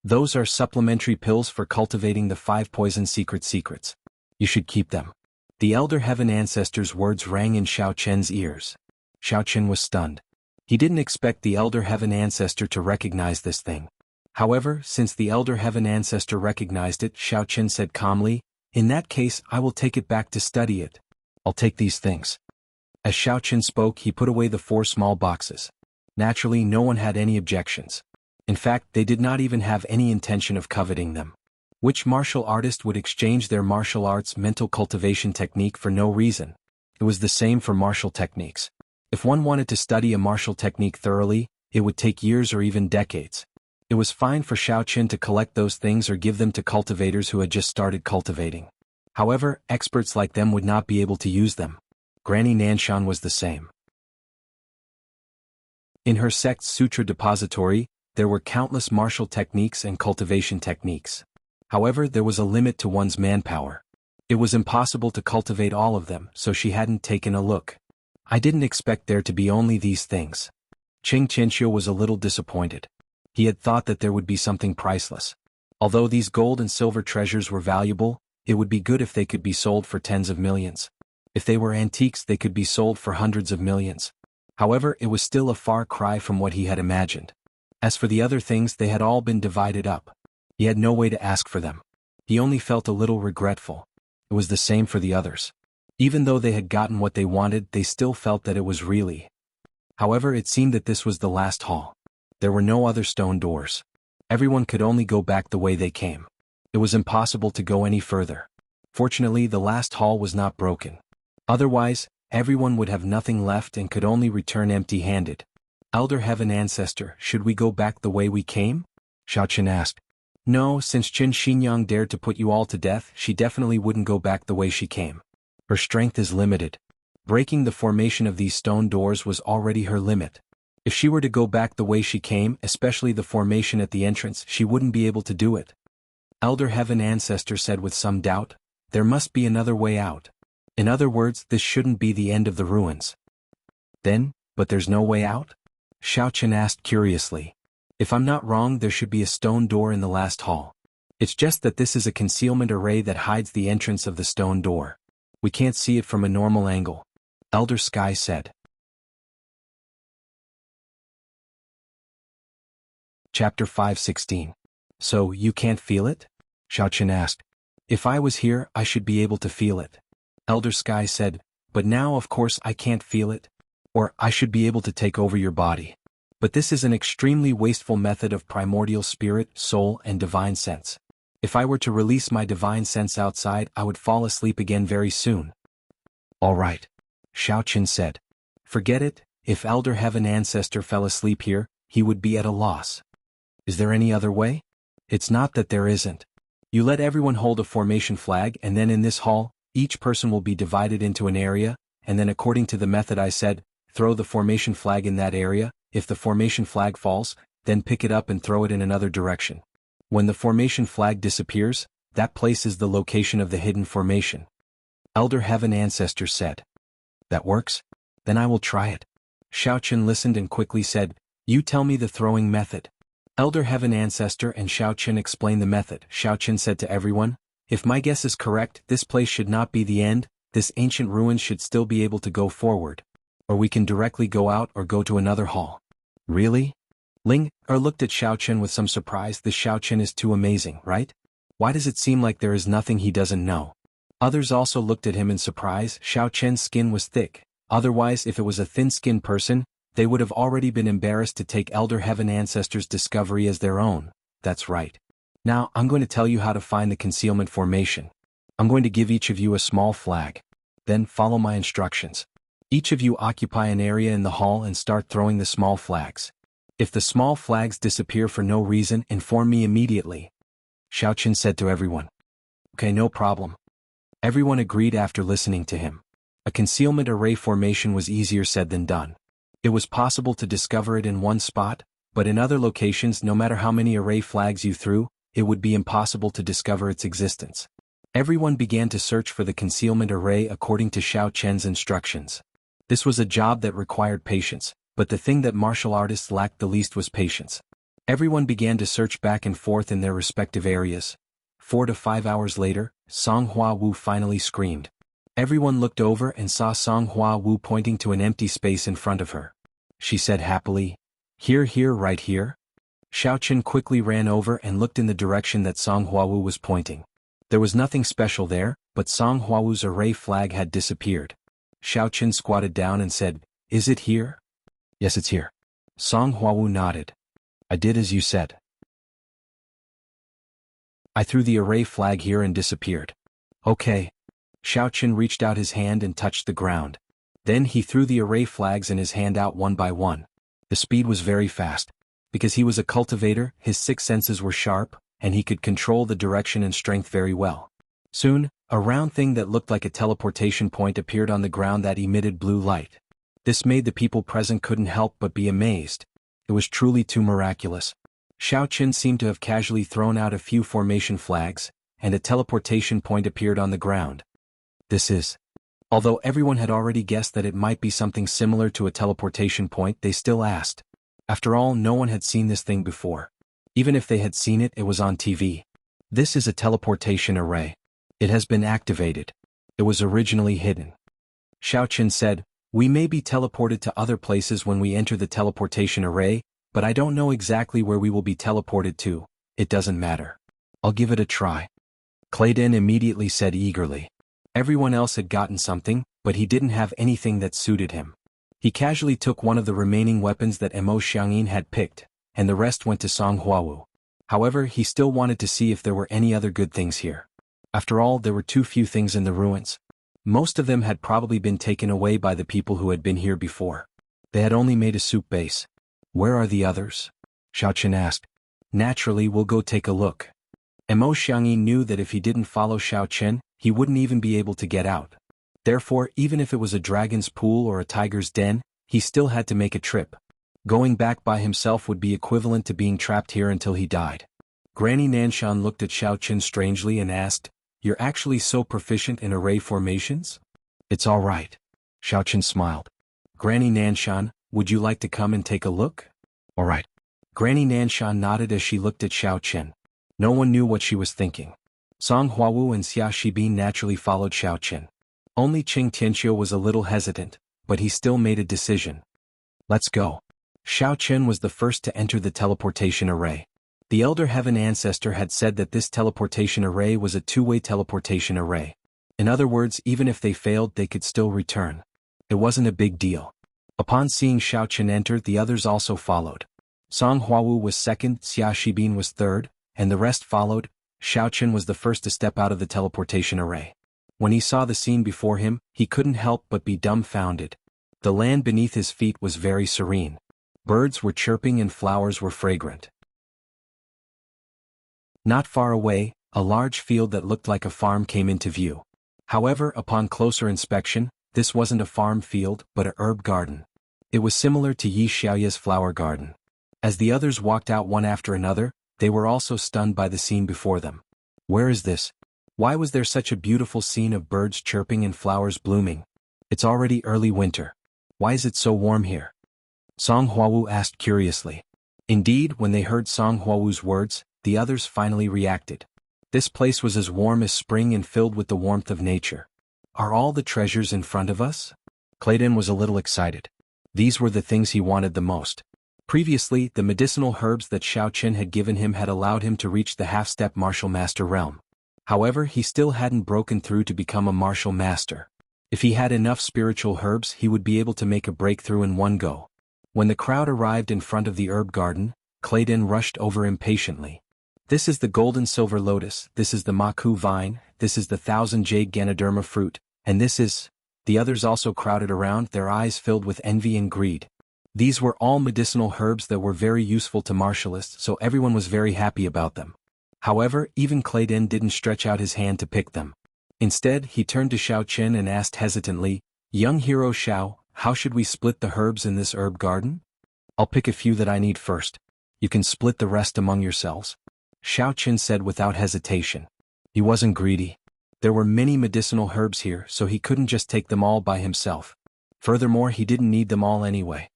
Those are supplementary pills for cultivating the 5 poison secrets. You should keep them. The Elder Heaven Ancestor's words rang in Xiao Chen's ears. Xiao Chen was stunned. He didn't expect the Elder Heaven Ancestor to recognize this thing. However, since the elder heaven ancestor recognized it, Xiao Chen said calmly, "In that case I will take it back to study it. I'll take these things." As Xiao Chen spoke, he put away the 4 small boxes. Naturally, no one had any objections. In fact, they did not even have any intention of coveting them. Which martial artist would exchange their martial arts mental cultivation technique for no reason? It was the same for martial techniques. If one wanted to study a martial technique thoroughly, it would take years or even decades. It was fine for Xiao Chen to collect those things or give them to cultivators who had just started cultivating. However, experts like them would not be able to use them. Granny Nanshan was the same. In her sect's sutra depository, there were countless martial techniques and cultivation techniques. However, there was a limit to one's manpower. It was impossible to cultivate all of them, so she hadn't taken a look. I didn't expect there to be only these things. Ching Qianxiu was a little disappointed. He had thought that there would be something priceless. Although these gold and silver treasures were valuable, it would be good if they could be sold for tens of millions. If they were antiques, they could be sold for hundreds of millions. However, it was still a far cry from what he had imagined. As for the other things, they had all been divided up. He had no way to ask for them. He only felt a little regretful. It was the same for the others. Even though they had gotten what they wanted, they still felt that it was really. However, it seemed that this was the last hall. There were no other stone doors. Everyone could only go back the way they came. It was impossible to go any further. Fortunately, the last hall was not broken. Otherwise, everyone would have nothing left and could only return empty-handed. Elder Heaven Ancestor, should we go back the way we came? Xiao Chen asked. No, since Qin Xinyang dared to put you all to death, she definitely wouldn't go back the way she came. Her strength is limited. Breaking the formation of these stone doors was already her limit. If she were to go back the way she came, especially the formation at the entrance, she wouldn't be able to do it. Elder Heaven Ancestor said with some doubt, there must be another way out. In other words, this shouldn't be the end of the ruins. Then, but there's no way out? Xiao Chen asked curiously. If I'm not wrong, there should be a stone door in the last hall. It's just that this is a concealment array that hides the entrance of the stone door. We can't see it from a normal angle. Elder Sky said. Chapter 5:16. So, you can't feel it? Xiao Chen asked. If I was here, I should be able to feel it. Elder Sky said, but now of course I can't feel it. Or, I should be able to take over your body. But this is an extremely wasteful method of primordial spirit, soul, and divine sense. If I were to release my divine sense outside, I would fall asleep again very soon. All right. Xiao Chen said. Forget it, if Elder Heaven Ancestor fell asleep here, he would be at a loss. Is there any other way? It's not that there isn't. You let everyone hold a formation flag, and then in this hall, each person will be divided into an area, and then according to the method I said, throw the formation flag in that area. If the formation flag falls, then pick it up and throw it in another direction. When the formation flag disappears, that place is the location of the hidden formation. Elder Heaven Ancestor said. That works? Then I will try it. Xiao Chen listened and quickly said, you tell me the throwing method. Elder Heaven Ancestor and Xiao Chen explained the method. Xiao Chen said to everyone, if my guess is correct, this place should not be the end, this ancient ruin should still be able to go forward. Or we can directly go out or go to another hall. Really? Ling looked at Xiao Chen with some surprise. This Xiao Chen is too amazing, right? Why does it seem like there is nothing he doesn't know? Others also looked at him in surprise. Xiao Chen's skin was thick. Otherwise, if it was a thin-skinned person, they would have already been embarrassed to take Elder Heaven Ancestor's discovery as their own. That's right. Now, I'm going to tell you how to find the concealment formation. I'm going to give each of you a small flag. Then follow my instructions. Each of you occupy an area in the hall and start throwing the small flags. If the small flags disappear for no reason, inform me immediately. Xiao Chen said to everyone. Okay, no problem. Everyone agreed after listening to him. A concealment array formation was easier said than done. It was possible to discover it in one spot, but in other locations, no matter how many array flags you threw, it would be impossible to discover its existence. Everyone began to search for the concealment array according to Xiao Chen's instructions. This was a job that required patience, but the thing that martial artists lacked the least was patience. Everyone began to search back and forth in their respective areas. 4 to 5 hours later, Song Hua Wu finally screamed. Everyone looked over and saw Song Hua Wu pointing to an empty space in front of her. She said happily, here, right here. Xiao Chen quickly ran over and looked in the direction that Song Huawu was pointing. There was nothing special there, but Song Huawu's array flag had disappeared. Xiao Chen squatted down and said, "Is it here?" "Yes, it's here." Song Huawu nodded. "I did as you said. I threw the array flag here and disappeared." "Okay." Xiao Chen reached out his hand and touched the ground. Then he threw the array flags in his hand out one by one. The speed was very fast. Because he was a cultivator, his six senses were sharp, and he could control the direction and strength very well. Soon, a round thing that looked like a teleportation point appeared on the ground that emitted blue light. This made the people present couldn't help but be amazed. It was truly too miraculous. Xiao Chen seemed to have casually thrown out a few formation flags, and a teleportation point appeared on the ground. This is. Although everyone had already guessed that it might be something similar to a teleportation point, they still asked. After all, no one had seen this thing before. Even if they had seen it, it was on TV. This is a teleportation array. It has been activated. It was originally hidden. Xiao Chen said, "We may be teleported to other places when we enter the teleportation array, but I don't know exactly where we will be teleported to. It doesn't matter. I'll give it a try." Clayden immediately said eagerly. Everyone else had gotten something, but he didn't have anything that suited him. He casually took one of the remaining weapons that Mo Xiangyin had picked, and the rest went to Song Huawu. However, he still wanted to see if there were any other good things here. After all, there were too few things in the ruins. Most of them had probably been taken away by the people who had been here before. They had only made a soup base. "Where are the others?" Xiao Chen asked. "Naturally, we'll go take a look." Mo Xiangyin knew that if he didn't follow Xiao Chen, he wouldn't even be able to get out. Therefore, even if it was a dragon's pool or a tiger's den, he still had to make a trip. Going back by himself would be equivalent to being trapped here until he died. Granny Nanshan looked at Xiao Chen strangely and asked, "You're actually so proficient in array formations?" "It's all right." Xiao Chen smiled. "Granny Nanshan, would you like to come and take a look?" "All right." Granny Nanshan nodded as she looked at Xiao Chen. No one knew what she was thinking. Song Huawu and Xia Shibin naturally followed Xiao Chen. Only Qing Tianqiu was a little hesitant, but he still made a decision. "Let's go." Xiao Chen was the first to enter the teleportation array. The Elder Heaven Ancestor had said that this teleportation array was a two-way teleportation array. In other words, even if they failed, they could still return. It wasn't a big deal. Upon seeing Xiao Chen enter, the others also followed. Song Huawu was second, Xia Shibin was third, and the rest followed. Xiao Chen was the first to step out of the teleportation array. When he saw the scene before him, he couldn't help but be dumbfounded. The land beneath his feet was very serene. Birds were chirping and flowers were fragrant. Not far away, a large field that looked like a farm came into view. However, upon closer inspection, this wasn't a farm field, but a herb garden. It was similar to Yi Xiaoye's flower garden. As the others walked out one after another, they were also stunned by the scene before them. Where is this? Why was there such a beautiful scene of birds chirping and flowers blooming? It's already early winter. Why is it so warm here? Song Huawu asked curiously. Indeed, when they heard Song Huawu's words, the others finally reacted. This place was as warm as spring and filled with the warmth of nature. Are all the treasures in front of us? Clayton was a little excited. These were the things he wanted the most. Previously, the medicinal herbs that Xiao Chen had given him had allowed him to reach the half-step martial master realm. However, he still hadn't broken through to become a martial master. If he had enough spiritual herbs, he would be able to make a breakthrough in one go. When the crowd arrived in front of the herb garden, Clayton rushed over impatiently. This is the golden silver lotus, this is the maku vine, this is the 1,000 jade ganoderma fruit, and this is... The others also crowded around, their eyes filled with envy and greed. These were all medicinal herbs that were very useful to martialists, so everyone was very happy about them. However, even Clayden didn't stretch out his hand to pick them. Instead, he turned to Xiao Chen and asked hesitantly, "Young hero Xiao, how should we split the herbs in this herb garden?" "I'll pick a few that I need first. You can split the rest among yourselves," Xiao Chen said without hesitation. He wasn't greedy. There were many medicinal herbs here, so he couldn't just take them all by himself. Furthermore, he didn't need them all anyway.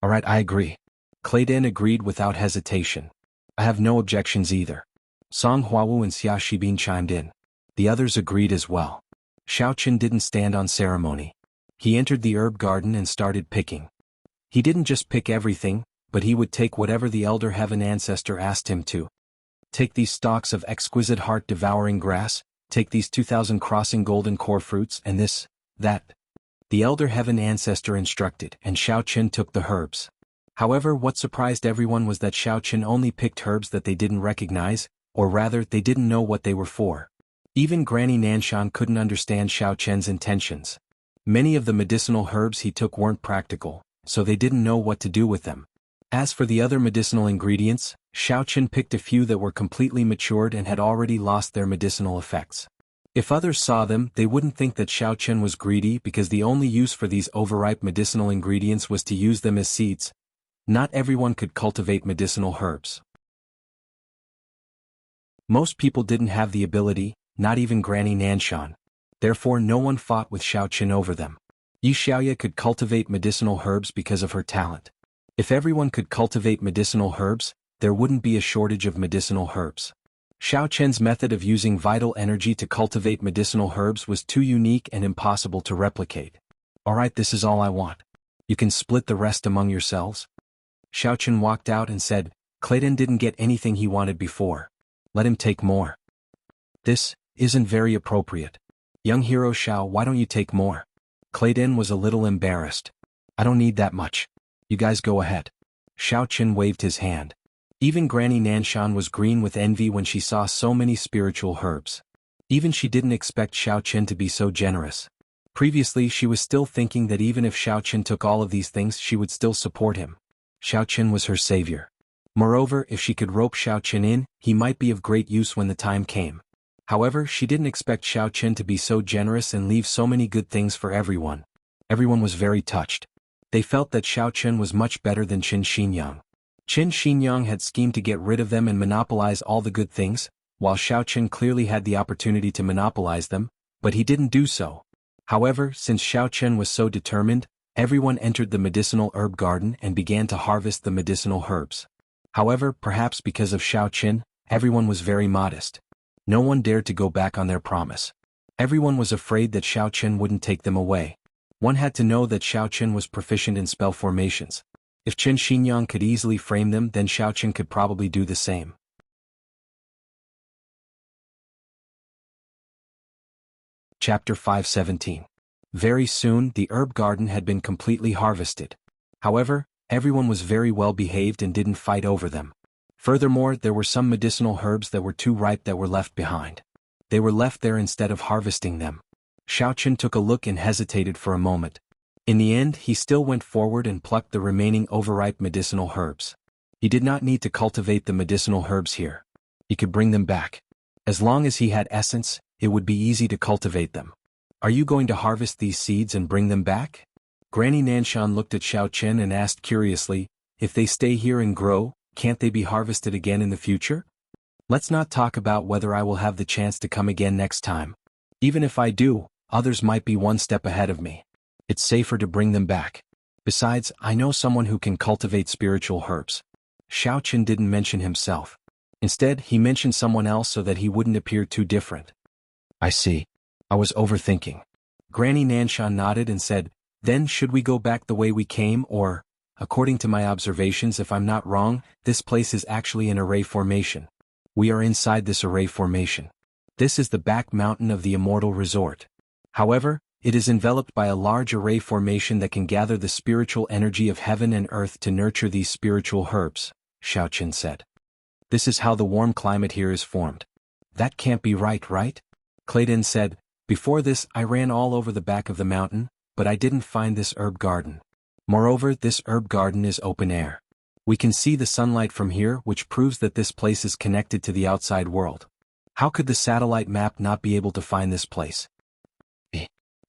"All right, I agree." Clayden agreed without hesitation. "I have no objections either." Song Huawu and Xia Shibin chimed in. The others agreed as well. Xiao Chen didn't stand on ceremony. He entered the herb garden and started picking. He didn't just pick everything, but he would take whatever the elder heaven ancestor asked him to. Take these stalks of exquisite heart-devouring grass, take these 2,000 crossing golden core fruits, and this, that. The elder heaven ancestor instructed, and Xiao Qin took the herbs. However, what surprised everyone was that Xiao Qin only picked herbs that they didn't recognize, or rather, they didn't know what they were for. Even Granny Nanshan couldn't understand Xiao Qian's intentions. Many of the medicinal herbs he took weren't practical, so they didn't know what to do with them. As for the other medicinal ingredients, Xiao Qin picked a few that were completely matured and had already lost their medicinal effects. If others saw them, they wouldn't think that Xiao Qin was greedy because the only use for these overripe medicinal ingredients was to use them as seeds. Not everyone could cultivate medicinal herbs. Most people didn't have the ability, not even Granny Nanshan. Therefore no one fought with Xiao Qin over them. Yi Xiaoya could cultivate medicinal herbs because of her talent. If everyone could cultivate medicinal herbs, there wouldn't be a shortage of medicinal herbs. Xiao Qian's method of using vital energy to cultivate medicinal herbs was too unique and impossible to replicate. Alright, this is all I want. You can split the rest among yourselves. Xiao Qin walked out and said, Clayton didn't get anything he wanted before. Let him take more. This isn't very appropriate. Young hero Xiao, why don't you take more? Clayton was a little embarrassed. I don't need that much. You guys go ahead. Xiao Qin waved his hand. Even Granny Nanshan was green with envy when she saw so many spiritual herbs. Even she didn't expect Xiao Qin to be so generous. Previously she was still thinking that even if Xiao Qin took all of these things she would still support him. Xiao Qin was her savior. Moreover, if she could rope Xiao Qin in, he might be of great use when the time came. However, she didn't expect Xiao Qin to be so generous and leave so many good things for everyone. Everyone was very touched. They felt that Xiao Qin was much better than Qin Xinyang. Qin Xinyang had schemed to get rid of them and monopolize all the good things, while Xiao Qin clearly had the opportunity to monopolize them, but he didn't do so. However, since Xiao Qin was so determined, everyone entered the medicinal herb garden and began to harvest the medicinal herbs. However, perhaps because of Xiao Qin, everyone was very modest. No one dared to go back on their promise. Everyone was afraid that Xiao Qin wouldn't take them away. One had to know that Xiao Qin was proficient in spell formations. If Qin Xinyang could easily frame them, then Xiao Qin could probably do the same. Chapter 517. Very soon, the herb garden had been completely harvested. However, everyone was very well behaved and didn't fight over them. Furthermore, there were some medicinal herbs that were too ripe that were left behind. They were left there instead of harvesting them. Xiao Qin took a look and hesitated for a moment. In the end, he still went forward and plucked the remaining overripe medicinal herbs. He did not need to cultivate the medicinal herbs here. He could bring them back. As long as he had essence, it would be easy to cultivate them. Are you going to harvest these seeds and bring them back? Granny Nanshan looked at Xiao Qin and asked curiously, if they stay here and grow, can't they be harvested again in the future? Let's not talk about whether I will have the chance to come again next time. Even if I do, others might be one step ahead of me. It's safer to bring them back. Besides, I know someone who can cultivate spiritual herbs. Xiao Qin didn't mention himself. Instead, he mentioned someone else so that he wouldn't appear too different. I see. I was overthinking. Granny Nanshan nodded and said, then should we go back the way we came or, according to my observations if I'm not wrong, this place is actually an array formation. We are inside this array formation. This is the back mountain of the Immortal Resort. However, it is enveloped by a large array formation that can gather the spiritual energy of heaven and earth to nurture these spiritual herbs, Xiao Qin said. This is how the warm climate here is formed. That can't be right, right? Clayton said, before this I ran all over the back of the mountain, but I didn't find this herb garden. Moreover, this herb garden is open air. We can see the sunlight from here, which proves that this place is connected to the outside world. How could the satellite map not be able to find this place?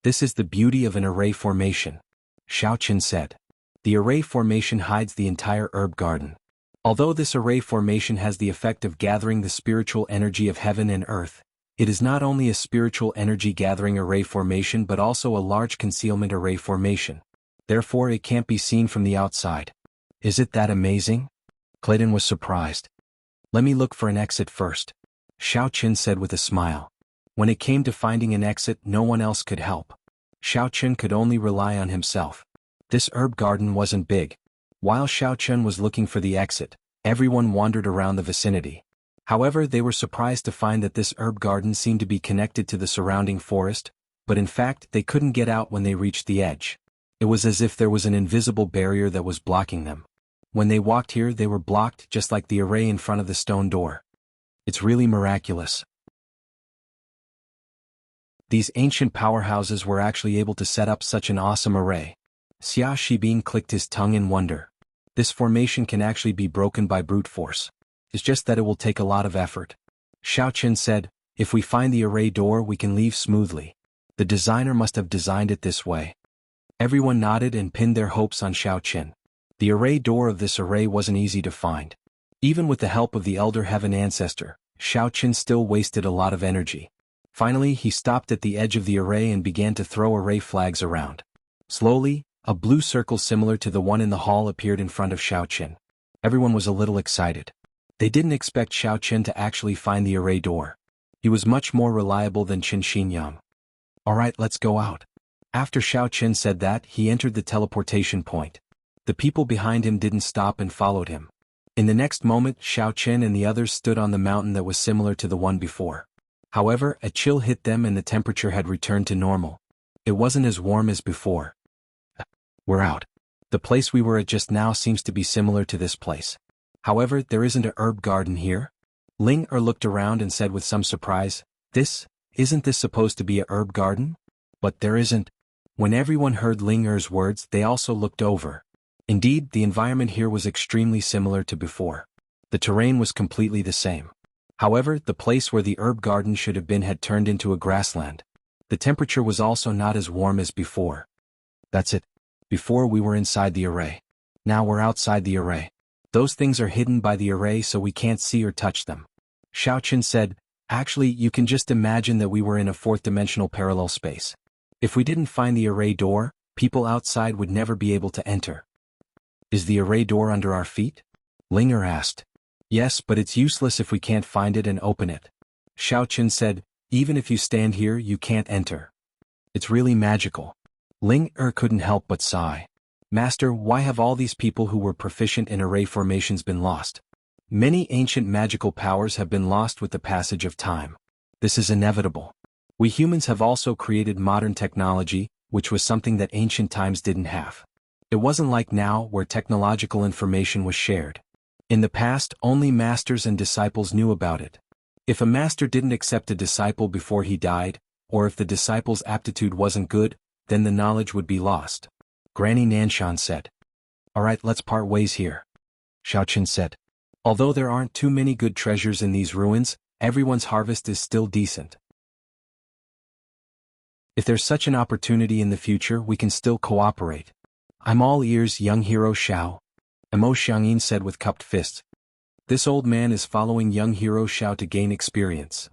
This is the beauty of an array formation, Xiao Qin said. The array formation hides the entire herb garden. Although this array formation has the effect of gathering the spiritual energy of heaven and earth, it is not only a spiritual energy gathering array formation but also a large concealment array formation. Therefore it can't be seen from the outside. Is it that amazing? Clayton was surprised. Let me look for an exit first, Xiao Qin said with a smile. When it came to finding an exit, no one else could help. Xiao Qin could only rely on himself. This herb garden wasn't big. While Xiao Chen was looking for the exit, everyone wandered around the vicinity. However, they were surprised to find that this herb garden seemed to be connected to the surrounding forest, but in fact they couldn't get out when they reached the edge. It was as if there was an invisible barrier that was blocking them. When they walked here they were blocked just like the array in front of the stone door. It's really miraculous. These ancient powerhouses were actually able to set up such an awesome array. Xia Shibin clicked his tongue in wonder. This formation can actually be broken by brute force. It's just that it will take a lot of effort. Xiao Chen said, if we find the array door we can leave smoothly. The designer must have designed it this way. Everyone nodded and pinned their hopes on Xiao Chen. The array door of this array wasn't easy to find. Even with the help of the Elder Heaven Ancestor, Xiao Chen still wasted a lot of energy. Finally, he stopped at the edge of the array and began to throw array flags around. Slowly, a blue circle similar to the one in the hall appeared in front of Xiao Chen. Everyone was a little excited. They didn't expect Xiao Chen to actually find the array door. He was much more reliable than Qin Xinyang. Alright, let's go out. After Xiao Chen said that, he entered the teleportation point. The people behind him didn't stop and followed him. In the next moment, Xiao Chen and the others stood on the mountain that was similar to the one before. However, a chill hit them and the temperature had returned to normal. It wasn't as warm as before. We're out. The place we were at just now seems to be similar to this place. However, there isn't a herb garden here. Ling Er looked around and said with some surprise, Isn't this supposed to be a herb garden? But there isn't. When everyone heard Ling Er's words, they also looked over. Indeed, the environment here was extremely similar to before. The terrain was completely the same. However, the place where the herb garden should have been had turned into a grassland. The temperature was also not as warm as before. That's it. Before we were inside the array. Now we're outside the array. Those things are hidden by the array so we can't see or touch them. Xiao Chen said, actually you can just imagine that we were in a fourth-dimensional parallel space. If we didn't find the array door, people outside would never be able to enter. Is the array door under our feet? Ling Er asked. Yes, but it's useless if we can't find it and open it. Xiao Chen said, even if you stand here you can't enter. It's really magical. Ling Er couldn't help but sigh. Master, why have all these people who were proficient in array formations been lost? Many ancient magical powers have been lost with the passage of time. This is inevitable. We humans have also created modern technology, which was something that ancient times didn't have. It wasn't like now where technological information was shared. In the past, only masters and disciples knew about it. If a master didn't accept a disciple before he died, or if the disciple's aptitude wasn't good, then the knowledge would be lost. Granny Nanshan said. Alright, let's part ways here. Xiao Chen said. Although there aren't too many good treasures in these ruins, everyone's harvest is still decent. If there's such an opportunity in the future, we can still cooperate. I'm all ears, young hero Xiao. Emo Xiangyin said with cupped fists. This old man is following young hero Xiao to gain experience.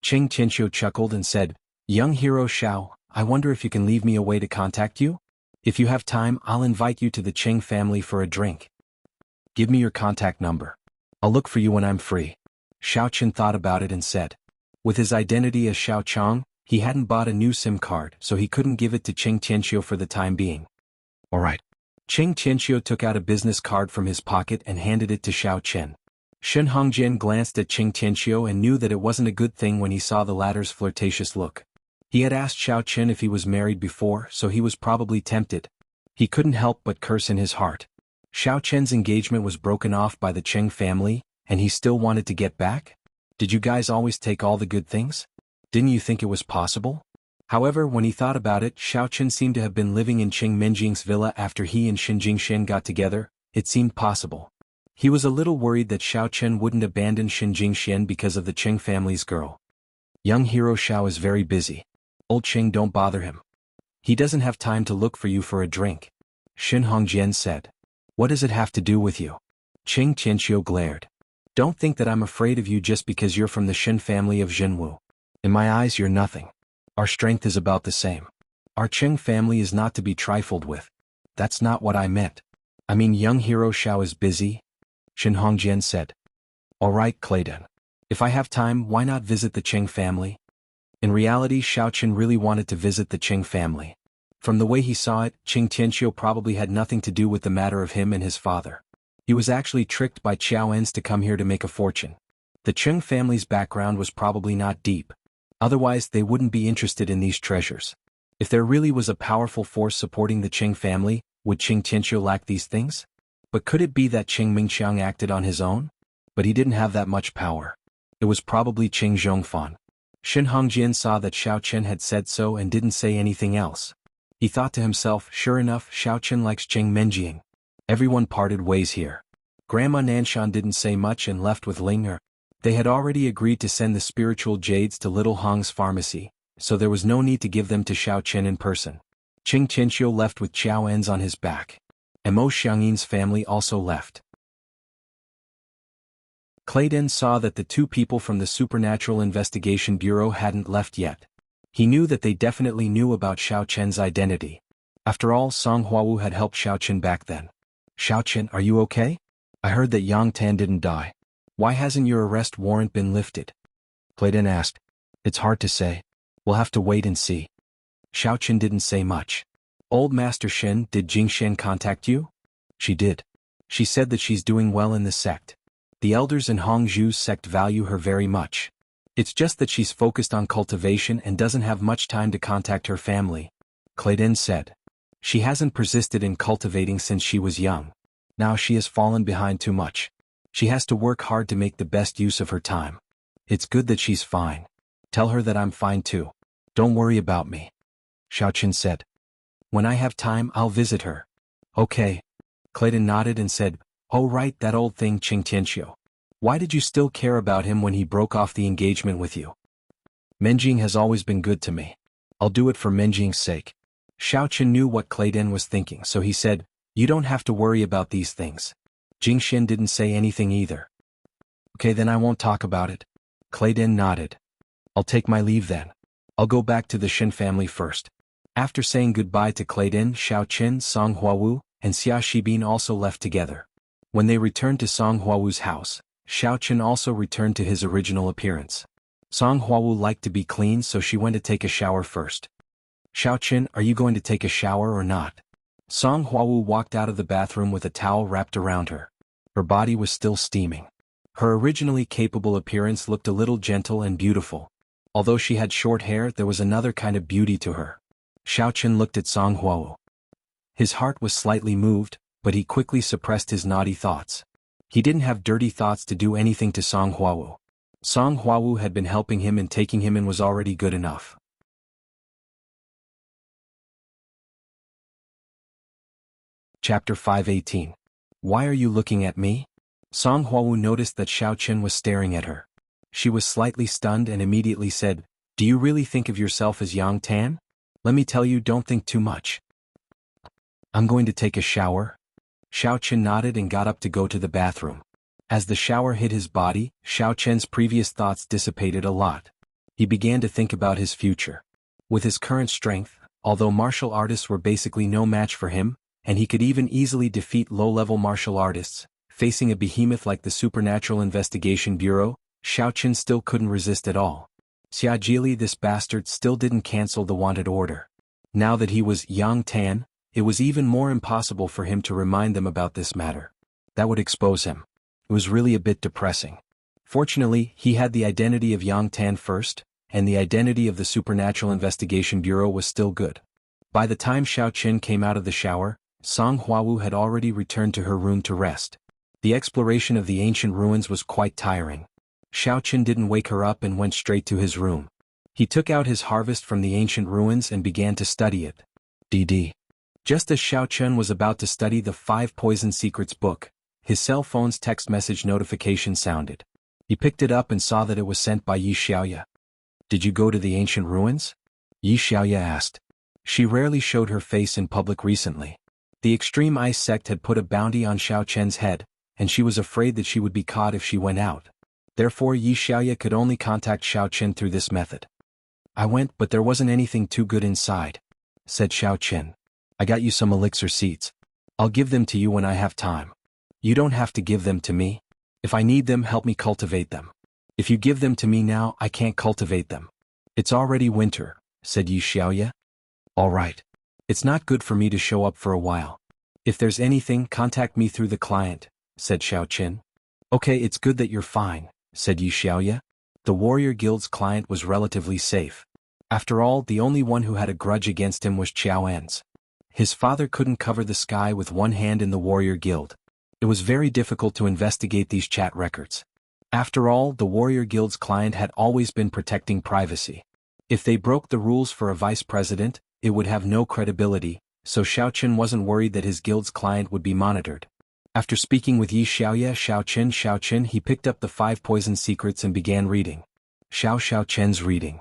Cheng Tianxiu chuckled and said, Young hero Xiao, I wonder if you can leave me a way to contact you? If you have time, I'll invite you to the Cheng family for a drink. Give me your contact number. I'll look for you when I'm free. Xiao Chen thought about it and said. With his identity as Xiao Chang, he hadn't bought a new SIM card, so he couldn't give it to Cheng Tianxiu for the time being. Alright. Cheng Tianxiu took out a business card from his pocket and handed it to Xiao Chen. Shen Hongjian glanced at Cheng Tianxiu and knew that it wasn't a good thing when he saw the latter's flirtatious look. He had asked Xiao Chen if he was married before, so he was probably tempted. He couldn't help but curse in his heart. Xiao Chen's engagement was broken off by the Cheng family, and he still wanted to get back? Did you guys always take all the good things? Didn't you think it was possible? However, when he thought about it, Xiao Chen seemed to have been living in Cheng Menjing's villa after he and Shen Jingshen got together. It seemed possible. He was a little worried that Xiao Chen wouldn't abandon Shen Jingshen because of the Cheng family's girl. Young hero Xiao is very busy. Old Cheng, don't bother him. He doesn't have time to look for you for a drink. Shen Hongjian said. What does it have to do with you? Cheng Tianxiu glared. Don't think that I'm afraid of you just because you're from the Shen family of Zhenwu. In my eyes you're nothing. Our strength is about the same. Our Cheng family is not to be trifled with. That's not what I meant. I mean young hero Xiao is busy. Shen Hongjian said. Alright, Clayton. If I have time, why not visit the Cheng family? In reality, Xiao Chen really wanted to visit the Cheng family. From the way he saw it, Qing Tianxiu probably had nothing to do with the matter of him and his father. He was actually tricked by Qiao En's to come here to make a fortune. The Qing family's background was probably not deep. Otherwise they wouldn't be interested in these treasures. If there really was a powerful force supporting the Qing family, would Qing Tianxiu lack these things? But could it be that Qing Mingqiang acted on his own? But he didn't have that much power. It was probably Qing Zhongfan. Shen Hongjian saw that Xiao Chen had said so and didn't say anything else. He thought to himself, sure enough, Xiao Chen likes Qing Menjing. Everyone parted ways here. Grandma Nanshan didn't say much and left with Ling Er. They had already agreed to send the spiritual jades to Little Hong's pharmacy, so there was no need to give them to Xiao Chen in person. Qing Tianxiu left with Qiao En's on his back. Mo Xiangyin's family also left. Clayden saw that the two people from the Supernatural Investigation Bureau hadn't left yet. He knew that they definitely knew about Xiao Chen's identity. After all, Song Huawu had helped Xiao Chen back then. Xiao Chen, are you okay? I heard that Yang Tan didn't die. Why hasn't your arrest warrant been lifted? Clayden asked. It's hard to say. We'll have to wait and see. Xiao Chen didn't say much. Old Master Shen, did Jing Shen contact you? She did. She said that she's doing well in the sect. The elders in Hongzhu's sect value her very much. It's just that she's focused on cultivation and doesn't have much time to contact her family. Clayden said. She hasn't persisted in cultivating since she was young. Now she has fallen behind too much. She has to work hard to make the best use of her time. It's good that she's fine. Tell her that I'm fine too. Don't worry about me. Xiao Chen said. When I have time, I'll visit her. Okay. Clayden nodded and said, oh right, that old thing Qing Tianxiu. Why did you still care about him when he broke off the engagement with you? Menjing has always been good to me. I'll do it for Menjing's sake. Xiao Chen knew what Clayden was thinking, so he said, you don't have to worry about these things. Jing Shen didn't say anything either. Okay, then I won't talk about it. Clayden nodded. I'll take my leave then. I'll go back to the Shen family first. After saying goodbye to Clayden, Xiao Chen, Song Huawu, and Xia Shibin also left together. When they returned to Song Huawu's house, Xiao Chen also returned to his original appearance. Song Huawu liked to be clean, so she went to take a shower first. Xiao Chen, are you going to take a shower or not? Song Huawu walked out of the bathroom with a towel wrapped around her. Her body was still steaming. Her originally capable appearance looked a little gentle and beautiful. Although she had short hair, there was another kind of beauty to her. Xiao Chen looked at Song Huawu. His heart was slightly moved, but he quickly suppressed his naughty thoughts. He didn't have dirty thoughts to do anything to Song Huawu. Song Huawu had been helping him and taking him in was already good enough. Chapter 518. Why are you looking at me? Song Huawu noticed that Xiao Chen was staring at her. She was slightly stunned and immediately said, do you really think of yourself as Yang Tan? Let me tell you, don't think too much. I'm going to take a shower. Xiao Chen nodded and got up to go to the bathroom. As the shower hit his body, Xiao Chen's previous thoughts dissipated a lot. He began to think about his future. With his current strength, although martial artists were basically no match for him, and he could even easily defeat low-level martial artists, facing a behemoth like the Supernatural Investigation Bureau, Xiao Chen still couldn't resist at all. Xia Jili, this bastard, still didn't cancel the wanted order. Now that he was Yang Tan, it was even more impossible for him to remind them about this matter. That would expose him. It was really a bit depressing. Fortunately, he had the identity of Yang Tan first, and the identity of the Supernatural Investigation Bureau was still good. By the time Xiao Chen came out of the shower, Song Huawu had already returned to her room to rest. The exploration of the ancient ruins was quite tiring. Xiao Chen didn't wake her up and went straight to his room. He took out his harvest from the ancient ruins and began to study it. DD. Just as Xiao Chen was about to study the 5 Poison Secrets book, his cell phone's text message notification sounded. He picked it up and saw that it was sent by Yi Xiaoya. Did you go to the ancient ruins? Yi Xiaoya asked. She rarely showed her face in public recently. The Extreme Ice sect had put a bounty on Xiao Chen's head, and she was afraid that she would be caught if she went out. Therefore Yi Xiaoya could only contact Xiao Chen through this method. I went, but there wasn't anything too good inside, said Xiao Chen. I got you some elixir seeds. I'll give them to you when I have time. You don't have to give them to me. If I need them, help me cultivate them. If you give them to me now, I can't cultivate them. It's already winter, said Yi Xiaoya. All right. It's not good for me to show up for a while. If there's anything, contact me through the client, said Xiaoqin. Okay, it's good that you're fine, said Yi Xiaoya. The warrior guild's client was relatively safe. After all, the only one who had a grudge against him was Qiao En's. His father couldn't cover the sky with one hand in the warrior guild. It was very difficult to investigate these chat records. After all, the warrior guild's client had always been protecting privacy. If they broke the rules for a vice president, it would have no credibility, so Xiaoqin wasn't worried that his guild's client would be monitored. After speaking with Yi Xiaoya, he picked up the 5 poison secrets and began reading. Xiaoqian's reading.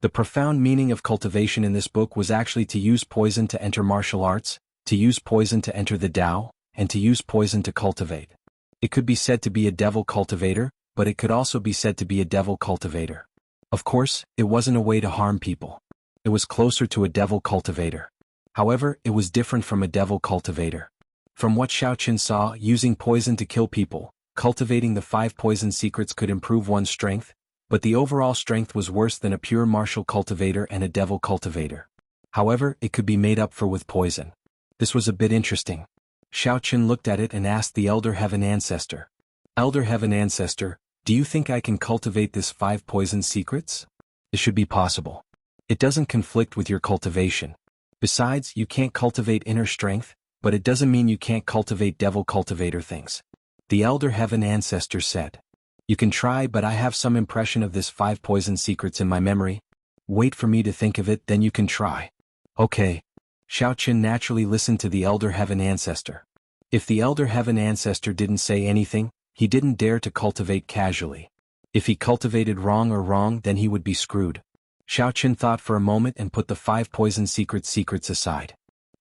The profound meaning of cultivation in this book was actually to use poison to enter martial arts, to use poison to enter the Tao, and to use poison to cultivate. It could be said to be a devil cultivator, but it could also be said to be a devil cultivator. Of course, it wasn't a way to harm people. It was closer to a devil cultivator. However, it was different from a devil cultivator. From what Xiaoqin saw, using poison to kill people, cultivating the 5 poison secrets could improve one's strength, but the overall strength was worse than a pure martial cultivator and a devil cultivator. However, it could be made up for with poison. This was a bit interesting. Xiaoqin looked at it and asked the Elder Heaven Ancestor. Elder Heaven Ancestor, do you think I can cultivate this 5 poison secrets? It should be possible. It doesn't conflict with your cultivation. Besides, you can't cultivate inner strength, but it doesn't mean you can't cultivate devil cultivator things. The Elder Heaven Ancestor said. You can try, but I have some impression of this 5 poison secrets in my memory. Wait for me to think of it, then you can try. Okay. Xiaoqin naturally listened to the Elder Heaven Ancestor. If the Elder Heaven Ancestor didn't say anything, he didn't dare to cultivate casually. If he cultivated wrong, then he would be screwed. Xiaoqin thought for a moment and put the 5 poison secrets aside.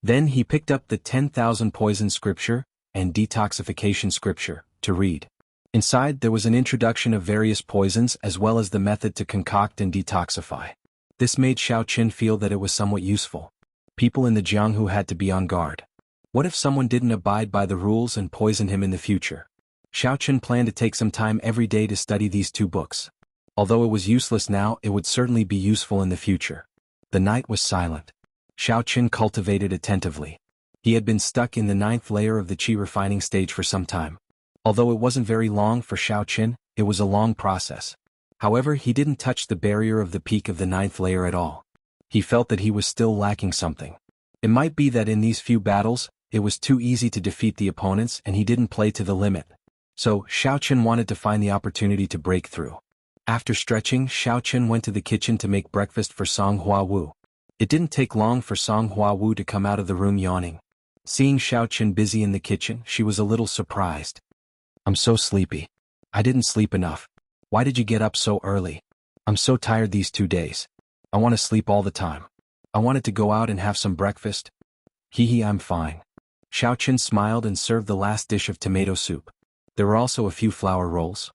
Then he picked up the 10,000 poison scripture and detoxification scripture to read. Inside there was an introduction of various poisons as well as the method to concoct and detoxify. This made Xiaoqin feel that it was somewhat useful. People in the Jianghu had to be on guard. What if someone didn't abide by the rules and poison him in the future? Xiaoqin planned to take some time every day to study these 2 books. Although it was useless now, it would certainly be useful in the future. The night was silent. Xiaoqin cultivated attentively. He had been stuck in the 9th layer of the qi refining stage for some time. Although it wasn't very long for Xiaoqin, it was a long process. However, he didn't touch the barrier of the peak of the 9th layer at all. He felt that he was still lacking something. It might be that in these few battles, it was too easy to defeat the opponents and he didn't play to the limit. So, Xiaoqin wanted to find the opportunity to break through. After stretching, Xiaoqin went to the kitchen to make breakfast for Song Huawu. It didn't take long for Song Huawu to come out of the room yawning. Seeing Xiaoqin busy in the kitchen, she was a little surprised. I'm so sleepy. I didn't sleep enough. Why did you get up so early? I'm so tired these 2 days. I want to sleep all the time. I wanted to go out and have some breakfast. I'm fine. Xiaoqin smiled and served the last dish of tomato soup. There were also a few flour rolls.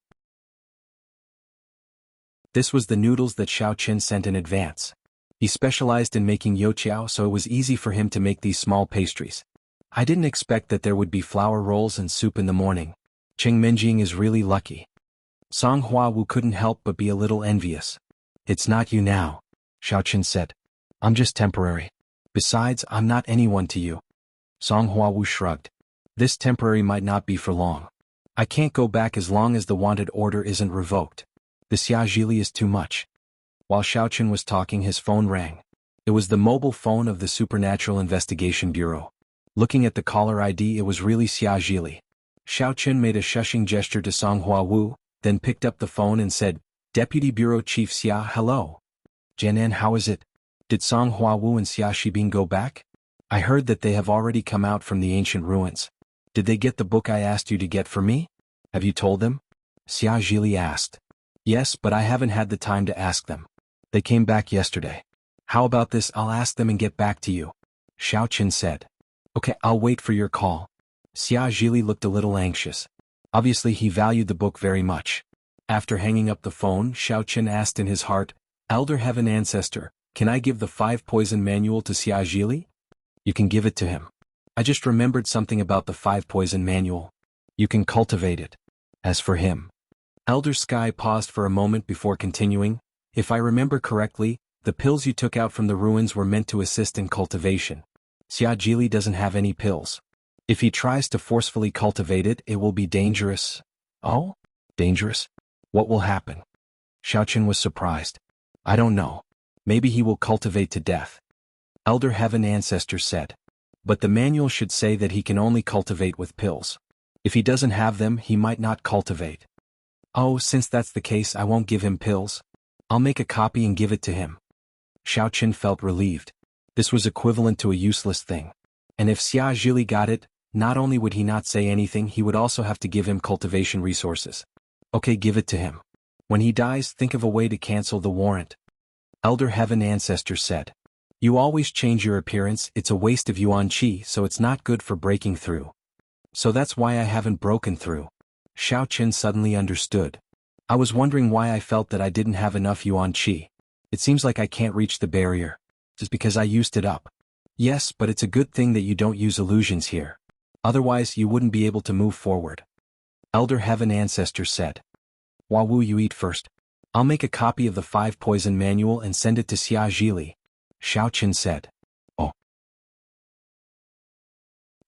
This was the noodles that Xiaoqin sent in advance. He specialized in making youqiao, so it was easy for him to make these small pastries. I didn't expect that there would be flour rolls and soup in the morning. Cheng Menjing is really lucky. Song Huawu couldn't help but be a little envious. It's not you now, Xiaoqin said. I'm just temporary. Besides, I'm not anyone to you. Song Huawu shrugged. This temporary might not be for long. I can't go back as long as the wanted order isn't revoked. The Xiajili is too much. While Xiaoqin was talking, his phone rang. It was the mobile phone of the Supernatural Investigation Bureau. Looking at the caller ID, it was really Xiajili. Xiaoqin made a shushing gesture to Song Huawu, then picked up the phone and said, Deputy Bureau Chief Xia, hello. Jianan, how is it? Did Song Huawu and Xia Shibing go back? I heard that they have already come out from the ancient ruins. Did they get the book I asked you to get for me? Have you told them? Xia Zhili asked. Yes, but I haven't had the time to ask them. They came back yesterday. How about this, I'll ask them and get back to you. Xiaoqin said. Okay, I'll wait for your call. Xia Zhili looked a little anxious. Obviously he valued the book very much. After hanging up the phone, Xiaoqin asked in his heart, Elder Heaven Ancestor, can I give the 5 poison manual to Xia Zhili? You can give it to him. I just remembered something about the 5 poison manual. You can cultivate it. As for him. Elder Sky paused for a moment before continuing. If I remember correctly, The pills you took out from the ruins were meant to assist in cultivation. Xia Jili doesn't have any pills. If he tries to forcefully cultivate it, it will be dangerous. Oh? Dangerous? What will happen? Xiaochen was surprised. I don't know. Maybe he will cultivate to death. Elder Heaven Ancestor said. But the manual should say that he can only cultivate with pills. If he doesn't have them, he might not cultivate. Oh, since that's the case, I won't give him pills. I'll make a copy and give it to him. Xiaochen felt relieved. This was equivalent to a useless thing. And if Xia Jili got it, not only would he not say anything, he would also have to give him cultivation resources. Okay, give it to him. When he dies, think of a way to cancel the warrant. Elder Heaven Ancestor said. You always change your appearance, it's a waste of yuan qi, so it's not good for breaking through. So that's why I haven't broken through. Xiaochen suddenly understood. I was wondering why I felt that I didn't have enough yuan qi. It seems like I can't reach the barrier. Just because I used it up. Yes, but it's a good thing that you don't use illusions here. Otherwise, you wouldn't be able to move forward. Elder Heaven Ancestor said. Hua Wu, you eat first. I'll make a copy of the 5 poison manual and send it to Xia Jili. Xiaochen said. Oh.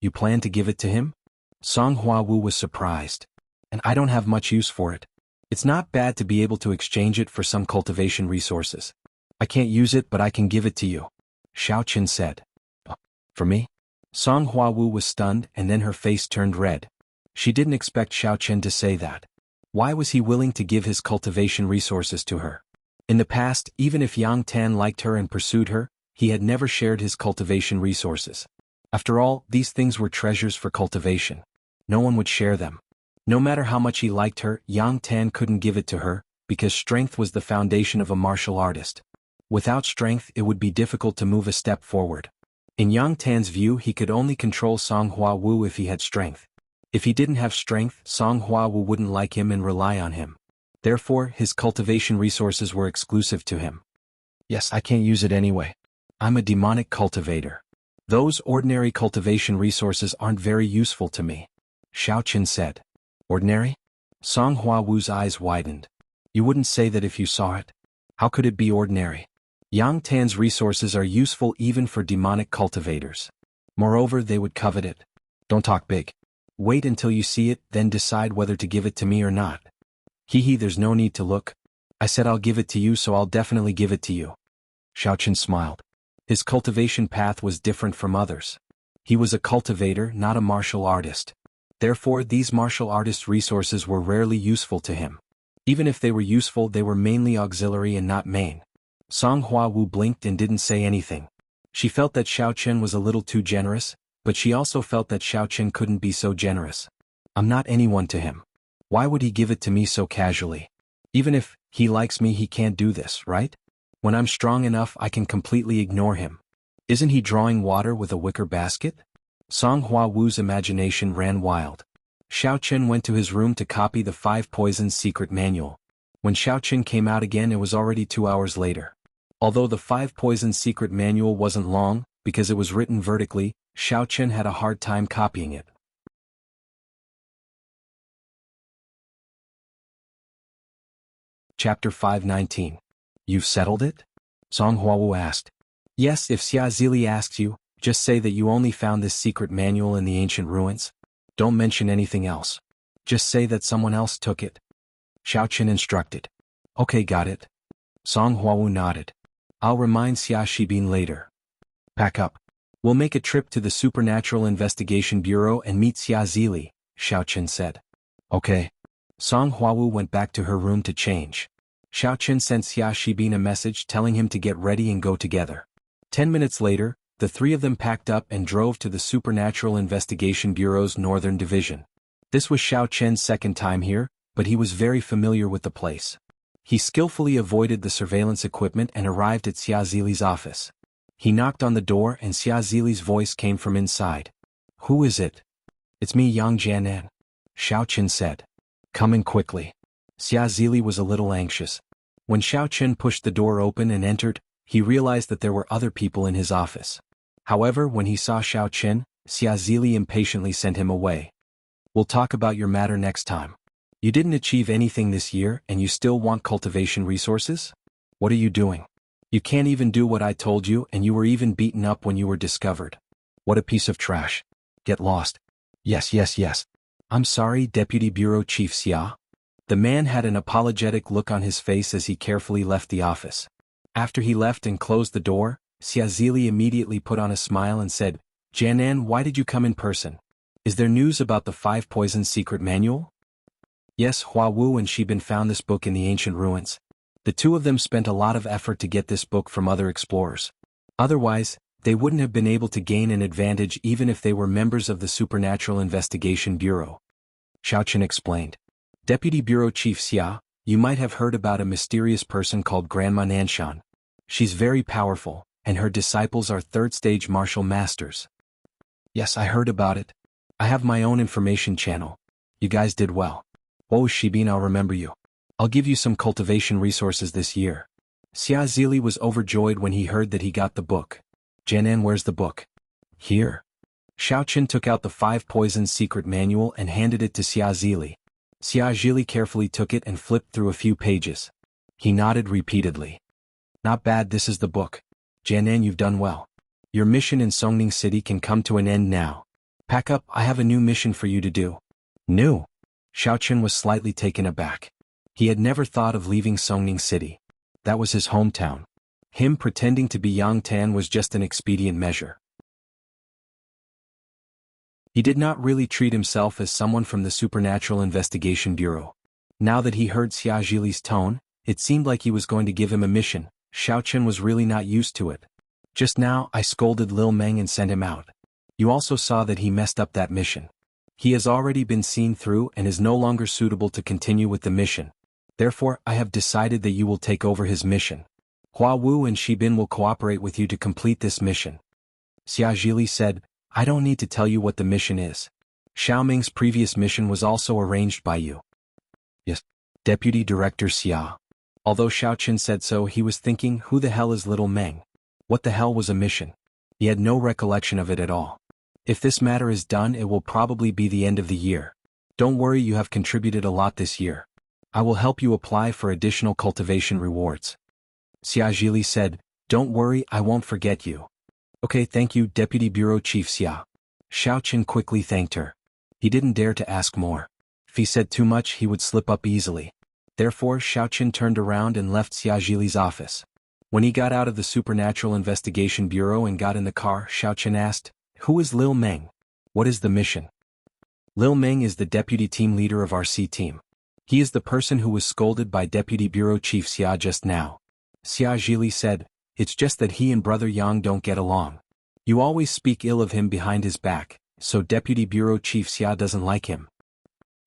You plan to give it to him? Song Hua Wu was surprised. And I don't have much use for it. It's not bad to be able to exchange it for some cultivation resources. I can't use it, but I can give it to you. Xiaochen said. Oh, for me? Song Hua Wu was stunned, and then her face turned red. She didn't expect Xiaochen to say that. Why was he willing to give his cultivation resources to her? In the past, even if Yang Tan liked her and pursued her, he had never shared his cultivation resources. After all, these things were treasures for cultivation. No one would share them. No matter how much he liked her, Yang Tan couldn't give it to her, because strength was the foundation of a martial artist. Without strength, it would be difficult to move a step forward. In Yang Tan's view, he could only control Song Hua Wu if he had strength. If he didn't have strength, Song Hua Wu wouldn't like him and rely on him. Therefore, his cultivation resources were exclusive to him. Yes, I can't use it anyway. I'm a demonic cultivator. Those ordinary cultivation resources aren't very useful to me. Xiaochen said. Ordinary? Song Hua Wu's eyes widened. You wouldn't say that if you saw it? How could it be ordinary? Yang Tan's resources are useful even for demonic cultivators. Moreover, they would covet it. Don't talk big. Wait until you see it, then decide whether to give it to me or not. Hee, there's no need to look. I said I'll give it to you, so I'll definitely give it to you. Xiaochen smiled. His cultivation path was different from others. He was a cultivator, not a martial artist. Therefore, these martial artist resources were rarely useful to him. Even if they were useful, they were mainly auxiliary and not main. Song Hua Wu blinked and didn't say anything. She felt that Xiaochen was a little too generous, but she also felt that Xiaochen couldn't be so generous. I'm not anyone to him. Why would he give it to me so casually? Even if he likes me, he can't do this, right? When I'm strong enough, I can completely ignore him. Isn't he drawing water with a wicker basket? Song Hua Wu's imagination ran wild. Xiaochen went to his room to copy the 5 Poisons secret manual. When Xiaochen came out again, it was already 2 hours later. Although the 5 Poisons secret manual wasn't long, because it was written vertically, Xiaochen had a hard time copying it. Chapter 519. You've settled it? Song Hua Wu asked. Yes, if Xia Jili asks you, just say that you only found this secret manual in the ancient ruins. Don't mention anything else. Just say that someone else took it. Xiaochen instructed. Okay, got it. Song Hua Wu nodded. I'll remind Xia Shibin later. Pack up. We'll make a trip to the Supernatural Investigation Bureau and meet Xia Jili, Xiaochen said. Okay. Song Hua Wu went back to her room to change. Xiaochen sent Xia Shibin a message telling him to get ready and go together. 10 minutes later, the 3 of them packed up and drove to the Supernatural Investigation Bureau's Northern Division. This was Xiaochen's second time here, but he was very familiar with the place. He skillfully avoided the surveillance equipment and arrived at Xia Jili's office. He knocked on the door and Xia Jili's voice came from inside. Who is it? It's me, Yang Jianan. Xiaochen said. Come in quickly. Xia Jili was a little anxious. When Xiaochen pushed the door open and entered, he realized that there were other people in his office. However, when he saw Xiaochen, Xia Jili impatiently sent him away. We'll talk about your matter next time. You didn't achieve anything this year and you still want cultivation resources? What are you doing? You can't even do what I told you, and you were even beaten up when you were discovered. What a piece of trash. Get lost. Yes, yes, yes. I'm sorry, Deputy Bureau Chief Xia. The man had an apologetic look on his face as he carefully left the office. After he left and closed the door, Xia Zili immediately put on a smile and said, Jianan, why did you come in person? Is there news about the 5 Poisons secret manual? Yes, Hua Wu and Shibin found this book in the ancient ruins. The two of them spent a lot of effort to get this book from other explorers. Otherwise, they wouldn't have been able to gain an advantage even if they were members of the Supernatural Investigation Bureau. Xiaochen explained. Deputy Bureau Chief Xia, you might have heard about a mysterious person called Grandma Nanshan. She's very powerful, and her disciples are third-stage martial masters. Yes, I heard about it. I have my own information channel. You guys did well. Oh, Shibin, I'll remember you. I'll give you some cultivation resources this year. Xia Zili was overjoyed when he heard that he got the book. Jianan, where's the book? Here. Xiaochen took out the 5 Poisons secret manual and handed it to Xia Zili. Xia Zili carefully took it and flipped through a few pages. He nodded repeatedly. Not bad, this is the book. Jianan, you've done well. Your mission in Songning City can come to an end now. Pack up, I have a new mission for you to do. New? Xiaochen was slightly taken aback. He had never thought of leaving Songning City. That was his hometown. Him pretending to be Yang Tan was just an expedient measure. He did not really treat himself as someone from the Supernatural Investigation Bureau. Now that he heard Xia Zili's tone, it seemed like he was going to give him a mission. Xiaochen was really not used to it. Just now, I scolded Lil Meng and sent him out. You also saw that he messed up that mission. He has already been seen through and is no longer suitable to continue with the mission. Therefore, I have decided that you will take over his mission. Hua Wu and Shibin will cooperate with you to complete this mission. Xia Zili said, I don't need to tell you what the mission is. Xiaoming's previous mission was also arranged by you. Yes. Deputy Director Xia. Although Xiaochen said so, he was thinking, who the hell is Little Meng? What the hell was a mission? He had no recollection of it at all. If this matter is done, it will probably be the end of the year. Don't worry, you have contributed a lot this year. I will help you apply for additional cultivation rewards. Xia Zili said, don't worry, I won't forget you. Okay, thank you, Deputy Bureau Chief Xia. Xiaochen quickly thanked her. He didn't dare to ask more. If he said too much, he would slip up easily. Therefore, Xiaochen turned around and left Xia Zili's office. When he got out of the Supernatural Investigation Bureau and got in the car, Xiaochen asked, who is Lil Meng? What is the mission? Lil Meng is the deputy team leader of our C team. He is the person who was scolded by Deputy Bureau Chief Xia just now. Xia Zili said, it's just that he and Brother Yang don't get along. You always speak ill of him behind his back, so Deputy Bureau Chief Xia doesn't like him.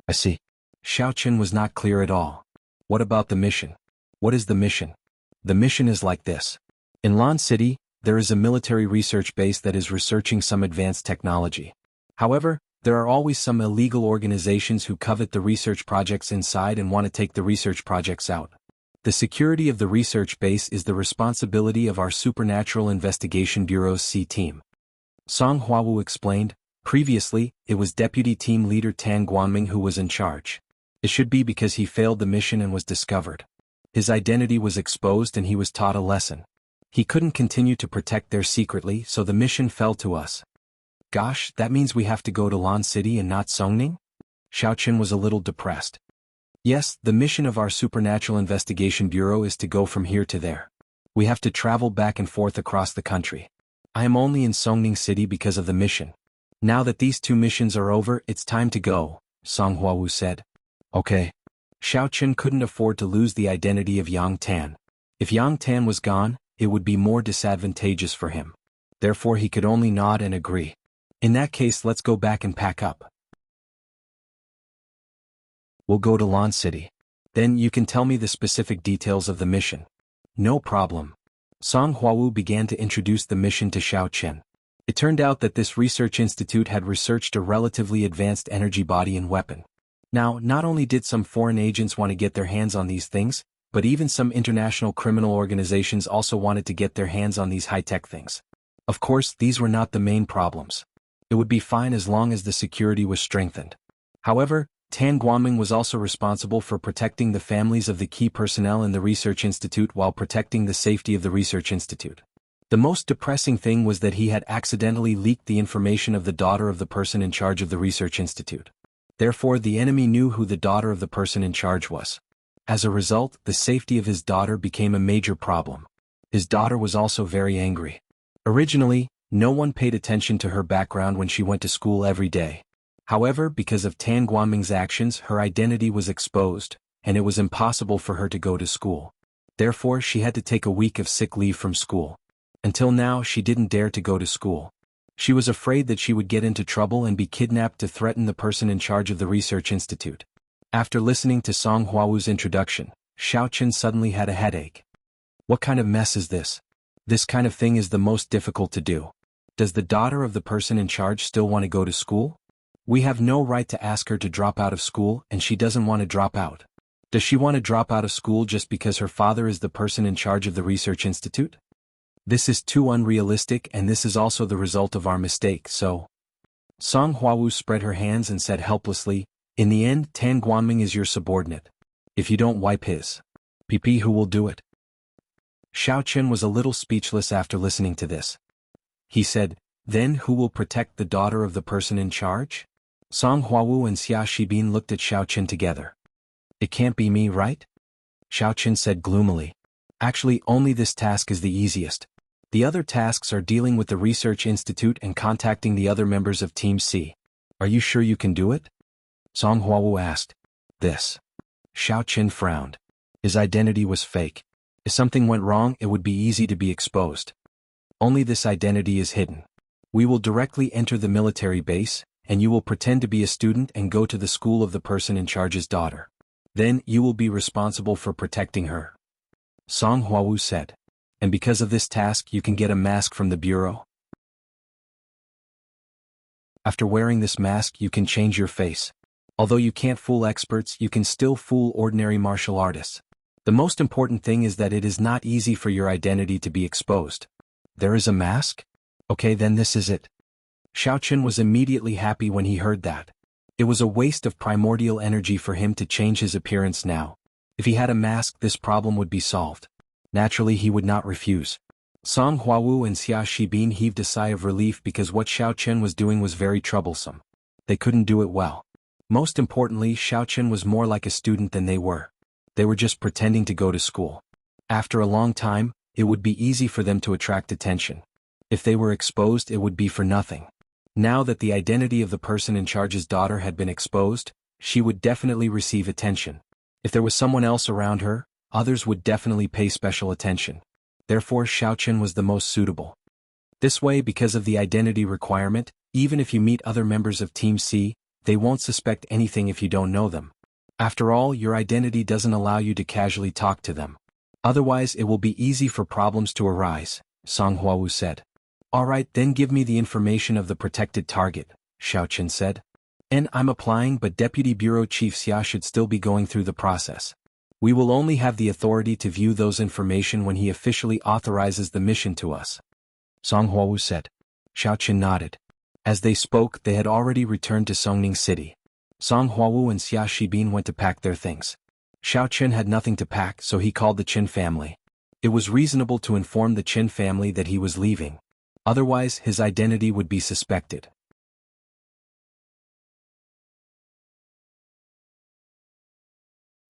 I see. Xiaochen was not clear at all. What about the mission? What is the mission? The mission is like this. In Lan City, there is a military research base that is researching some advanced technology. However, there are always some illegal organizations who covet the research projects inside and want to take the research projects out. The security of the research base is the responsibility of our Supernatural Investigation Bureau's C team. Song Huawu explained, previously, it was Deputy Team Leader Tan Guanming who was in charge. It should be because he failed the mission and was discovered. His identity was exposed and he was taught a lesson. He couldn't continue to protect there secretly, so the mission fell to us. Gosh, that means we have to go to Lan City and not Songning? Xiaochen was a little depressed. Yes, the mission of our Supernatural Investigation Bureau is to go from here to there. We have to travel back and forth across the country. I am only in Songning City because of the mission. Now that these 2 missions are over, it's time to go, Song Huawu said. Okay. Xiaochen couldn't afford to lose the identity of Yang Tan. If Yang Tan was gone, it would be more disadvantageous for him. Therefore he could only nod and agree. In that case, let's go back and pack up. We'll go to Lan City. Then you can tell me the specific details of the mission. No problem. Song Huawu began to introduce the mission to Xiaochen. It turned out that this research institute had researched a relatively advanced energy body and weapon. Now, not only did some foreign agents want to get their hands on these things, but even some international criminal organizations also wanted to get their hands on these high-tech things. Of course, these were not the main problems. It would be fine as long as the security was strengthened. However, Tan Guoming was also responsible for protecting the families of the key personnel in the research institute while protecting the safety of the research institute. The most depressing thing was that he had accidentally leaked the information of the daughter of the person in charge of the research institute. Therefore, the enemy knew who the daughter of the person in charge was. As a result, the safety of his daughter became a major problem. His daughter was also very angry. Originally, no one paid attention to her background when she went to school every day. However, because of Tan Guoming's actions, her identity was exposed, and it was impossible for her to go to school. Therefore, she had to take a week of sick leave from school. Until now, she didn't dare to go to school. She was afraid that she would get into trouble and be kidnapped to threaten the person in charge of the research institute. After listening to Song Huawu's introduction, Xiao Chen suddenly had a headache. What kind of mess is this? This kind of thing is the most difficult to do. Does the daughter of the person in charge still want to go to school? We have no right to ask her to drop out of school, and she doesn't want to drop out. Does she want to drop out of school just because her father is the person in charge of the research institute? This is too unrealistic, and this is also the result of our mistake, so... Song Huawu spread her hands and said helplessly, "In the end, Tan Guoming is your subordinate. If you don't wipe his PP, who will do it?" Xiao Chen was a little speechless after listening to this. He said, "Then who will protect the daughter of the person in charge?" Song Huawu and Xia Shibin looked at Xiao Chen together. "It can't be me, right?" Xiao Chen said gloomily. "Actually, only this task is the easiest. The other tasks are dealing with the research institute and contacting the other members of Team C. Are you sure you can do it?" Song Huawu asked. This. Xiao Chen frowned. His identity was fake. If something went wrong, it would be easy to be exposed. Only this identity is hidden. We will directly enter the military base, and you will pretend to be a student and go to the school of the person in charge's daughter. Then you will be responsible for protecting her. Song Huawu said. And because of this task, you can get a mask from the bureau. After wearing this mask, you can change your face. Although you can't fool experts, you can still fool ordinary martial artists. The most important thing is that it is not easy for your identity to be exposed. There is a mask? Okay, then this is it. Xiao Chen was immediately happy when he heard that. It was a waste of primordial energy for him to change his appearance now. If he had a mask, this problem would be solved. Naturally, he would not refuse. Song Huawu and Xia Shibin heaved a sigh of relief because what Xiao Chen was doing was very troublesome. They couldn't do it well. Most importantly, Xiao Chen was more like a student than they were. They were just pretending to go to school. After a long time, it would be easy for them to attract attention. If they were exposed, it would be for nothing. Now that the identity of the person in charge's daughter had been exposed, she would definitely receive attention. If there was someone else around her, others would definitely pay special attention. Therefore, Xiao Chen was the most suitable. This way, because of the identity requirement, even if you meet other members of Team C, they won't suspect anything if you don't know them. After all, your identity doesn't allow you to casually talk to them. Otherwise, it will be easy for problems to arise, Song Huawu said. Alright, then give me the information of the protected target, Xiao Chen said. And I'm applying, but Deputy Bureau Chief Xia should still be going through the process. We will only have the authority to view those information when he officially authorizes the mission to us. Song Huawu said. Xiao Chen nodded. As they spoke, they had already returned to Songning City. Song Huawu and Xia Shibin went to pack their things. Xiao Chen had nothing to pack, so he called the Qin family. It was reasonable to inform the Qin family that he was leaving. Otherwise, his identity would be suspected.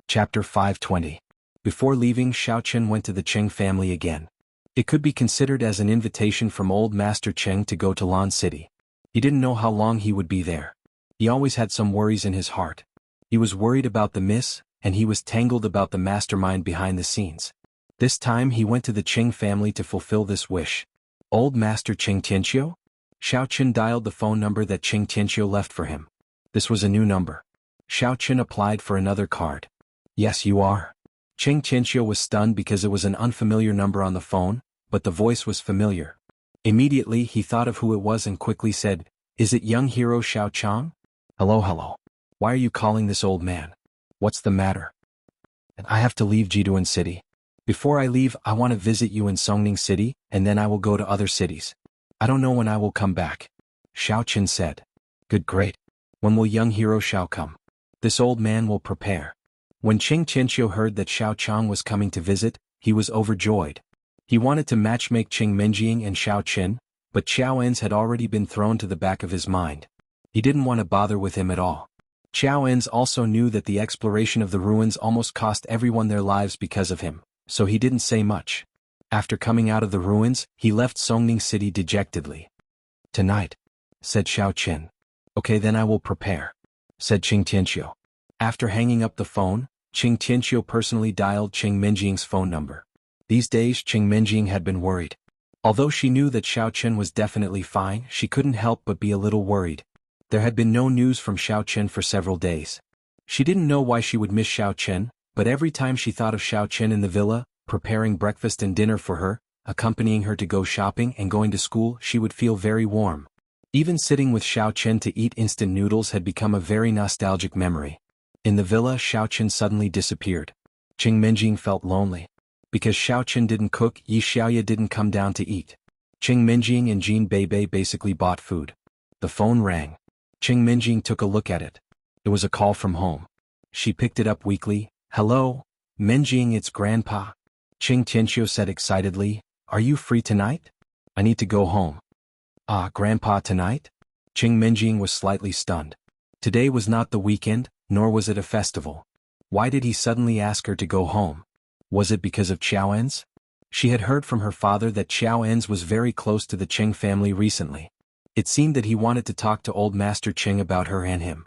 Chapter 520. Before leaving, Xiao Chen went to the Cheng family again. It could be considered as an invitation from old Master Cheng to go to Lan City. He didn't know how long he would be there. He always had some worries in his heart. He was worried about the miss, and he was tangled about the mastermind behind the scenes. This time he went to the Cheng family to fulfill this wish. Old Master Cheng Tianqiu? Xiao Chen dialed the phone number that Cheng Tianqiu left for him. This was a new number. Xiao Chen applied for another card. Yes, you are. Cheng Tianqiu was stunned because it was an unfamiliar number on the phone, but the voice was familiar. Immediately he thought of who it was and quickly said, "Is it young hero Xiao Chang?" Hello. Why are you calling this old man? What's the matter? I have to leave Jiduan City. Before I leave, I want to visit you in Songning City, and then I will go to other cities. I don't know when I will come back. Xiao Chen said. Good, great. When will young hero Xiao come? This old man will prepare. When Qing Tianqiu heard that Xiao Chang was coming to visit, he was overjoyed. He wanted to matchmake Qing Menjing and Xiao Qin, but Xiao En's had already been thrown to the back of his mind. He didn't want to bother with him at all. Xiao En's also knew that the exploration of the ruins almost cost everyone their lives because of him, so he didn't say much. After coming out of the ruins, he left Songning City dejectedly. "Tonight," said Xiao Qin. "Okay, then I will prepare," said Qing Tianqiu. After hanging up the phone, Qing Tianqiu personally dialed Qing Menjing's phone number. These days Qing Menjing had been worried. Although she knew that Xiao Qin was definitely fine, she couldn't help but be a little worried. There had been no news from Xiao Qin for several days. She didn't know why she would miss Xiao Qin, but every time she thought of Xiao Qin in the villa, preparing breakfast and dinner for her, accompanying her to go shopping and going to school, she would feel very warm. Even sitting with Xiao Qin to eat instant noodles had become a very nostalgic memory. In the villa, Xiao Qin suddenly disappeared. Qing Menjing felt lonely. Because Xiao Qin didn't cook, Yi Xiaoya didn't come down to eat. Qing Menjing and Jin Beibei basically bought food. The phone rang. Qing Menjing took a look at it. It was a call from home. She picked it up weakly. "Hello, Menjing, it's Grandpa." Qing Tianqiu said excitedly, "Are you free tonight? I need to go home." "Ah, Grandpa, tonight?" Qing Menjing was slightly stunned. Today was not the weekend, nor was it a festival. Why did he suddenly ask her to go home? Was it because of Xiao En's? She had heard from her father that Xiao En's was very close to the Qing family recently. It seemed that he wanted to talk to old Master Qing about her and him.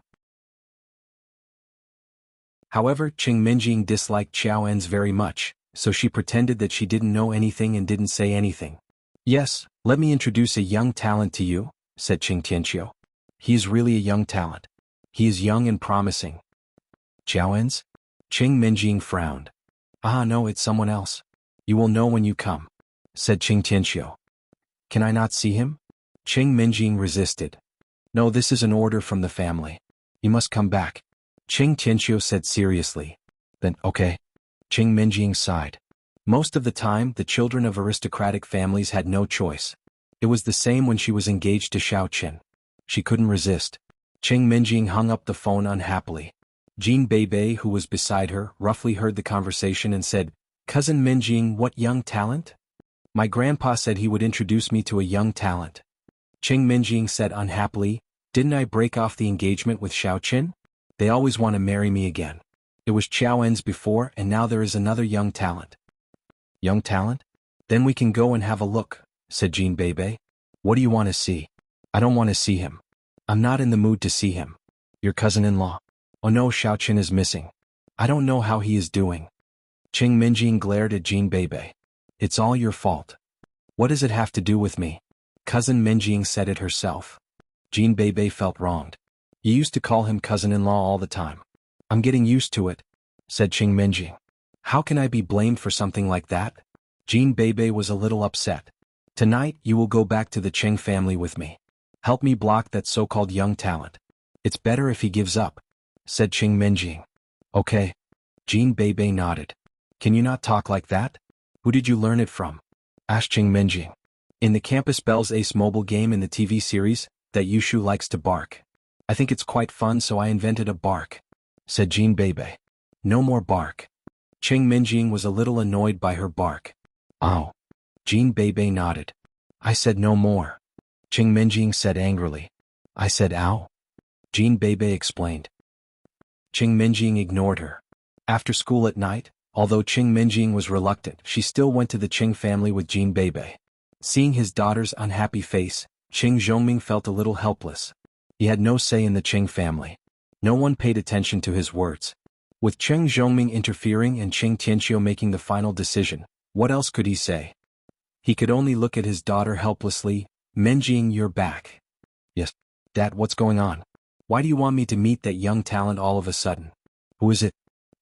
However, Qing Menjing disliked Xiao En's very much, so she pretended that she didn't know anything and didn't say anything. "Yes, let me introduce a young talent to you," said Qing Tianqiu. "He is really a young talent. He is young and promising." "Xiao En's?" Qing Menjing frowned. "Ah, no, it's someone else. You will know when you come," said Qing Tianqiu. "Can I not see him?" Qing Menjing resisted. "No, this is an order from the family. You must come back," Qing Tianqiu said seriously. "Then, okay." Qing Menjing sighed. Most of the time, the children of aristocratic families had no choice. It was the same when she was engaged to Xiao Qin. She couldn't resist. Qing Menjing hung up the phone unhappily. Jin Beibei, who was beside her, roughly heard the conversation and said, "Cousin Menjing, what young talent?" "My grandpa said he would introduce me to a young talent." Qing Menjing said unhappily, "Didn't I break off the engagement with Xiao Qin? They always want to marry me again. It was Xiao En's before, and now there is another young talent." "Young talent? Then we can go and have a look," said Jin Beibei. "What do you want to see?" "I don't want to see him. I'm not in the mood to see him." "Your cousin-in-law?" "Oh no, Xiao Qin is missing. I don't know how he is doing." Qing Menjing glared at Jin Beibei. "It's all your fault." "What does it have to do with me?" Cousin Menjing said it herself. Jin Beibei felt wronged. "You used to call him cousin-in-law all the time." "I'm getting used to it," said Qing Menjing. "How can I be blamed for something like that?" Jin Beibei was a little upset. "Tonight you will go back to the Qing family with me. Help me block that so-called young talent. It's better if he gives up," said Qing Menjing. "Okay." Jin Beibei nodded. "Can you not talk like that? Who did you learn it from?" asked Qing Menjing. "In the Campus Bells Ace mobile game in the TV series, that Yushu likes to bark. I think it's quite fun, so I invented a bark," said Jin Beibei. "No more bark." Qing Menjing was a little annoyed by her bark. "Oh." Jin Beibei nodded. "I said no more." Qing Menjing said angrily. "I said ow." Jin Beibei explained. Qing Menjing ignored her. After school at night, although Qing Menjing was reluctant, she still went to the Qing family with Jin Beibei. Seeing his daughter's unhappy face, Qing Zhongming felt a little helpless. He had no say in the Qing family. No one paid attention to his words. With Qing Zhongming interfering and Qing Tianqiu making the final decision, what else could he say? He could only look at his daughter helplessly. "Menjing, you're back." "Yes. Dad, what's going on? Why do you want me to meet that young talent all of a sudden?" "Who is it?"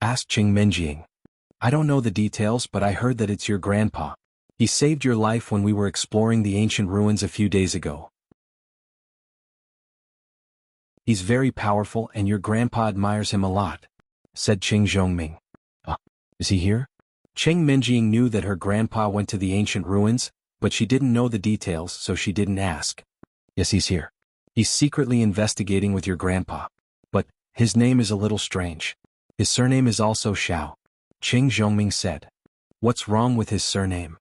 asked Qing Menjing. "I don't know the details, but I heard that it's your grandpa. He saved your life when we were exploring the ancient ruins a few days ago. He's very powerful and your grandpa admires him a lot," said Qing Zhongming. Is he here?" Qing Menjing knew that her grandpa went to the ancient ruins, but she didn't know the details, so she didn't ask. "Yes, he's here. He's secretly investigating with your grandpa. But, His name is a little strange. His surname is also Xiao. Qing Zhongming said. What's wrong with his surname?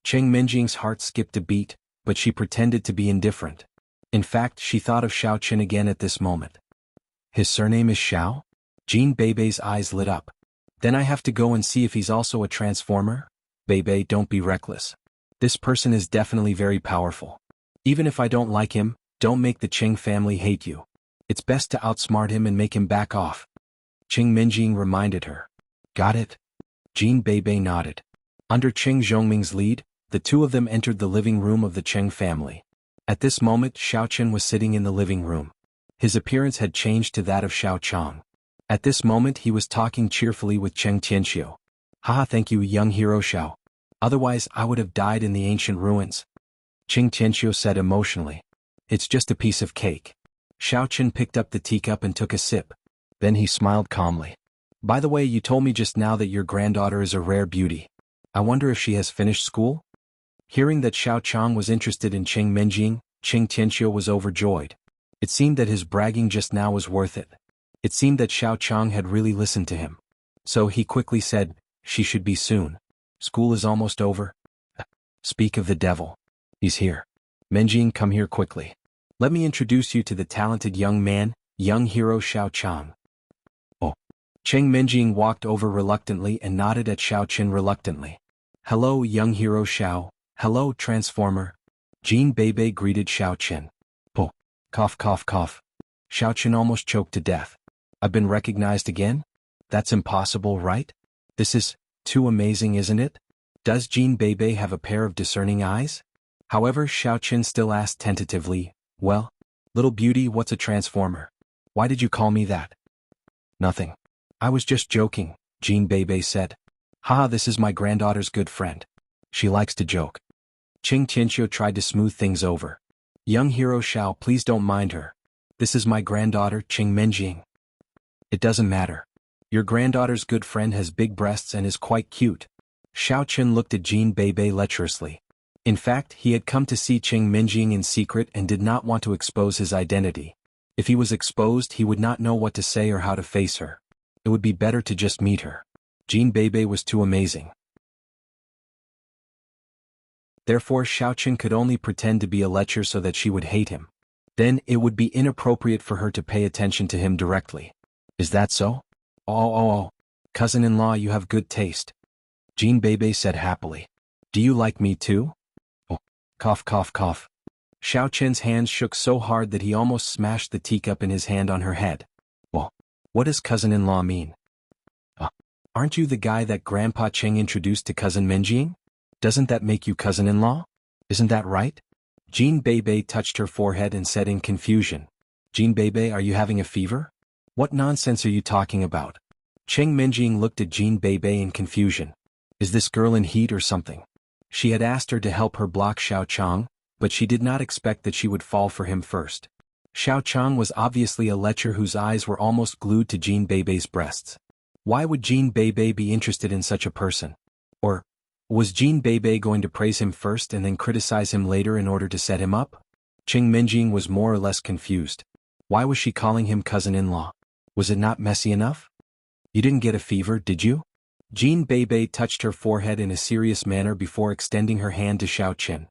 Cheng Minjing's heart skipped a beat, but she pretended to be indifferent. In fact, she thought of Xiao Qin again at this moment. His surname is Xiao? Jean Beibei's eyes lit up. Then I have to go and see if he's also a transformer? Beibei, don't be reckless. This person is definitely very powerful. Even if I don't like him, don't make the Qing family hate you. It's best to outsmart him and make him back off. Qing Minjing reminded her. Got it? Jean Beibei nodded. Under Qing Zhongming's lead, the two of them entered the living room of the Qing family. At this moment, Xiao Qin was sitting in the living room. His appearance had changed to that of Xiao Chang. At this moment he was talking cheerfully with Cheng Tianxiu. Haha, thank you, young hero Xiao. Otherwise I would have died in the ancient ruins. Cheng Tianxiu said emotionally. It's just a piece of cake. Xiao Qin picked up the teacup and took a sip. Then he smiled calmly. By the way, you told me just now that your granddaughter is a rare beauty. I wonder if she has finished school? Hearing that Xiao Chang was interested in Cheng Minjing, Cheng Tianxiu was overjoyed. It seemed that his bragging just now was worth it. It seemed that Xiao Chang had really listened to him. So he quickly said, she should be soon. School is almost over. Speak of the devil. He's here. Minjing, come here quickly. Let me introduce you to the talented young man, young hero Xiao Chang. Oh. Cheng Minjing walked over reluctantly and nodded at Xiao Qin reluctantly. Hello, young hero Xiao. Hello, transformer. Jean Beibei greeted Xiao Qin. Oh. Cough, cough, cough. Xiao Qin almost choked to death. I've been recognized again? That's impossible, right? This is too amazing, isn't it? Does Jean Beibei have a pair of discerning eyes? However, Xiao Qin still asked tentatively, well, little beauty, what's a transformer? Why did you call me that? Nothing. I was just joking, Jean Beibei said. Haha, this is my granddaughter's good friend. She likes to joke. Qing Tianxiu tried to smooth things over. Young hero Xiao, please don't mind her. This is my granddaughter, Qing Minjing. It doesn't matter. Your granddaughter's good friend has big breasts and is quite cute. Xiao Qin looked at Jean Beibei lecherously. In fact, he had come to see Qing Minjing in secret and did not want to expose his identity. If he was exposed, he would not know what to say or how to face her. It would be better to just meet her. Jean Beibei was too amazing. Therefore, Xiao Qin could only pretend to be a lecher so that she would hate him. Then, it would be inappropriate for her to pay attention to him directly. Is that so? Oh. Cousin-in-law, you have good taste. Jean Beibei said happily. Do you like me too? Oh. Cough, cough, cough. Xiao Qin's hands shook so hard that he almost smashed the teacup in his hand on her head. Well, what does cousin-in-law mean? Aren't you the guy that Grandpa Qing introduced to Cousin Minjing? Doesn't that make you cousin-in-law? Isn't that right? Jean Beibei touched her forehead and said in confusion. Jean Beibei, are you having a fever? What nonsense are you talking about? Cheng Minjing looked at Jean Beibei in confusion. Is this girl in heat or something? She had asked her to help her block Xiao Chang, but she did not expect that she would fall for him first. Xiao Chang was obviously a lecher whose eyes were almost glued to Jean Beibei's breasts. Why would Jean Beibei be interested in such a person? Or, was Jean Beibei going to praise him first and then criticize him later in order to set him up? Cheng Minjing was more or less confused. Why was she calling him cousin-in-law? Was it not messy enough? You didn't get a fever, did you? Jean Beibei touched her forehead in a serious manner before extending her hand to Xiao Qin.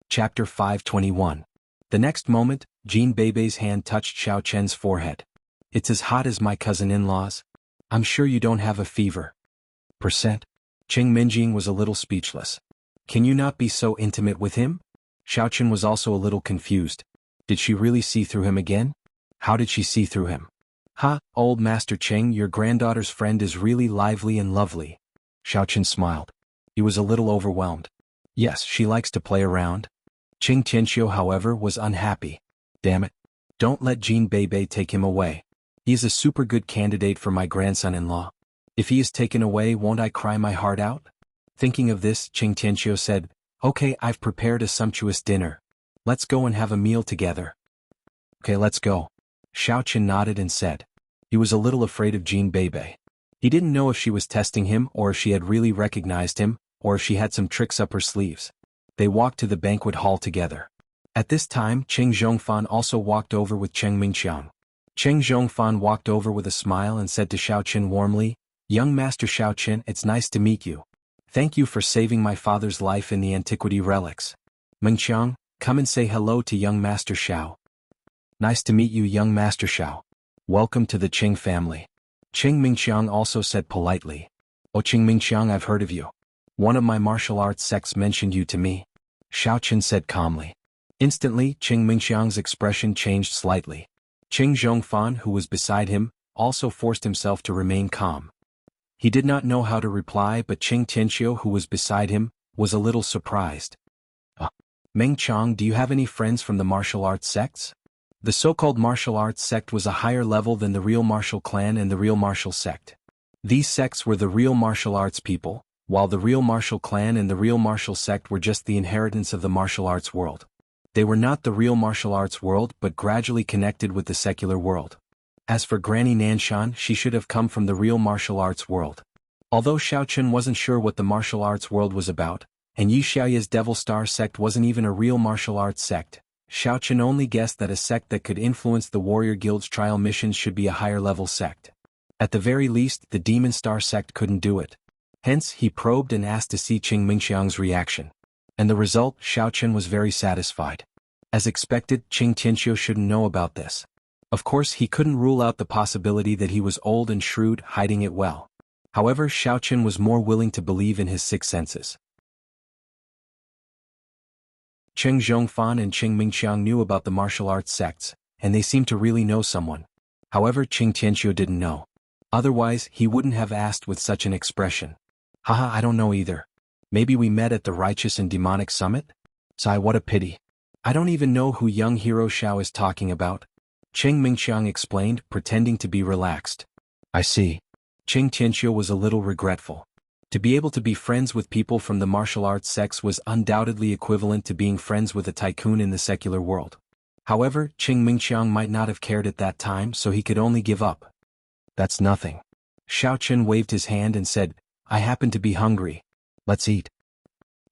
Chapter 521. The next moment, Jean Beibei's hand touched Xiao Qin's forehead. It's as hot as my cousin-in-law's. I'm sure you don't have a fever. Percent? Cheng Minjing was a little speechless. Can you not be so intimate with him? Xiao Qin was also a little confused. Did she really see through him again? How did she see through him? Ha, old Master Cheng, your granddaughter's friend is really lively and lovely. Xiao Qin smiled. He was a little overwhelmed. Yes, she likes to play around. Qing Tianxiu, however, was unhappy. Damn it. Don't let Jean Beibei take him away. He is a super good candidate for my grandson-in-law. If he is taken away, won't I cry my heart out? Thinking of this, Qing Tianxiu said, Okay, I've prepared a sumptuous dinner. Let's go and have a meal together. Okay, let's go. Xiao Qin nodded and said. He was a little afraid of Jean Beibei. He didn't know if she was testing him or if she had really recognized him, or if she had some tricks up her sleeves. They walked to the banquet hall together. At this time Cheng Zhongfan also walked over with Cheng Mingqiang. Cheng Zhongfan walked over with a smile and said to Xiaoqin warmly, "Young Master Xiaoqin, it's nice to meet you. Thank you for saving my father's life in the antiquity relics. Mingqiang, come and say hello to young Master Xiao." "Nice to meet you, young Master Xiao. Welcome to the Qing family." Cheng Mingqiang also said politely, "Oh Cheng Mingqiang, I've heard of you. One of my martial arts sects mentioned you to me." Xiaoqin said calmly. Instantly Cheng Mingqiang's expression changed slightly. Cheng Zhongfan, who was beside him, also forced himself to remain calm. He did not know how to reply, but Cheng Tianqiu, who was beside him, was a little surprised. Meng Chang, do you have any friends from the martial arts sects?" The so-called martial arts sect was a higher level than the real martial clan and the real martial sect. These sects were the real martial arts people, while the real martial clan and the real martial sect were just the inheritance of the martial arts world. They were not the real martial arts world but gradually connected with the secular world. As for Granny Nanshan, she should have come from the real martial arts world. Although Xiaoqin wasn't sure what the martial arts world was about, and Yi Xiaoya's Devil Star sect wasn't even a real martial arts sect, Xiaoqin only guessed that a sect that could influence the warrior guild's trial missions should be a higher-level sect. At the very least, the Demon Star sect couldn't do it. Hence, he probed and asked to see Cheng Mingqiang's reaction. And the result, Xiaoqin was very satisfied. As expected, Cheng Tianqiu shouldn't know about this. Of course, he couldn't rule out the possibility that he was old and shrewd, hiding it well. However, Xiaoqin was more willing to believe in his sixth senses. Cheng Zhongfan and Cheng Mingqiang knew about the martial arts sects, and they seemed to really know someone. However, Cheng Tianqiu didn't know. Otherwise, he wouldn't have asked with such an expression. "Haha, I don't know either. Maybe we met at the Righteous and Demonic Summit? Sigh, what a pity. I don't even know who young hero Xiao is talking about." Cheng Mingqiang explained, pretending to be relaxed. "I see." Cheng Tianqiu was a little regretful. To be able to be friends with people from the martial arts sects was undoubtedly equivalent to being friends with a tycoon in the secular world. However, Cheng Mingqiang might not have cared at that time, so he could only give up. "That's nothing." Xiaoqin waved his hand and said, "I happen to be hungry. Let's eat."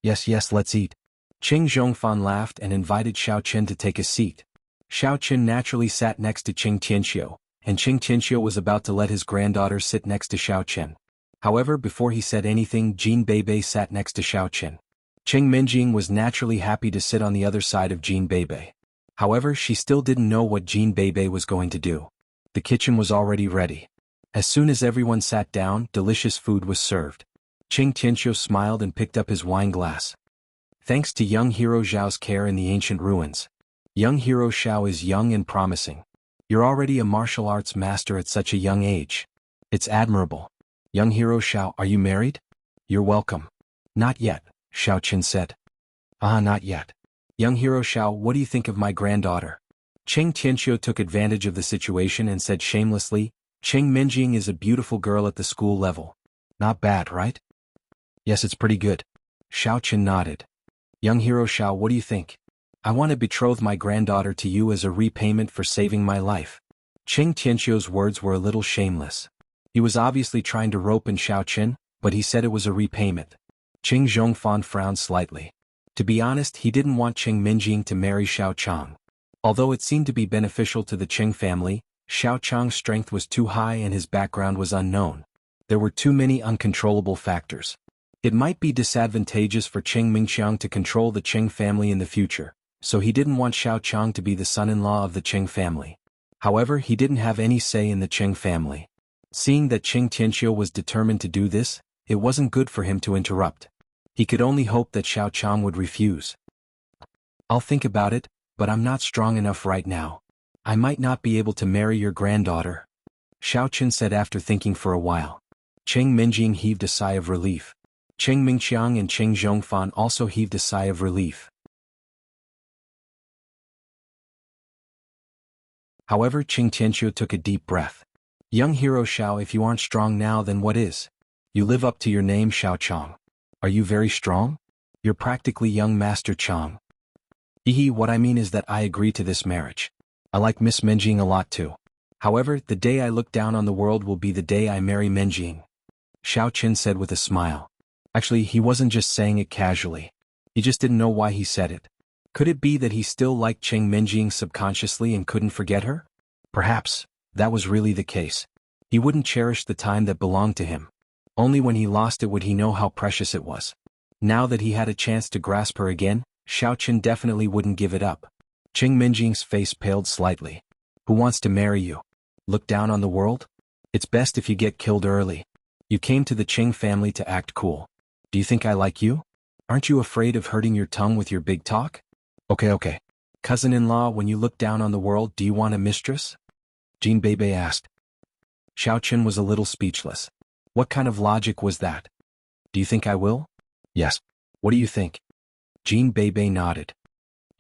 Yes, let's eat." Cheng Zhongfan laughed and invited Xiaoqin to take a seat. Xiaoqin naturally sat next to Cheng Tianqiu, and Cheng Tianqiu was about to let his granddaughter sit next to Xiaoqin. However, before he said anything, Jin Beibei sat next to Xiaoqin. Cheng Minjing was naturally happy to sit on the other side of Jin Beibei. However, she still didn't know what Jin Beibei was going to do. The kitchen was already ready. As soon as everyone sat down, delicious food was served. Cheng Tianqiu smiled and picked up his wine glass. "Thanks to young hero Zhao's care in the ancient ruins. Young hero Xiao is young and promising. You're already a martial arts master at such a young age. It's admirable. Young hero Xiao, are you married?" "You're welcome." "Not yet," Xiaoqin said. Not yet. Young hero Xiao, what do you think of my granddaughter?" Cheng Tianqiu took advantage of the situation and said shamelessly, "Cheng Minjing is a beautiful girl at the school level. Not bad, right?" "Yes, it's pretty good." Xiaoqin nodded. "Young hero Xiao, what do you think? I want to betroth my granddaughter to you as a repayment for saving my life." Cheng Tianqiu's words were a little shameless. He was obviously trying to rope in Xiaoqin, but he said it was a repayment. Cheng Zhongfan frowned slightly. To be honest, he didn't want Cheng Minjing to marry Xiao Chang. Although it seemed to be beneficial to the Cheng family, Xiao Chang's strength was too high and his background was unknown. There were too many uncontrollable factors. It might be disadvantageous for Cheng Mingqiang to control the Cheng family in the future, so he didn't want Xiao Chang to be the son-in-law of the Cheng family. However, he didn't have any say in the Cheng family. Seeing that Cheng Tianqiu was determined to do this, it wasn't good for him to interrupt. He could only hope that Xiao Chang would refuse. "I'll think about it, but I'm not strong enough right now. I might not be able to marry your granddaughter," Xiaoqin said after thinking for a while. Cheng Minjing heaved a sigh of relief. Cheng Mingqiang and Cheng Zhongfan also heaved a sigh of relief. However, Cheng Tianqiu took a deep breath. "Young hero Xiao, if you aren't strong now, then what is? You live up to your name, Xiao Chang. Are you very strong? You're practically young Master Chang." What I mean is that I agree to this marriage. I like Miss Minjing a lot too. However, the day I look down on the world will be the day I marry Minjing," Xiaoqin said with a smile. Actually, he wasn't just saying it casually. He just didn't know why he said it. Could it be that he still liked Cheng Minjing subconsciously and couldn't forget her? Perhaps that was really the case. He wouldn't cherish the time that belonged to him. Only when he lost it would he know how precious it was. Now that he had a chance to grasp her again, Xiaochen definitely wouldn't give it up. Cheng Minjing's face paled slightly. Who wants to marry you? Look down on the world? It's best if you get killed early. You came to the Cheng family to act cool. Do you think I like you? Aren't you afraid of hurting your tongue with your big talk? Okay. Cousin-in-law, when you look down on the world, do you want a mistress? Jin Beibei asked. Xiaochen was a little speechless. What kind of logic was that? Do you think I will? Yes. What do you think? Jin Beibei nodded.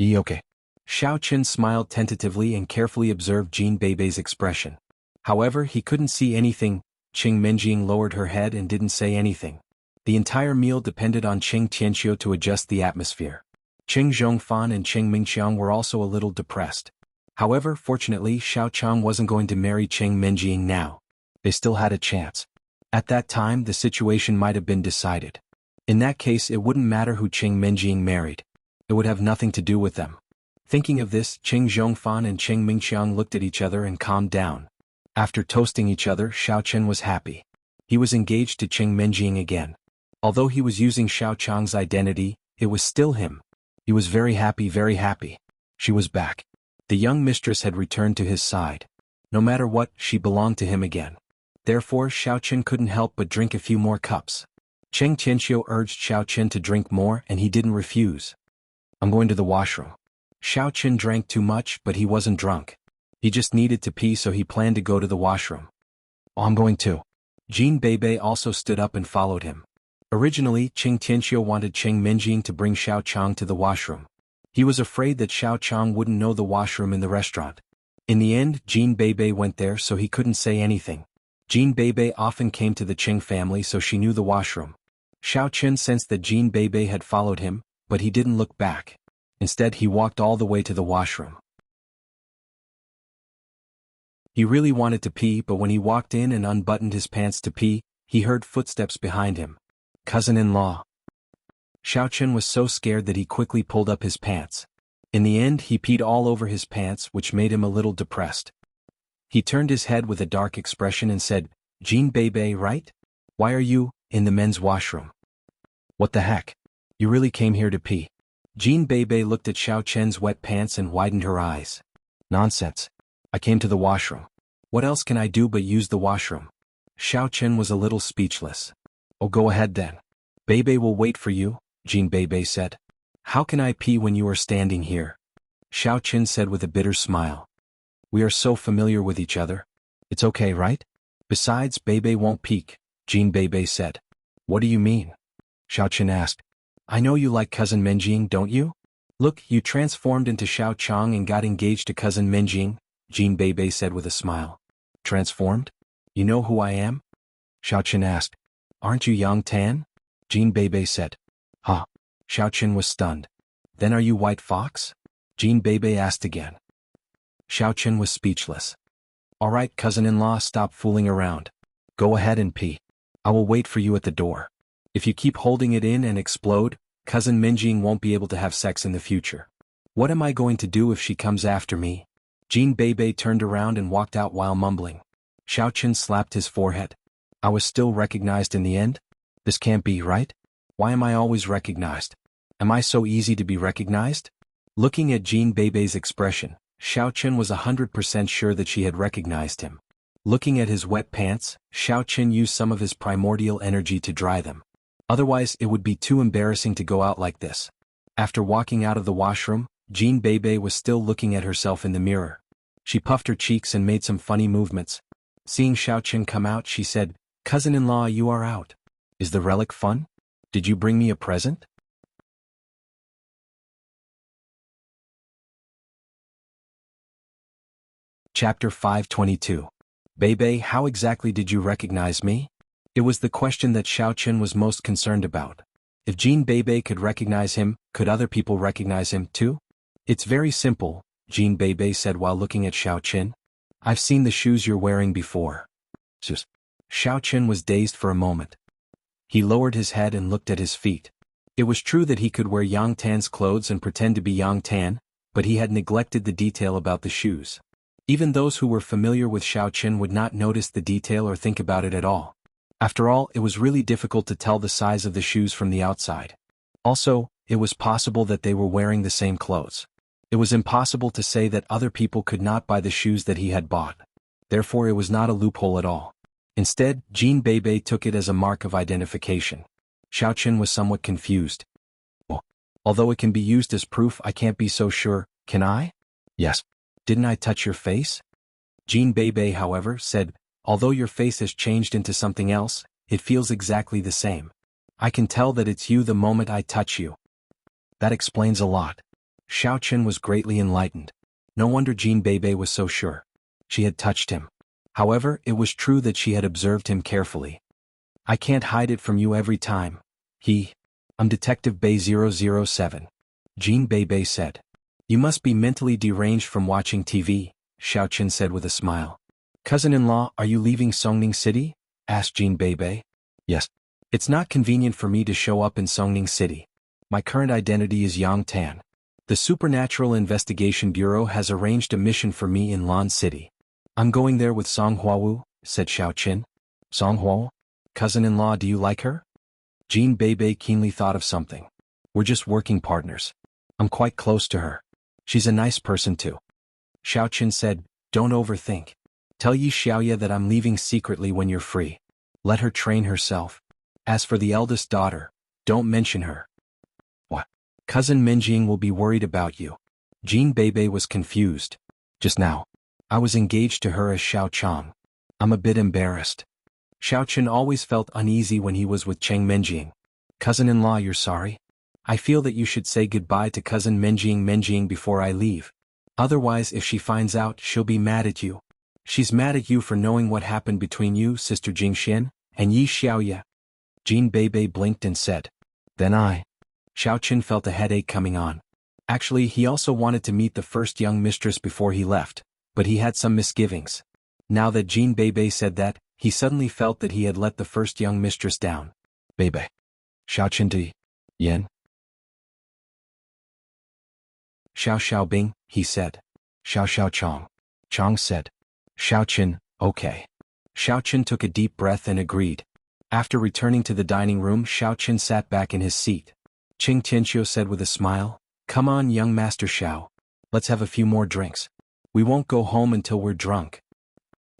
Okay. Xiaochen smiled tentatively and carefully observed Jin Beibei's expression. However, he couldn't see anything. Cheng Minjing lowered her head and didn't say anything. The entire meal depended on Cheng Tianxiu to adjust the atmosphere. Cheng Zhongfan and Cheng Mingqiang were also a little depressed. However, fortunately, Xiaochang wasn't going to marry Cheng Minjing now. They still had a chance. At that time, the situation might have been decided. In that case, it wouldn't matter who Cheng Minjing married. It would have nothing to do with them. Thinking of this, Cheng Zhongfan and Cheng Mingqiang looked at each other and calmed down. After toasting each other, Xiaochen was happy. He was engaged to Cheng Minjing again. Although he was using Xiaochang's identity, it was still him. He was very happy. She was back. The young mistress had returned to his side. No matter what, she belonged to him again. Therefore, Xiaochen couldn't help but drink a few more cups. Cheng Tianxiu urged Xiaochen to drink more and he didn't refuse. I'm going to the washroom. Xiaochen drank too much, but he wasn't drunk. He just needed to pee, so he planned to go to the washroom. Oh, I'm going too. Jin Beibei also stood up and followed him. Originally, Cheng Tianxiu wanted Cheng Minjing to bring Xiaochang to the washroom. He was afraid that Xiaochang wouldn't know the washroom in the restaurant. In the end, Jin Beibei went there, so he couldn't say anything. Jin Beibei often came to the Cheng family, so she knew the washroom. Xiaochen sensed that Jin Beibei had followed him, but he didn't look back. Instead, he walked all the way to the washroom. He really wanted to pee, but when he walked in and unbuttoned his pants to pee, he heard footsteps behind him. Cousin-in-law. Xiaochen was so scared that he quickly pulled up his pants. In the end, he peed all over his pants, which made him a little depressed. He turned his head with a dark expression and said, Jin Beibei, right? Why are you in the men's washroom? What the heck? You really came here to pee? Jin Beibei looked at Xiaochen's wet pants and widened her eyes. Nonsense. I came to the washroom. What else can I do but use the washroom? Xiaochen was a little speechless. Oh, go ahead then. Beibei will wait for you, Jin Beibei said. How can I pee when you are standing here? Xiaochen said with a bitter smile. We are so familiar with each other. It's okay, right? Besides, Beibei won't peek, Jin Beibei said. What do you mean? Xiaochen asked. I know you like Cousin Minjing, don't you? Look, you transformed into Xiaochang and got engaged to Cousin Minjing, Jin Beibei said with a smile. Transformed? You know who I am? Xiaochen asked. Aren't you Yang Tan? Jin Beibei said. Huh. Xiaochen was stunned. Then are you White Fox? Jin Beibei asked again. Xiaochen was speechless. All right, cousin-in-law, stop fooling around. Go ahead and pee. I will wait for you at the door. If you keep holding it in and explode, Cousin Minjing won't be able to have sex in the future. What am I going to do if she comes after me? Jin Beibei turned around and walked out while mumbling. Xiaochen slapped his forehead. I was still recognized in the end? This can't be right. Why am I always recognized? Am I so easy to be recognized? Looking at Jin Beibei's expression, Xiaochen was 100% sure that she had recognized him. Looking at his wet pants, Xiaochen used some of his primordial energy to dry them. Otherwise, it would be too embarrassing to go out like this. After walking out of the washroom, Jin Beibei was still looking at herself in the mirror. She puffed her cheeks and made some funny movements. Seeing Xiaochen come out, she said, Cousin-in-law, you are out. Is the relic fun? Did you bring me a present? Chapter 522. Beibei, how exactly did you recognize me? It was the question that Xiaochen was most concerned about. If Jin Beibei could recognize him, could other people recognize him too? It's very simple, Jin Beibei said while looking at Xiaochen. I've seen the shoes you're wearing before. Xiaochen was dazed for a moment. He lowered his head and looked at his feet. It was true that he could wear Yang Tan's clothes and pretend to be Yang Tan, but he had neglected the detail about the shoes. Even those who were familiar with Xiao Chen would not notice the detail or think about it at all. After all, it was really difficult to tell the size of the shoes from the outside. Also, it was possible that they were wearing the same clothes. It was impossible to say that other people could not buy the shoes that he had bought. Therefore, it was not a loophole at all. Instead, Jean Bebe took it as a mark of identification. Xiao Chen was somewhat confused. "Well, although it can be used as proof, I can't be so sure, can I?" "Yes. Didn't I touch your face?" Jean Bebe, however, said, "Although your face has changed into something else, it feels exactly the same. I can tell that it's you the moment I touch you." That explains a lot. Xiao Chen was greatly enlightened. No wonder Jean Bebe was so sure. She had touched him. However, it was true that she had observed him carefully. "I can't hide it from you every time. I'm Detective Bei 007. Jean Bebe said. "You must be mentally deranged from watching TV, Xiao Chen said with a smile. "Cousin-in-law, are you leaving Songning City?" asked Jean Bebe. "Yes. It's not convenient for me to show up in Songning City. My current identity is Yang Tan. The Supernatural Investigation Bureau has arranged a mission for me in Lan City. I'm going there with Song Huawu," said Xiao Chen. "Song Huawu? Cousin-in-law, do you like her?" Jean Bebe keenly thought of something. "We're just working partners. I'm quite close to her. She's a nice person too." Xiao Chen said, "Don't overthink. Tell Yi Xiaoya that I'm leaving secretly when you're free. Let her train herself. As for the eldest daughter, don't mention her." "What? Cousin Minjing will be worried about you." Jean Bebe was confused. "Just now, I was engaged to her as Xiao Chang. I'm a bit embarrassed." Xiao Chen always felt uneasy when he was with Cheng Menjing. "Cousin-in-law, you're sorry? I feel that you should say goodbye to cousin Menjing before I leave. Otherwise, if she finds out, she'll be mad at you. She's mad at you for knowing what happened between you, Sister Jingxian, and Yi Xiaoya." Jean Bebe blinked and said, "Then I." Xiao Chen felt a headache coming on. Actually, he also wanted to meet the first young mistress before he left, but he had some misgivings. Now that Jean Bebe said that, he suddenly felt that he had let the first young mistress down. "Bebe. Xiao Chen Di. Yen." "Xiao Xiaobing," he said. "Xiao Xiao Chong." Chong said. "Xiao Chen, okay." Xiao Chen took a deep breath and agreed. After returning to the dining room, Xiao Chen sat back in his seat. Qing Tianxiu said with a smile, "Come on, young Master Xiao. Let's have a few more drinks. We won't go home until we're drunk."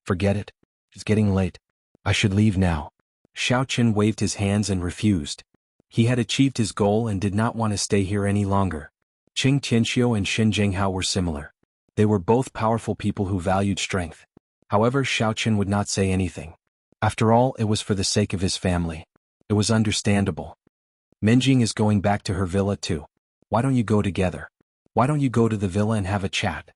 "Forget it. It's getting late. I should leave now." Xiao Chen waved his hands and refused. He had achieved his goal and did not want to stay here any longer. Qing Tianxiu and Xin Jinghao were similar. They were both powerful people who valued strength. However, Xiao Chen would not say anything. After all, it was for the sake of his family. It was understandable. "Menjing is going back to her villa too. Why don't you go together? Why don't you go to the villa and have a chat?"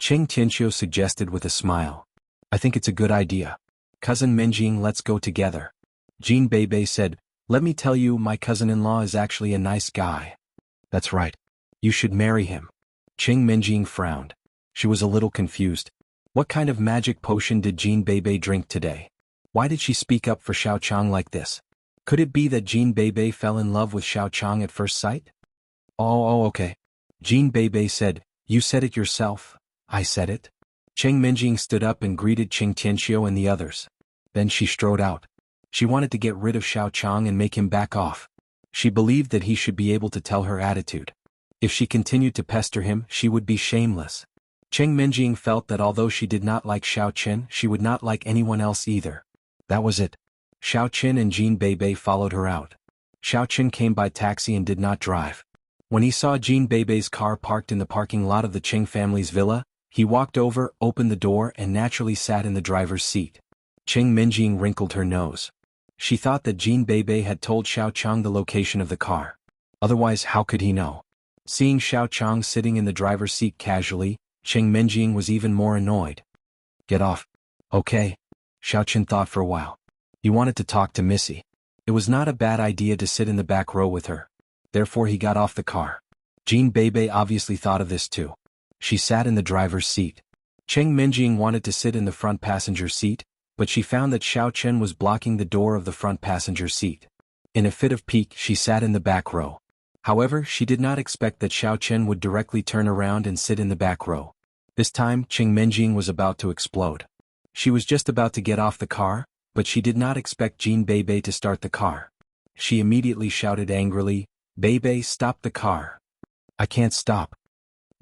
Qing Tianxiu suggested with a smile. "I think it's a good idea. Cousin Menjing, let's go together." Jean Bebe said, "Let me tell you, my cousin-in-law is actually a nice guy." "That's right. You should marry him." Qing Menjing frowned. She was a little confused. What kind of magic potion did Jean Bebe drink today? Why did she speak up for Xiao Chang like this? Could it be that Jean Bebe fell in love with Xiao Chang at first sight? Oh, okay. Jean Bebe said, "You said it yourself." "I said it." Cheng Menjing stood up and greeted Qing Tianxiu and the others. Then she strode out. She wanted to get rid of Xiao Chang and make him back off. She believed that he should be able to tell her attitude. If she continued to pester him, she would be shameless. Cheng Menjing felt that although she did not like Xiao Chen, she would not like anyone else either. That was it. Xiao Chen and Jean Bebe followed her out. Xiao Chen came by taxi and did not drive. When he saw Jean Bebe's car parked in the parking lot of the Cheng family's villa, he walked over, opened the door and naturally sat in the driver's seat. Cheng Menjing wrinkled her nose. She thought that Jean Bebe had told Xiao Chang the location of the car. Otherwise, how could he know? Seeing Xiao Chang sitting in the driver's seat casually, Cheng Menjing was even more annoyed. "Get off." "Okay." Xiao Chen thought for a while. He wanted to talk to Missy. It was not a bad idea to sit in the back row with her. Therefore he got off the car. Jean Bebe obviously thought of this too. She sat in the driver's seat. Cheng Menjing wanted to sit in the front passenger seat, but she found that Xiao Chen was blocking the door of the front passenger seat. In a fit of pique, she sat in the back row. However, she did not expect that Xiao Chen would directly turn around and sit in the back row. This time, Qing Menjing was about to explode. She was just about to get off the car, but she did not expect Jean Beibei to start the car. She immediately shouted angrily, "Beibei, stop the car." "I can't stop."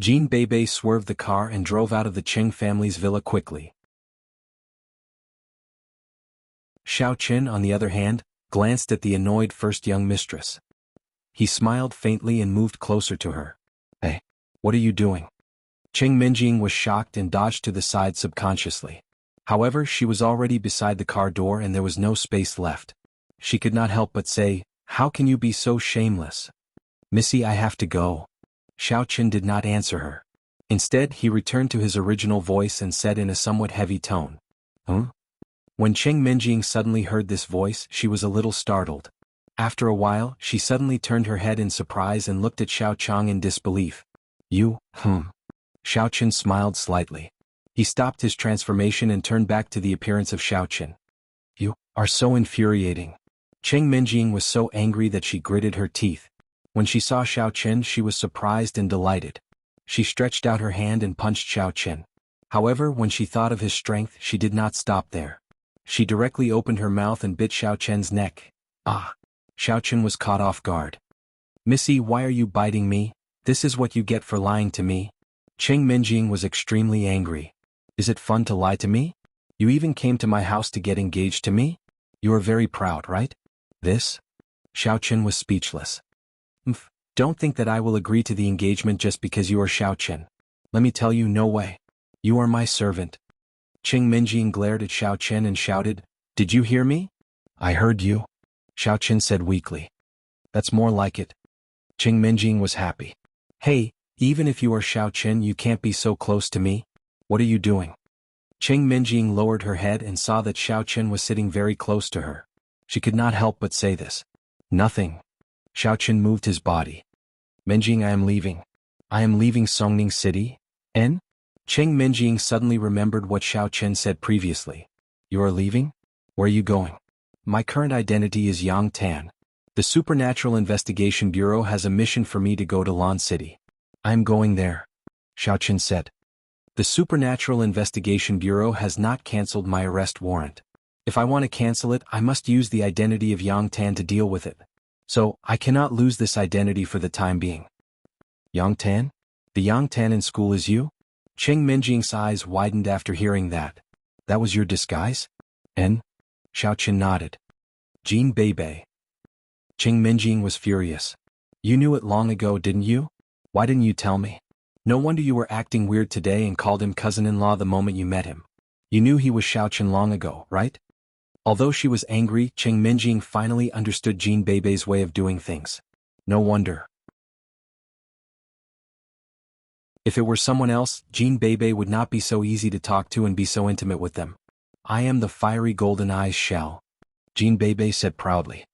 Jean Beibei swerved the car and drove out of the Qing family's villa quickly. Xiao Chen, on the other hand, glanced at the annoyed first young mistress. He smiled faintly and moved closer to her. "Hey, what are you doing?" Qing Minjing was shocked and dodged to the side subconsciously. However, she was already beside the car door and there was no space left. She could not help but say, "How can you be so shameless?" "Missy, I have to go." Xiao Chen did not answer her. Instead, he returned to his original voice and said in a somewhat heavy tone, "Huh?" When Qing Minjing suddenly heard this voice, she was a little startled. After a while, she suddenly turned her head in surprise and looked at Xiao Chang in disbelief. "You, Xiao Chen smiled slightly. He stopped his transformation and turned back to the appearance of Xiao Chen. "You are so infuriating." Qing Minjing was so angry that she gritted her teeth. When she saw Xiao Chen, she was surprised and delighted. She stretched out her hand and punched Xiao Chen. However, when she thought of his strength, she did not stop there. She directly opened her mouth and bit Xiao Chen's neck. "Ah!" Xiao Chen was caught off guard. "Missy, why are you biting me? This is what you get for lying to me." Qing Minjing was extremely angry. "Is it fun to lie to me? You even came to my house to get engaged to me? You are very proud, right?" "This?" Xiao Chen was speechless. Don't think that I will agree to the engagement just because you are Xiao Chen. Let me tell you, no way. You are my servant." Qing Minjing glared at Xiao Chen and shouted, "Did you hear me?" "I heard you," Xiao Chen said weakly. "That's more like it." Qing Minjing was happy. "Hey, even if you are Xiao Chen, you can't be so close to me. What are you doing?" Qing Minjing lowered her head and saw that Xiao Chen was sitting very close to her. She could not help but say this. "Nothing." Xiao Chen moved his body. "Minjing, I am leaving. I am leaving Songning City." "En?" Qing Minjing suddenly remembered what Xiao Chen said previously. "You are leaving? Where are you going?" "My current identity is Yang Tan. The Supernatural Investigation Bureau has a mission for me to go to Lan City. I am going there," Xiao Chen said. "The Supernatural Investigation Bureau has not cancelled my arrest warrant. If I want to cancel it, I must use the identity of Yang Tan to deal with it. So, I cannot lose this identity for the time being." "Yang Tan? The Yang Tan in school is you?" Qing Minjing's eyes widened after hearing that. "That was your disguise?" "En?" Xiao Chen nodded. "Jean Beibei." Qing Minjing was furious. "You knew it long ago, didn't you? Why didn't you tell me? No wonder you were acting weird today and called him cousin-in-law the moment you met him. You knew he was Xiao Chen long ago, right?" Although she was angry, Qing Minjing finally understood Jean Beibei's way of doing things. No wonder. If it were someone else, Jean Beibei would not be so easy to talk to and be so intimate with them. "I am the fiery golden eyes Xiao," Jean Beibei said proudly.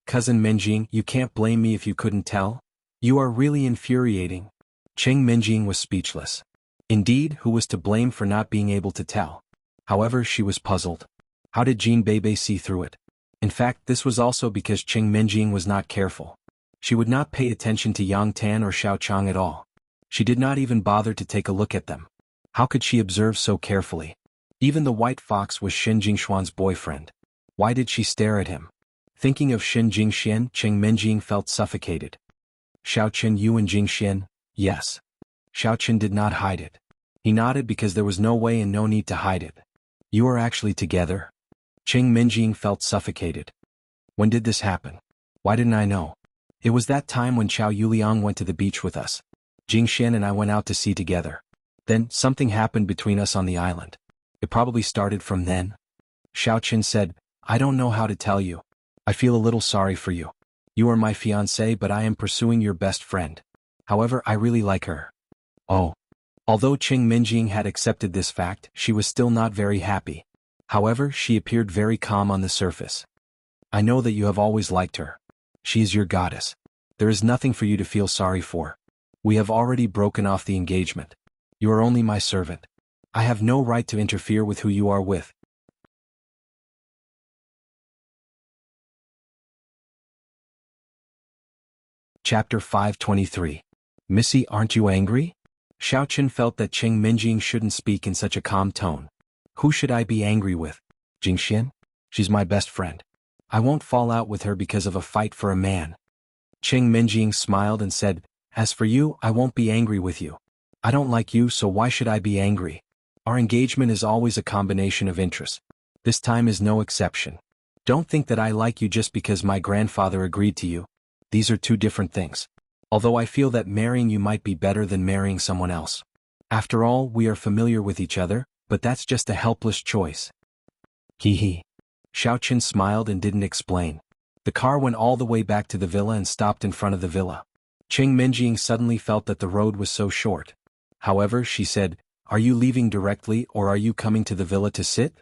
"Cousin Minjing, you can't blame me if you couldn't tell. You are really infuriating." Qing Minjing was speechless. Indeed, who was to blame for not being able to tell? However, she was puzzled. How did Jean Beibei see through it? In fact, this was also because Qing Minjing was not careful. She would not pay attention to Yang Tan or Xiao Chang at all. She did not even bother to take a look at them. How could she observe so carefully? Even the white fox was Xin Jingshuan's boyfriend. Why did she stare at him? Thinking of Xin Jingxian, Qing Minjing felt suffocated. "Xiao Chen, you and Jingxian?" "Yes." Xiao Chen did not hide it. He nodded because there was no way and no need to hide it. "You are actually together?" Qing Minjing felt suffocated. "When did this happen? Why didn't I know?" "It was that time when Chao Yuliang went to the beach with us. Jingxian and I went out to sea together. Then, something happened between us on the island. It probably started from then." Xiao Chen said, "I don't know how to tell you. I feel a little sorry for you. You are my fiancé, but I am pursuing your best friend. However, I really like her." "Oh." Although Qing Minjing had accepted this fact, she was still not very happy. However, she appeared very calm on the surface. "I know that you have always liked her. She is your goddess. There is nothing for you to feel sorry for. We have already broken off the engagement. You are only my servant. I have no right to interfere with who you are with." Chapter 523. Missy, aren't you angry? Xiaochen felt that Qing Minjing shouldn't speak in such a calm tone. Who should I be angry with? Jingxian? She's my best friend. I won't fall out with her because of a fight for a man. Qing Minjing smiled and said, as for you, I won't be angry with you. I don't like you, so why should I be angry? Our engagement is always a combination of interests. This time is no exception. Don't think that I like you just because my grandfather agreed to you. These are two different things. Although I feel that marrying you might be better than marrying someone else. After all, we are familiar with each other, but that's just a helpless choice. Hee hee. Xiaochen smiled and didn't explain. The car went all the way back to the villa and stopped in front of the villa. Qing Minjing suddenly felt that the road was so short. However, she said, are you leaving directly or are you coming to the villa to sit?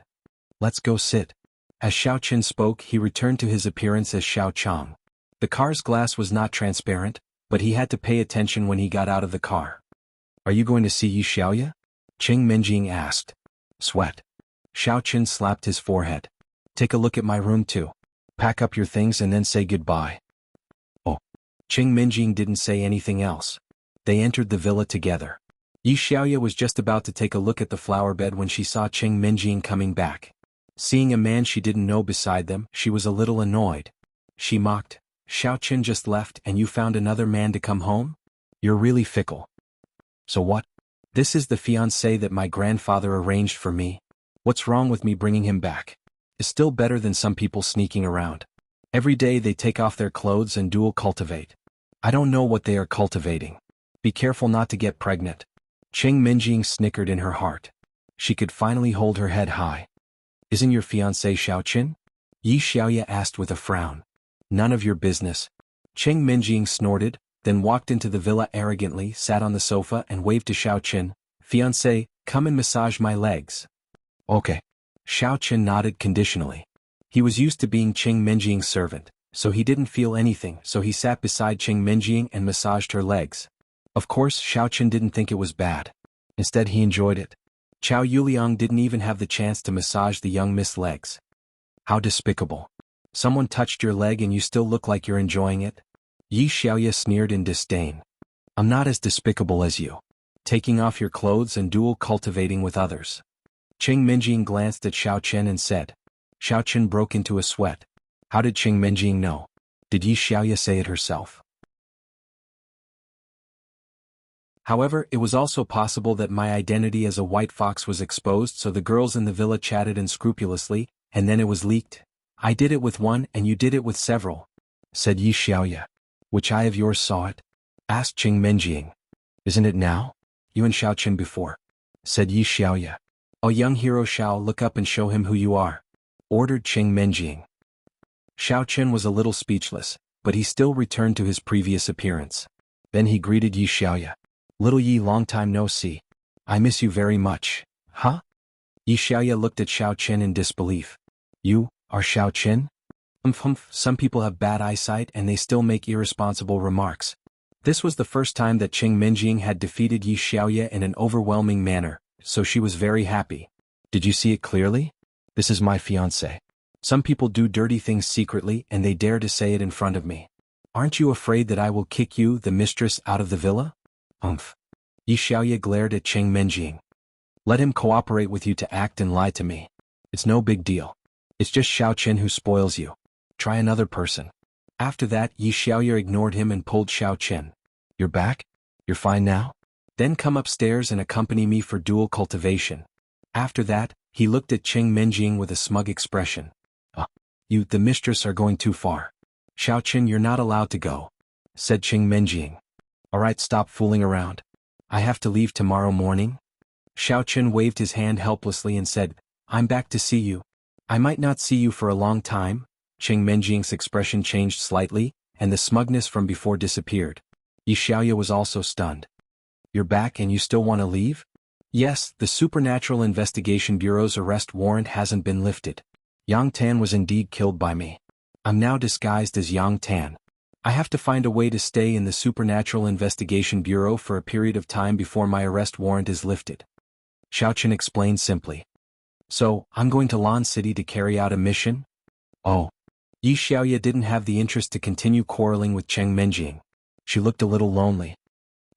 Let's go sit. As Xiaochen spoke, he returned to his appearance as Xiao Chang. The car's glass was not transparent, but he had to pay attention when he got out of the car. Are you going to see Yi Xiaoya? Qing Minjing asked. Sweat. Xiaochen slapped his forehead. Take a look at my room too. Pack up your things and then say goodbye. Oh. Qing Minjing didn't say anything else. They entered the villa together. Yi Xiaoya was just about to take a look at the flower bed when she saw Qing Minjing coming back. Seeing a man she didn't know beside them, she was a little annoyed. She mocked, Xiaochen just left and you found another man to come home? You're really fickle. So what? This is the fiancé that my grandfather arranged for me. What's wrong with me bringing him back? It's still better than some people sneaking around. Every day they take off their clothes and dual cultivate. I don't know what they are cultivating. Be careful not to get pregnant. Qing Minjing snickered in her heart. She could finally hold her head high. Isn't your fiancé Xiaochen? Yi Xiaoya asked with a frown. None of your business. Qing Minjing snorted, then walked into the villa arrogantly, sat on the sofa and waved to Xiaochen. Fiancé, come and massage my legs. Okay. Xiaochen nodded conditionally. He was used to being Qing Minjing's servant, so he didn't feel anything, so he sat beside Qing Minjing and massaged her legs. Of course, Xiaochen didn't think it was bad. Instead, he enjoyed it. Chao Yuliang didn't even have the chance to massage the young Miss legs. How despicable. Someone touched your leg and you still look like you're enjoying it? Yi Xiaoya sneered in disdain. I'm not as despicable as you. Taking off your clothes and dual cultivating with others. Qing Minjing glanced at Xiaochen and said. Xiaochen broke into a sweat. How did Qing Minjing know? Did Yi Xiaoya say it herself? However, it was also possible that my identity as a white fox was exposed, so the girls in the villa chatted unscrupulously, and then it was leaked. I did it with one and you did it with several, said Yi Xiaoya. Which eye of yours saw it? Asked Qing Minjing. Isn't it now? You and Xiaochen before, said Yi Xiaoya. O young hero Xiao, look up and show him who you are, ordered Qing Minjing. Xiaochen was a little speechless, but he still returned to his previous appearance. Then he greeted Yi Xiaoya. Little Yi, long time no see. I miss you very much. Huh? Yi Xiaoya looked at Xiaochen in disbelief. You are Xiaochen? Some people have bad eyesight and they still make irresponsible remarks. This was the first time that Qing Minjing had defeated Yi Xiaoya in an overwhelming manner, so she was very happy. Did you see it clearly? This is my fiancé. Some people do dirty things secretly and they dare to say it in front of me. Aren't you afraid that I will kick you, the mistress, out of the villa? Yi Xiaoya glared at Qing Minjing. Let him cooperate with you to act and lie to me. It's no big deal. It's just Xiaochen who spoils you. Try another person. After that, Yi Xiaoya ignored him and pulled Xiaochen. You're back? You're fine now? Then come upstairs and accompany me for dual cultivation. After that, he looked at Qing Minjing with a smug expression. You, the mistress, are going too far. Xiaochen, you're not allowed to go, said Qing Minjing. Alright, stop fooling around. I have to leave tomorrow morning. Xiaochen waved his hand helplessly and said, I'm back to see you. I might not see you for a long time. Qing Minjing's expression changed slightly, and the smugness from before disappeared. Yi Xiaoya was also stunned. You're back and you still want to leave? Yes, the Supernatural Investigation Bureau's arrest warrant hasn't been lifted. Yang Tan was indeed killed by me. I'm now disguised as Yang Tan. I have to find a way to stay in the Supernatural Investigation Bureau for a period of time before my arrest warrant is lifted. Xiaochen explained simply. So, I'm going to Lan City to carry out a mission? Oh. Yi Xiaoya didn't have the interest to continue quarreling with Qing Minjing. She looked a little lonely.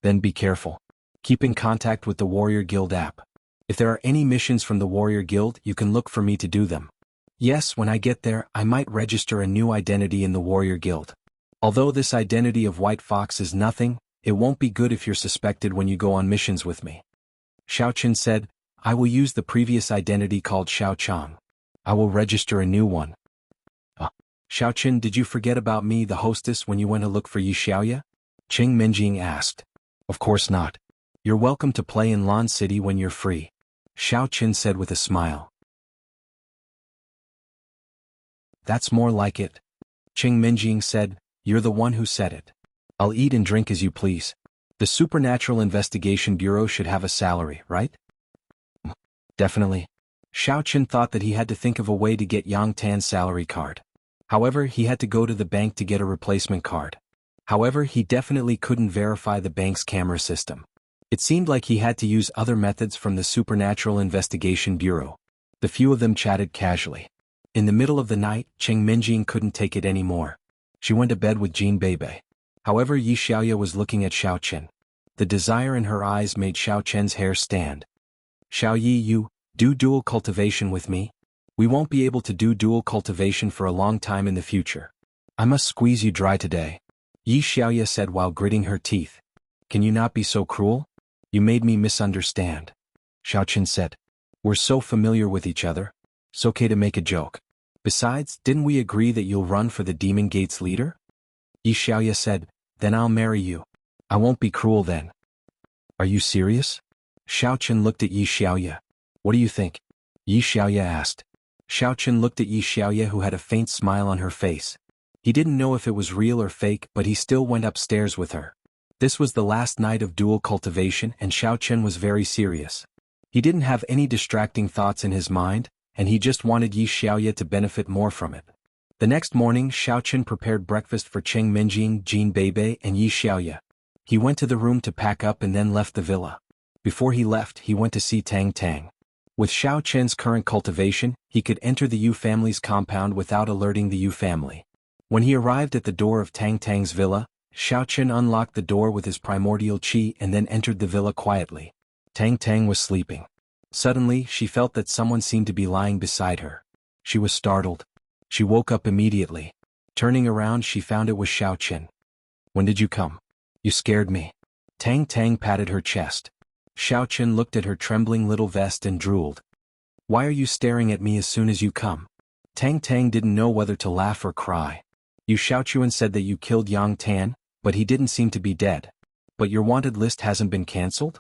Then be careful. Keep in contact with the Warrior Guild app. If there are any missions from the Warrior Guild, you can look for me to do them. Yes, when I get there, I might register a new identity in the Warrior Guild. Although this identity of White Fox is nothing, it won't be good if you're suspected when you go on missions with me. Xiaochen said, I will use the previous identity called Xiao Chang. I will register a new one. Xiaochen, did you forget about me, the hostess, when you went to look for Yi Xiaoya? Qing Minjing asked. Of course not. You're welcome to play in Lan City when you're free. Xiaochen said with a smile. That's more like it. Qing Minjing said, you're the one who said it. I'll eat and drink as you please. The Supernatural Investigation Bureau should have a salary, right? Definitely. Xiaochen thought that he had to think of a way to get Yang Tan's salary card. However, he had to go to the bank to get a replacement card. However, he definitely couldn't verify the bank's camera system. It seemed like he had to use other methods from the Supernatural Investigation Bureau. The few of them chatted casually. In the middle of the night, Qing Minjing couldn't take it anymore. She went to bed with Jin Beibei. However, Yi Xiaoya was looking at Xiaochen. The desire in her eyes made Xiaochen's hair stand. Xiao Yi, you do dual cultivation with me? We won't be able to do dual cultivation for a long time in the future. I must squeeze you dry today. Yi Xiaoya said while gritting her teeth. Can you not be so cruel? You made me misunderstand. Xiaochen said. We're so familiar with each other. It's okay to make a joke. Besides, didn't we agree that you'll run for the Demon Gate's leader? Yi Xiaoya said, then I'll marry you. I won't be cruel then. Are you serious? Xiaochen looked at Yi Xiaoya. What do you think? Yi Xiaoya asked. Xiaochen looked at Yi Xiaoya, who had a faint smile on her face. He didn't know if it was real or fake, but he still went upstairs with her. This was the last night of dual cultivation, and Xiaochen was very serious. He didn't have any distracting thoughts in his mind, and he just wanted Yi Xiaoya to benefit more from it. The next morning, Xiaochen prepared breakfast for Qing Minjing, Jin Beibei, and Yi Xiaoya. He went to the room to pack up and then left the villa. Before he left, he went to see Tang Tang. With Xiaochen's current cultivation, he could enter the Yu family's compound without alerting the Yu family. When he arrived at the door of Tang Tang's villa, Xiaochen unlocked the door with his primordial qi and then entered the villa quietly. Tang Tang was sleeping. Suddenly, she felt that someone seemed to be lying beside her. She was startled. She woke up immediately. Turning around, she found it was Xiaochen. When did you come? You scared me. Tang Tang patted her chest. Xiaochen looked at her trembling little vest and drooled. Why are you staring at me as soon as you come? Tang Tang didn't know whether to laugh or cry. You Xiaochuan said that you killed Yang Tan, but he didn't seem to be dead. But your wanted list hasn't been cancelled?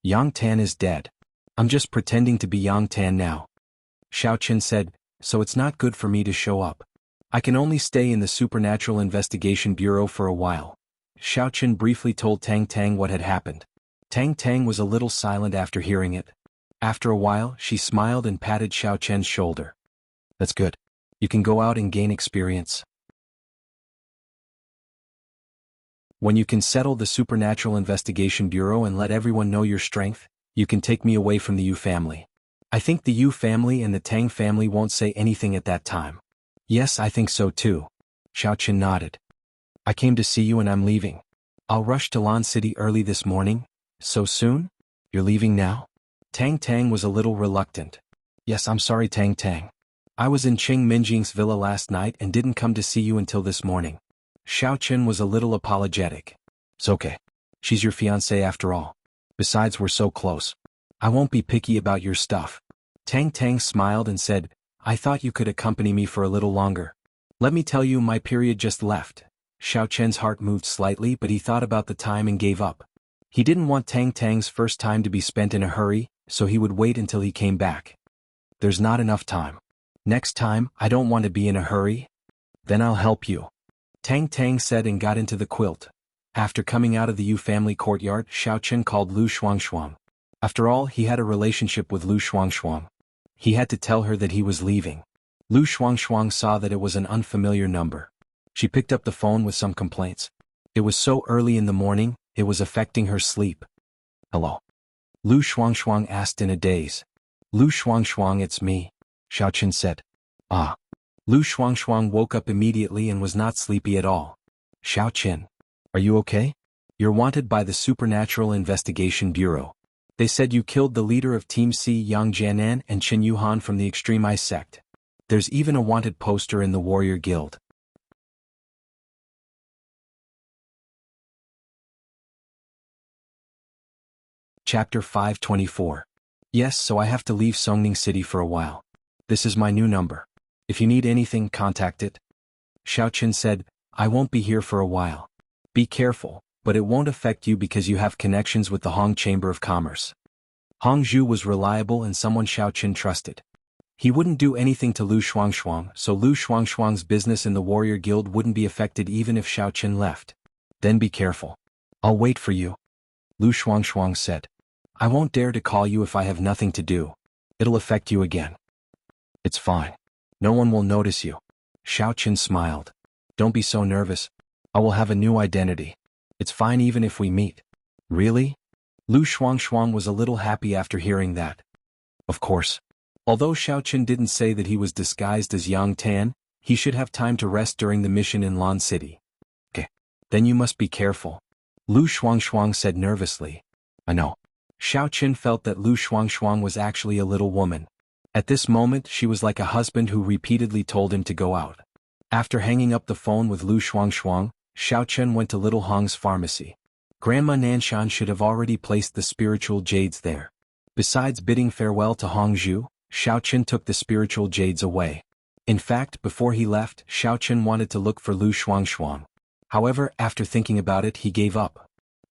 Yang Tan is dead. I'm just pretending to be Yang Tan now. Xiaochen said, so it's not good for me to show up. I can only stay in the Supernatural Investigation Bureau for a while. Xiaochen briefly told Tang Tang what had happened. Tang Tang was a little silent after hearing it. After a while, she smiled and patted Xiaochen's shoulder. That's good. You can go out and gain experience. When you can settle the Supernatural Investigation Bureau and let everyone know your strength, you can take me away from the Yu family. I think the Yu family and the Tang family won't say anything at that time. Yes, I think so too. Xiaochen nodded. I came to see you and I'm leaving. I'll rush to Lan City early this morning. So soon? You're leaving now? Tang Tang was a little reluctant. Yes, I'm sorry, Tang Tang. I was in Qing Minjing's villa last night and didn't come to see you until this morning. Xiaochen was a little apologetic. It's okay. She's your fiancée after all. Besides, we're so close. I won't be picky about your stuff. Tang Tang smiled and said, I thought you could accompany me for a little longer. Let me tell you, my period just left. Xiaochen's heart moved slightly, but he thought about the time and gave up. He didn't want Tang Tang's first time to be spent in a hurry, so he would wait until he came back. There's not enough time. Next time, I don't want to be in a hurry. Then I'll help you. Tang Tang said and got into the quilt. After coming out of the Yu family courtyard, Xiaochen called Lu Shuangshuang. After all, he had a relationship with Lu Shuangshuang. He had to tell her that he was leaving. Lu Shuangshuang saw that it was an unfamiliar number. She picked up the phone with some complaints. It was so early in the morning, it was affecting her sleep. Hello? Lu Shuangshuang asked in a daze. Lu Shuangshuang, it's me, Xiaochen said. Ah. Lu Shuangshuang woke up immediately and was not sleepy at all. Xiaochen. Are you okay? You're wanted by the Supernatural Investigation Bureau. They said you killed the leader of Team C, Yang Jianan and Qin Yuhan from the Extreme Ice sect. There's even a wanted poster in the Warrior Guild. Chapter 524. Yes, so I have to leave Songning City for a while. This is my new number. If you need anything, contact it. Xiaoqin said, I won't be here for a while. Be careful, but it won't affect you because you have connections with the Hong Chamber of Commerce. Hongzhu was reliable and someone Xiaoqin trusted. He wouldn't do anything to Lu Shuangshuang, so Lu Shuangshuang's business in the Warrior Guild wouldn't be affected even if Xiaoqin left. Then be careful. I'll wait for you. Lu Shuangshuang said. I won't dare to call you if I have nothing to do. It'll affect you again. It's fine. No one will notice you. Xiaoqin smiled. Don't be so nervous. I will have a new identity. It's fine even if we meet. Really? Lu Shuangshuang was a little happy after hearing that. Of course. Although Xiaoqin didn't say that he was disguised as Yang Tan, he should have time to rest during the mission in Lan City. Okay. Then you must be careful. Lu Shuangshuang said nervously. I know. Xiaoqin felt that Lu Shuangshuang was actually a little woman. At this moment she was like a husband who repeatedly told him to go out. After hanging up the phone with Lu Shuangshuang, Xiaoqin went to Little Hong's pharmacy. Grandma Nanshan should have already placed the spiritual jades there. Besides bidding farewell to Hongzhu, Xiaoqin took the spiritual jades away. In fact, before he left, Xiaoqin wanted to look for Lu Shuangshuang. However, after thinking about it, he gave up.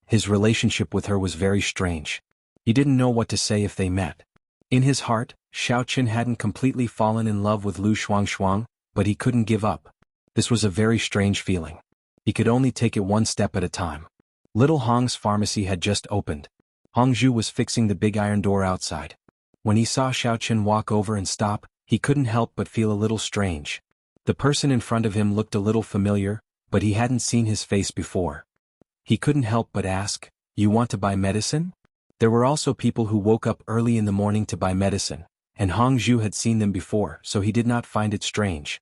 His relationship with her was very strange. He didn't know what to say if they met. In his heart, Xiaoqin hadn't completely fallen in love with Lu Shuangshuang, but he couldn't give up. This was a very strange feeling. He could only take it one step at a time. Little Hong's pharmacy had just opened. Hongzhu was fixing the big iron door outside. When he saw Xiaoqin walk over and stop, he couldn't help but feel a little strange. The person in front of him looked a little familiar, but he hadn't seen his face before. He couldn't help but ask, "You want to buy medicine?" There were also people who woke up early in the morning to buy medicine, and Hongzhu had seen them before, so he did not find it strange.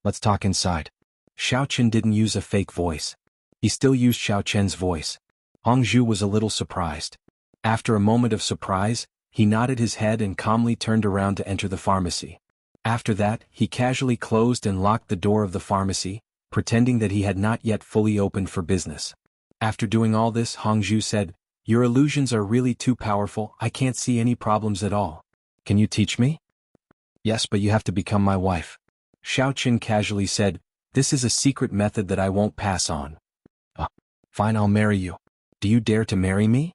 Let's talk inside. Xiaoqin didn't use a fake voice. He still used Xiaoqian's voice. Hongzhu was a little surprised. After a moment of surprise, he nodded his head and calmly turned around to enter the pharmacy. After that, he casually closed and locked the door of the pharmacy, pretending that he had not yet fully opened for business. After doing all this, Hongzhu said, "Your illusions are really too powerful. I can't see any problems at all. Can you teach me?" "Yes, but you have to become my wife." Xiaoqin casually said, "This is a secret method that I won't pass on." Fine, I'll marry you. Do you dare to marry me?"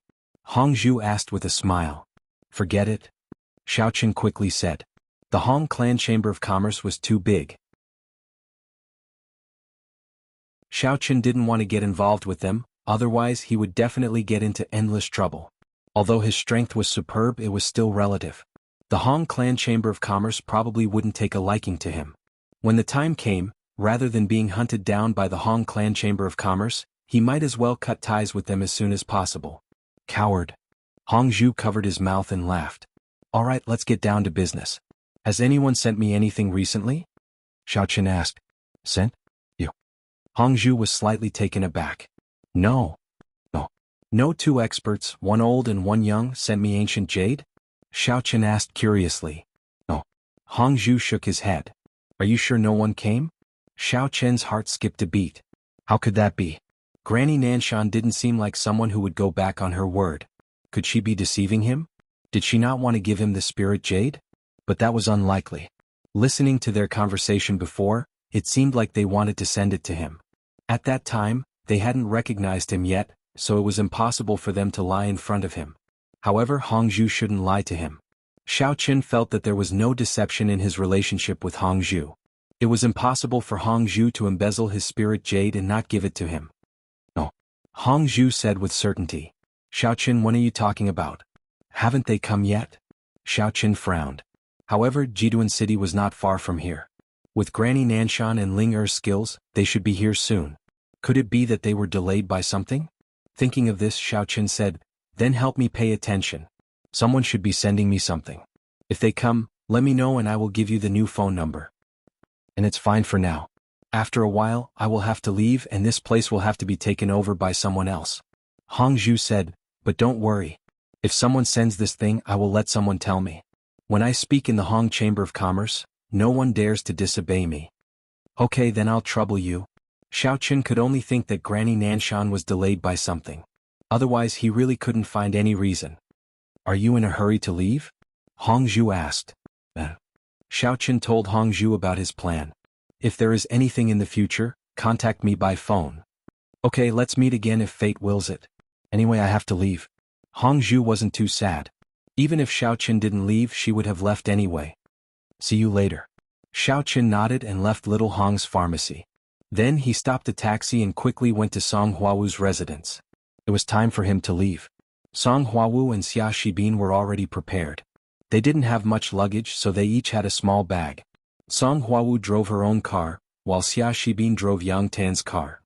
Hongzhu asked with a smile. "Forget it," Xiaoqin quickly said. The Hong Clan Chamber of Commerce was too big. Xiaoqin didn't want to get involved with them, otherwise he would definitely get into endless trouble. Although his strength was superb, it was still relative. The Hong Clan Chamber of Commerce probably wouldn't take a liking to him. When the time came, rather than being hunted down by the Hong Clan Chamber of Commerce, he might as well cut ties with them as soon as possible. Coward. Hongzhu covered his mouth and laughed. "All right, let's get down to business. Has anyone sent me anything recently?" Xiaoqin asked. "Sent? You?" Hongzhu was slightly taken aback. No. No two experts, one old and one young, sent me ancient jade?" Xiaoqin asked curiously. "No." Hongzhu shook his head. "Are you sure no one came?" Xiaoqian's heart skipped a beat. How could that be? Granny Nanshan didn't seem like someone who would go back on her word. Could she be deceiving him? Did she not want to give him the spirit jade? But that was unlikely. Listening to their conversation before, it seemed like they wanted to send it to him. At that time, they hadn't recognized him yet, so it was impossible for them to lie in front of him. However, Hongzhu shouldn't lie to him. Xiaoqin felt that there was no deception in his relationship with Hongzhu. It was impossible for Hongzhu to embezzle his spirit jade and not give it to him. "No," Hongzhu said with certainty. "Xiaoqin, when are you talking about? Haven't they come yet?" Xiaoqin frowned. However, Jiduan City was not far from here. With Granny Nanshan and Ling Er's skills, they should be here soon. Could it be that they were delayed by something? Thinking of this, Xiaoqin said, "Then help me pay attention. Someone should be sending me something. If they come, let me know and I will give you the new phone number. And it's fine for now. After a while, I will have to leave and this place will have to be taken over by someone else. Hong Zhu said, but don't worry. If someone sends this thing, I will let someone tell me. When I speak in the Hong Chamber of Commerce, no one dares to disobey me. Okay, then I'll trouble you. Xiaoqun could only think that Granny Nanshan was delayed by something. Otherwise he really couldn't find any reason. Are you in a hurry to leave? Hong Zhu asked. Xiaoqun told Hong Zhu about his plan. If there is anything in the future, contact me by phone. Okay, let's meet again if fate wills it. Anyway, I have to leave. Hong Zhu wasn't too sad. Even if Xiaoqun didn't leave, she would have left anyway. See you later. Xiaoqun nodded and left little Hong's pharmacy. Then he stopped a taxi and quickly went to Song Huawu's residence. It was time for him to leave. Song Huawu and Xia Shibin were already prepared. They didn't have much luggage, so they each had a small bag. Song Huawu drove her own car, while Xia Shibin drove Yang Tan's car.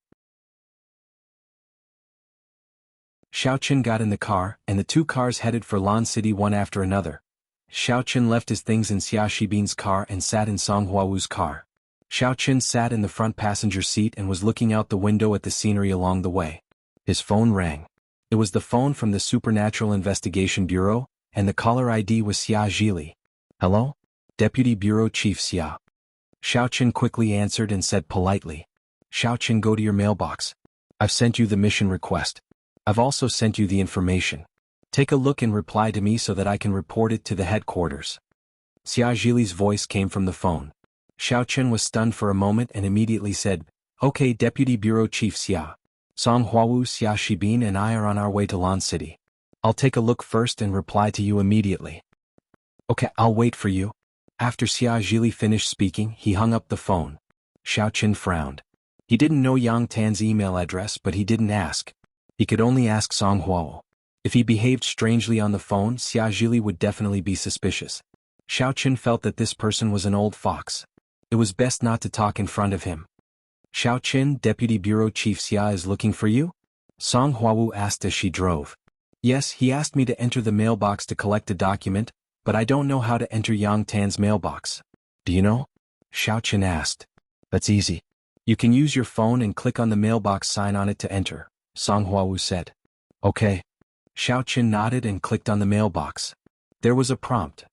Xiaoqun got in the car, and the two cars headed for Lan City one after another. Xiaoqun left his things in Xia Shibin's car and sat in Song Huawu's car. Xiaoqun sat in the front passenger seat and was looking out the window at the scenery along the way. His phone rang. It was the phone from the Supernatural Investigation Bureau, and the caller ID was Xia Zhili. Hello? Deputy Bureau Chief Xia. Xiaoqun quickly answered and said politely. Xiaoqun, go to your mailbox. I've sent you the mission request. I've also sent you the information. Take a look and reply to me so that I can report it to the headquarters. Xia Zhili's voice came from the phone. Xiaoqun was stunned for a moment and immediately said, Okay, Deputy Bureau Chief Xia. Song Huawu, Xia Shibin and I are on our way to Lan City. I'll take a look first and reply to you immediately. Okay, I'll wait for you. After Xia Zhili finished speaking, he hung up the phone. Xiaoqun frowned. He didn't know Yang Tan's email address, but he didn't ask. He could only ask Song Huawu. If he behaved strangely on the phone, Xia Zhili would definitely be suspicious. Xiaoqun felt that this person was an old fox. It was best not to talk in front of him. Xiaoqun, Deputy Bureau Chief Xia is looking for you? Song Huawu asked as she drove. Yes, he asked me to enter the mailbox to collect a document, but I don't know how to enter Yang Tan's mailbox. Do you know? Xiaoqun asked. That's easy. You can use your phone and click on the mailbox sign on it to enter, Song Huawu said. Okay. Xiaoqun nodded and clicked on the mailbox. There was a prompt.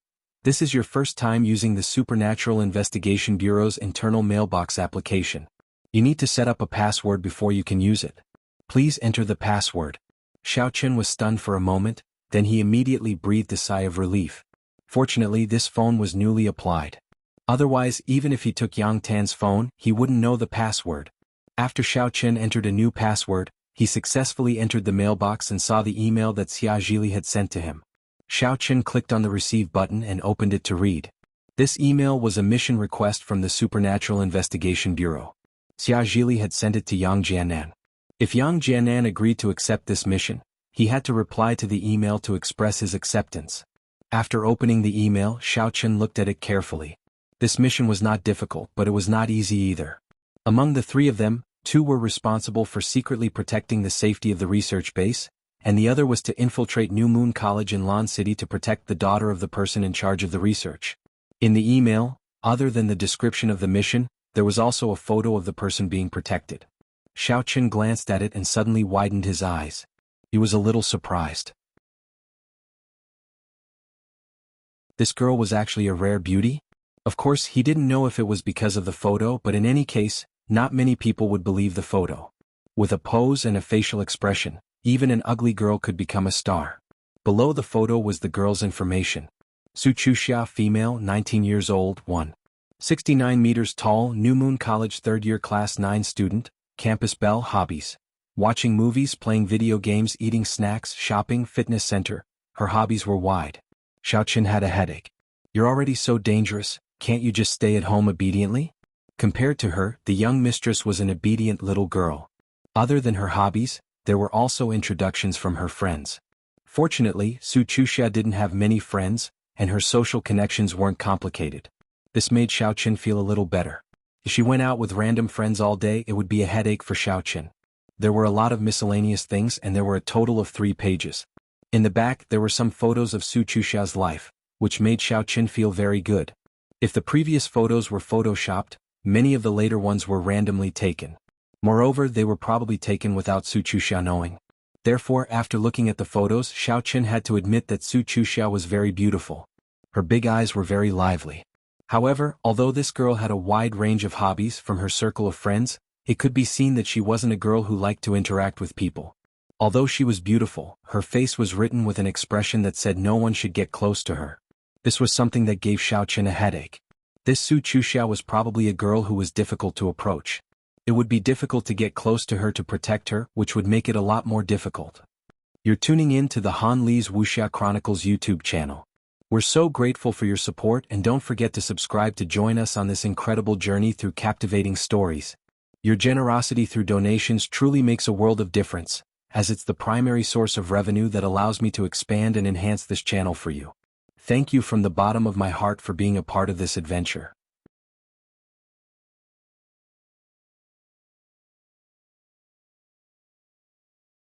This is your first time using the Supernatural Investigation Bureau's internal mailbox application. You need to set up a password before you can use it. Please enter the password. Xiaoqun was stunned for a moment, then he immediately breathed a sigh of relief. Fortunately, this phone was newly applied. Otherwise, even if he took Yang Tan's phone, he wouldn't know the password. After Xiaoqun entered a new password, he successfully entered the mailbox and saw the email that Xia Zhili had sent to him. Xiaoqun clicked on the receive button and opened it to read. This email was a mission request from the Supernatural Investigation Bureau. Xia Zhili had sent it to Yang Jianan. If Yang Jianan agreed to accept this mission, he had to reply to the email to express his acceptance. After opening the email, Xiaoqun looked at it carefully. This mission was not difficult, but it was not easy either. Among the three of them, two were responsible for secretly protecting the safety of the research base, and the other was to infiltrate New Moon College in Lan City to protect the daughter of the person in charge of the research. In the email, other than the description of the mission, there was also a photo of the person being protected. Xiaoqun glanced at it and suddenly widened his eyes. He was a little surprised. This girl was actually a rare beauty? Of course, he didn't know if it was because of the photo, but in any case, not many people would believe the photo. With a pose and a facial expression, even an ugly girl could become a star. Below the photo was the girl's information. Su Chuxia, female, 19 years old, 169 meters tall, New Moon College third-year class 9 student, campus belle, hobbies. Watching movies, playing video games, eating snacks, shopping, fitness center. Her hobbies were wide. Xiaoqun had a headache. You're already so dangerous, can't you just stay at home obediently? Compared to her, the young mistress was an obedient little girl. Other than her hobbies, there were also introductions from her friends. Fortunately, Su Chuxia didn't have many friends, and her social connections weren't complicated. This made Xiaoqun feel a little better. If she went out with random friends all day, it would be a headache for Xiaoqun. There were a lot of miscellaneous things and there were a total of 3 pages. In the back, there were some photos of Su Chuxia's life, which made Xiaoqun feel very good. If the previous photos were photoshopped, Many of the later ones were randomly taken. Moreover, they were probably taken without Su Chuxia knowing. Therefore, after looking at the photos, Xiao Chen had to admit that Su Chuxia was very beautiful. Her big eyes were very lively. However, although this girl had a wide range of hobbies from her circle of friends, it could be seen that she wasn't a girl who liked to interact with people. Although she was beautiful, her face was written with an expression that said no one should get close to her. This was something that gave Xiao Chen a headache. This Su Chuxia was probably a girl who was difficult to approach. It would be difficult to get close to her to protect her, which would make it a lot more difficult. You're tuning in to the Han Li's Wuxia Chronicles YouTube channel. We're so grateful for your support, and don't forget to subscribe to join us on this incredible journey through captivating stories. Your generosity through donations truly makes a world of difference, as it's the primary source of revenue that allows me to expand and enhance this channel for you. Thank you from the bottom of my heart for being a part of this adventure.